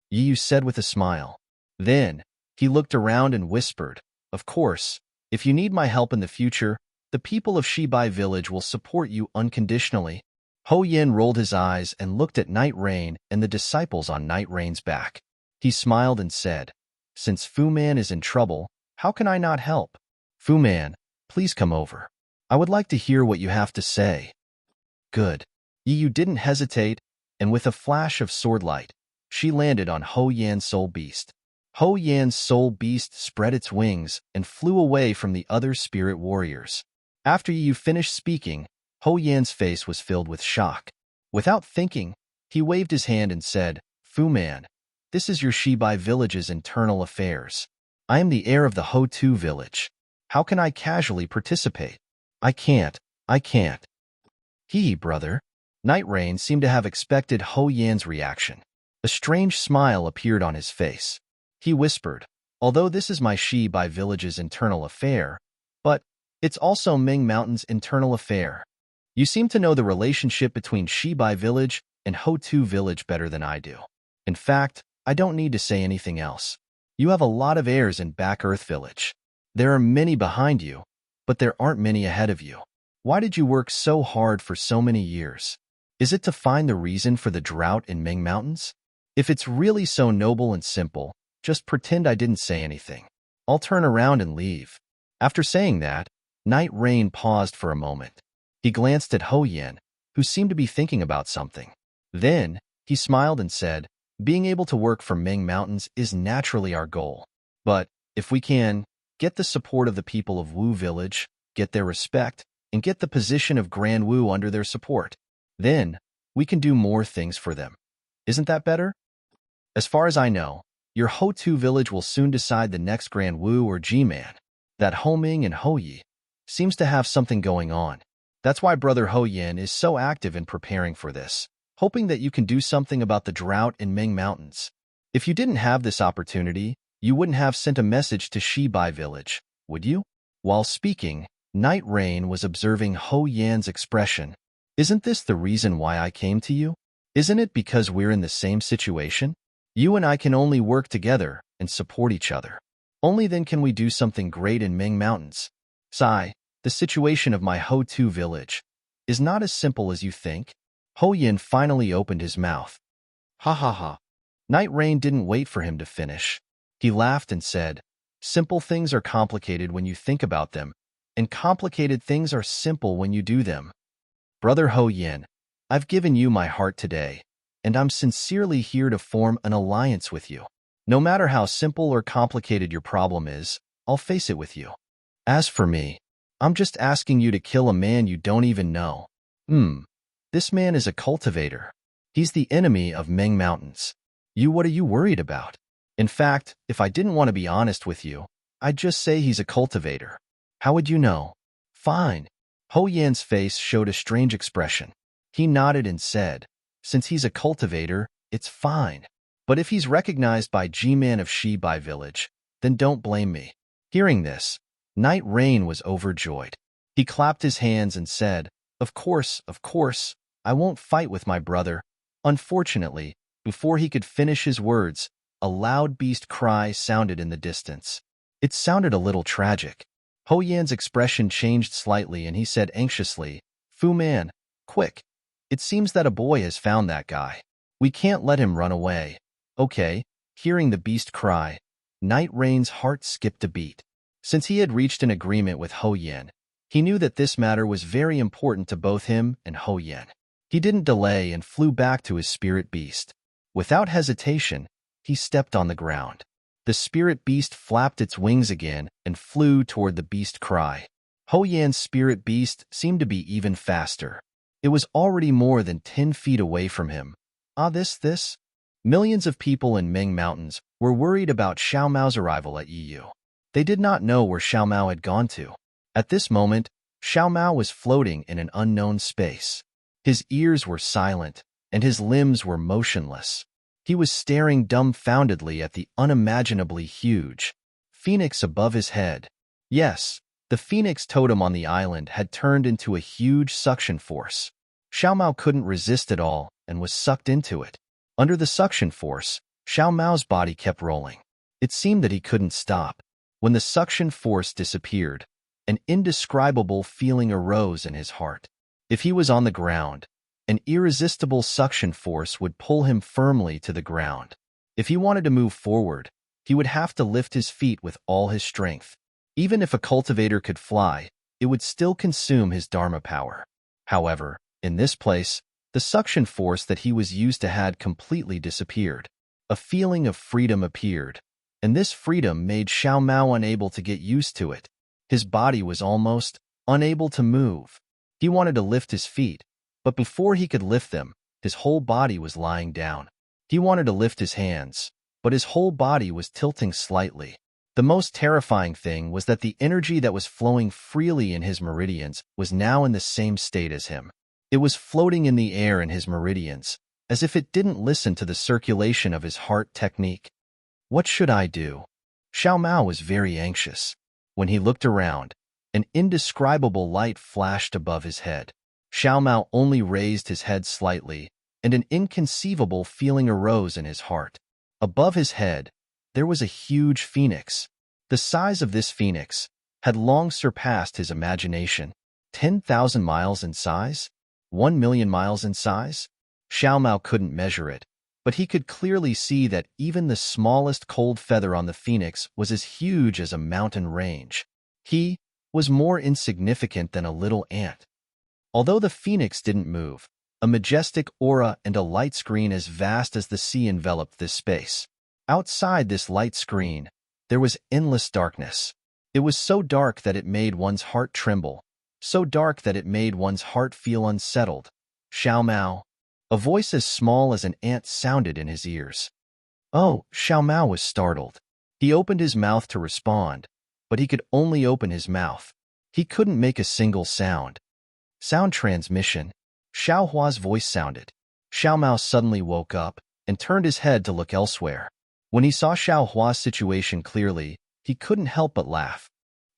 Yu said with a smile. Then, he looked around and whispered, "Of course, if you need my help in the future, the people of Shibai village will support you unconditionally." Ho Yin rolled his eyes and looked at Night Rain and the disciples on Night Rain's back. He smiled and said, "Since Fu Man is in trouble, how can I not help? Fu Man, please come over. I would like to hear what you have to say." "Good." Yu didn't hesitate, and with a flash of sword light, she landed on Ho Yan's soul beast. Ho Yan's soul beast spread its wings and flew away from the other spirit warriors. After Yu finished speaking, Ho Yan's face was filled with shock. Without thinking, he waved his hand and said, "Fu Man, this is your Shibai village's internal affairs. I am the heir of the Ho-Tu village. How can I casually participate? I can't. Brother." Night Rain seemed to have expected Ho Yan's reaction. A strange smile appeared on his face. He whispered, "Although this is my Shibai village's internal affair, but it's also Ming Mountain's internal affair. You seem to know the relationship between Shibai village and Ho-Tu village better than I do. In fact, I don't need to say anything else. You have a lot of heirs in Back Earth village. There are many behind you, but there aren't many ahead of you. Why did you work so hard for so many years? Is it to find the reason for the drought in Ming Mountains? If it's really so noble and simple, just pretend I didn't say anything. I'll turn around and leave." After saying that, Night Rain paused for a moment. He glanced at Ho Yin, who seemed to be thinking about something. Then, he smiled and said, "Being able to work for Ming Mountains is naturally our goal. But, if we can, get the support of the people of Wu Village, get their respect, and get the position of Grand Wu under their support, then we can do more things for them. Isn't that better? As far as I know, your Ho-Tu village will soon decide the next Grand Wu or G-Man. That Ho Ming and Ho Yi seems to have something going on. That's why Brother Ho Yin is so active in preparing for this, hoping that you can do something about the drought in Ming Mountains. If you didn't have this opportunity, you wouldn't have sent a message to Shibai village, would you?" While speaking, Night Rain was observing Ho Yan's expression. "Isn't this the reason why I came to you? Isn't it because we're in the same situation? You and I can only work together and support each other. Only then can we do something great in Ming Mountains. Sai, the situation of my Ho-Tu village is not as simple as you think." Ho Yin finally opened his mouth. "Ha ha ha." Night Rain didn't wait for him to finish. He laughed and said, "Simple things are complicated when you think about them, and complicated things are simple when you do them. Brother Ho Yin, I've given you my heart today, and I'm sincerely here to form an alliance with you. No matter how simple or complicated your problem is, I'll face it with you. As for me, I'm just asking you to kill a man you don't even know. This man is a cultivator. He's the enemy of Ming Mountains. What are you worried about? In fact, if I didn't want to be honest with you, I'd just say he's a cultivator. How would you know?" "Fine." Ho Yan's face showed a strange expression. He nodded and said, "Since he's a cultivator, it's fine. But if he's recognized by G-Man of Shibai village, then don't blame me." Hearing this, Night Rain was overjoyed. He clapped his hands and said, of course, I won't fight with my brother." Unfortunately, before he could finish his words, a loud beast cry sounded in the distance. It sounded a little tragic. Ho Yan's expression changed slightly and he said anxiously, "Fu Man, quick. It seems that a boy has found that guy. We can't let him run away." "Okay." Hearing the beast cry, Night Rain's heart skipped a beat. Since he had reached an agreement with Ho Yan, he knew that this matter was very important to both him and Ho Yan. He didn't delay and flew back to his spirit beast. Without hesitation, he stepped on the ground. The spirit beast flapped its wings again and flew toward the beast cry. Ho Yan's spirit beast seemed to be even faster. It was already more than 10 feet away from him. This? Millions of people in Ming Mountains were worried about Xiao Mao's arrival at Yiyu. They did not know where Xiao Mao had gone to. At this moment, Xiao Mao was floating in an unknown space. His ears were silent, and his limbs were motionless. He was staring dumbfoundedly at the unimaginably huge phoenix above his head. Yes, the phoenix totem on the island had turned into a huge suction force. Xiao Mao couldn't resist it all and was sucked into it. Under the suction force, Xiao Mao's body kept rolling. It seemed that he couldn't stop. When the suction force disappeared, an indescribable feeling arose in his heart. If he was on the ground, an irresistible suction force would pull him firmly to the ground. If he wanted to move forward, he would have to lift his feet with all his strength. Even if a cultivator could fly, it would still consume his dharma power. However, in this place, the suction force that he was used to had completely disappeared. A feeling of freedom appeared, and this freedom made Xiao Mao unable to get used to it. His body was almost unable to move. He wanted to lift his feet, but before he could lift them, his whole body was lying down. He wanted to lift his hands, but his whole body was tilting slightly. The most terrifying thing was that the energy that was flowing freely in his meridians was now in the same state as him. It was floating in the air in his meridians, as if it didn't listen to the circulation of his heart technique. What should I do? Xiao Mao was very anxious. When he looked around, an indescribable light flashed above his head. Xiao Mao only raised his head slightly, and an inconceivable feeling arose in his heart. Above his head, there was a huge phoenix. The size of this phoenix had long surpassed his imagination. 10,000 miles in size? 1,000,000 miles in size? Xiao Mao couldn't measure it, but he could clearly see that even the smallest cold feather on the phoenix was as huge as a mountain range. He was more insignificant than a little ant. Although the phoenix didn't move, a majestic aura and a light screen as vast as the sea enveloped this space. Outside this light screen, there was endless darkness. It was so dark that it made one's heart tremble, so dark that it made one's heart feel unsettled. Xiao Mao. A voice as small as an ant sounded in his ears. Oh, Xiao Mao was startled. He opened his mouth to respond, but he could only open his mouth. He couldn't make a single sound. Sound transmission. Xiao Hua's voice sounded. Xiao Mao suddenly woke up and turned his head to look elsewhere. When he saw Xiao Hua's situation clearly, he couldn't help but laugh.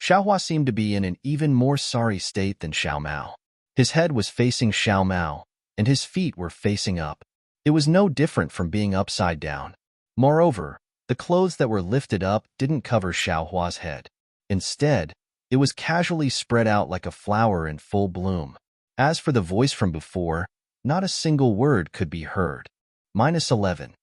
Xiao Hua seemed to be in an even more sorry state than Xiao Mao. His head was facing Xiao Mao, and his feet were facing up. It was no different from being upside down. Moreover, the clothes that were lifted up didn't cover Xiao Hua's head. Instead, it was casually spread out like a flower in full bloom. As for the voice from before, not a single word could be heard. -11.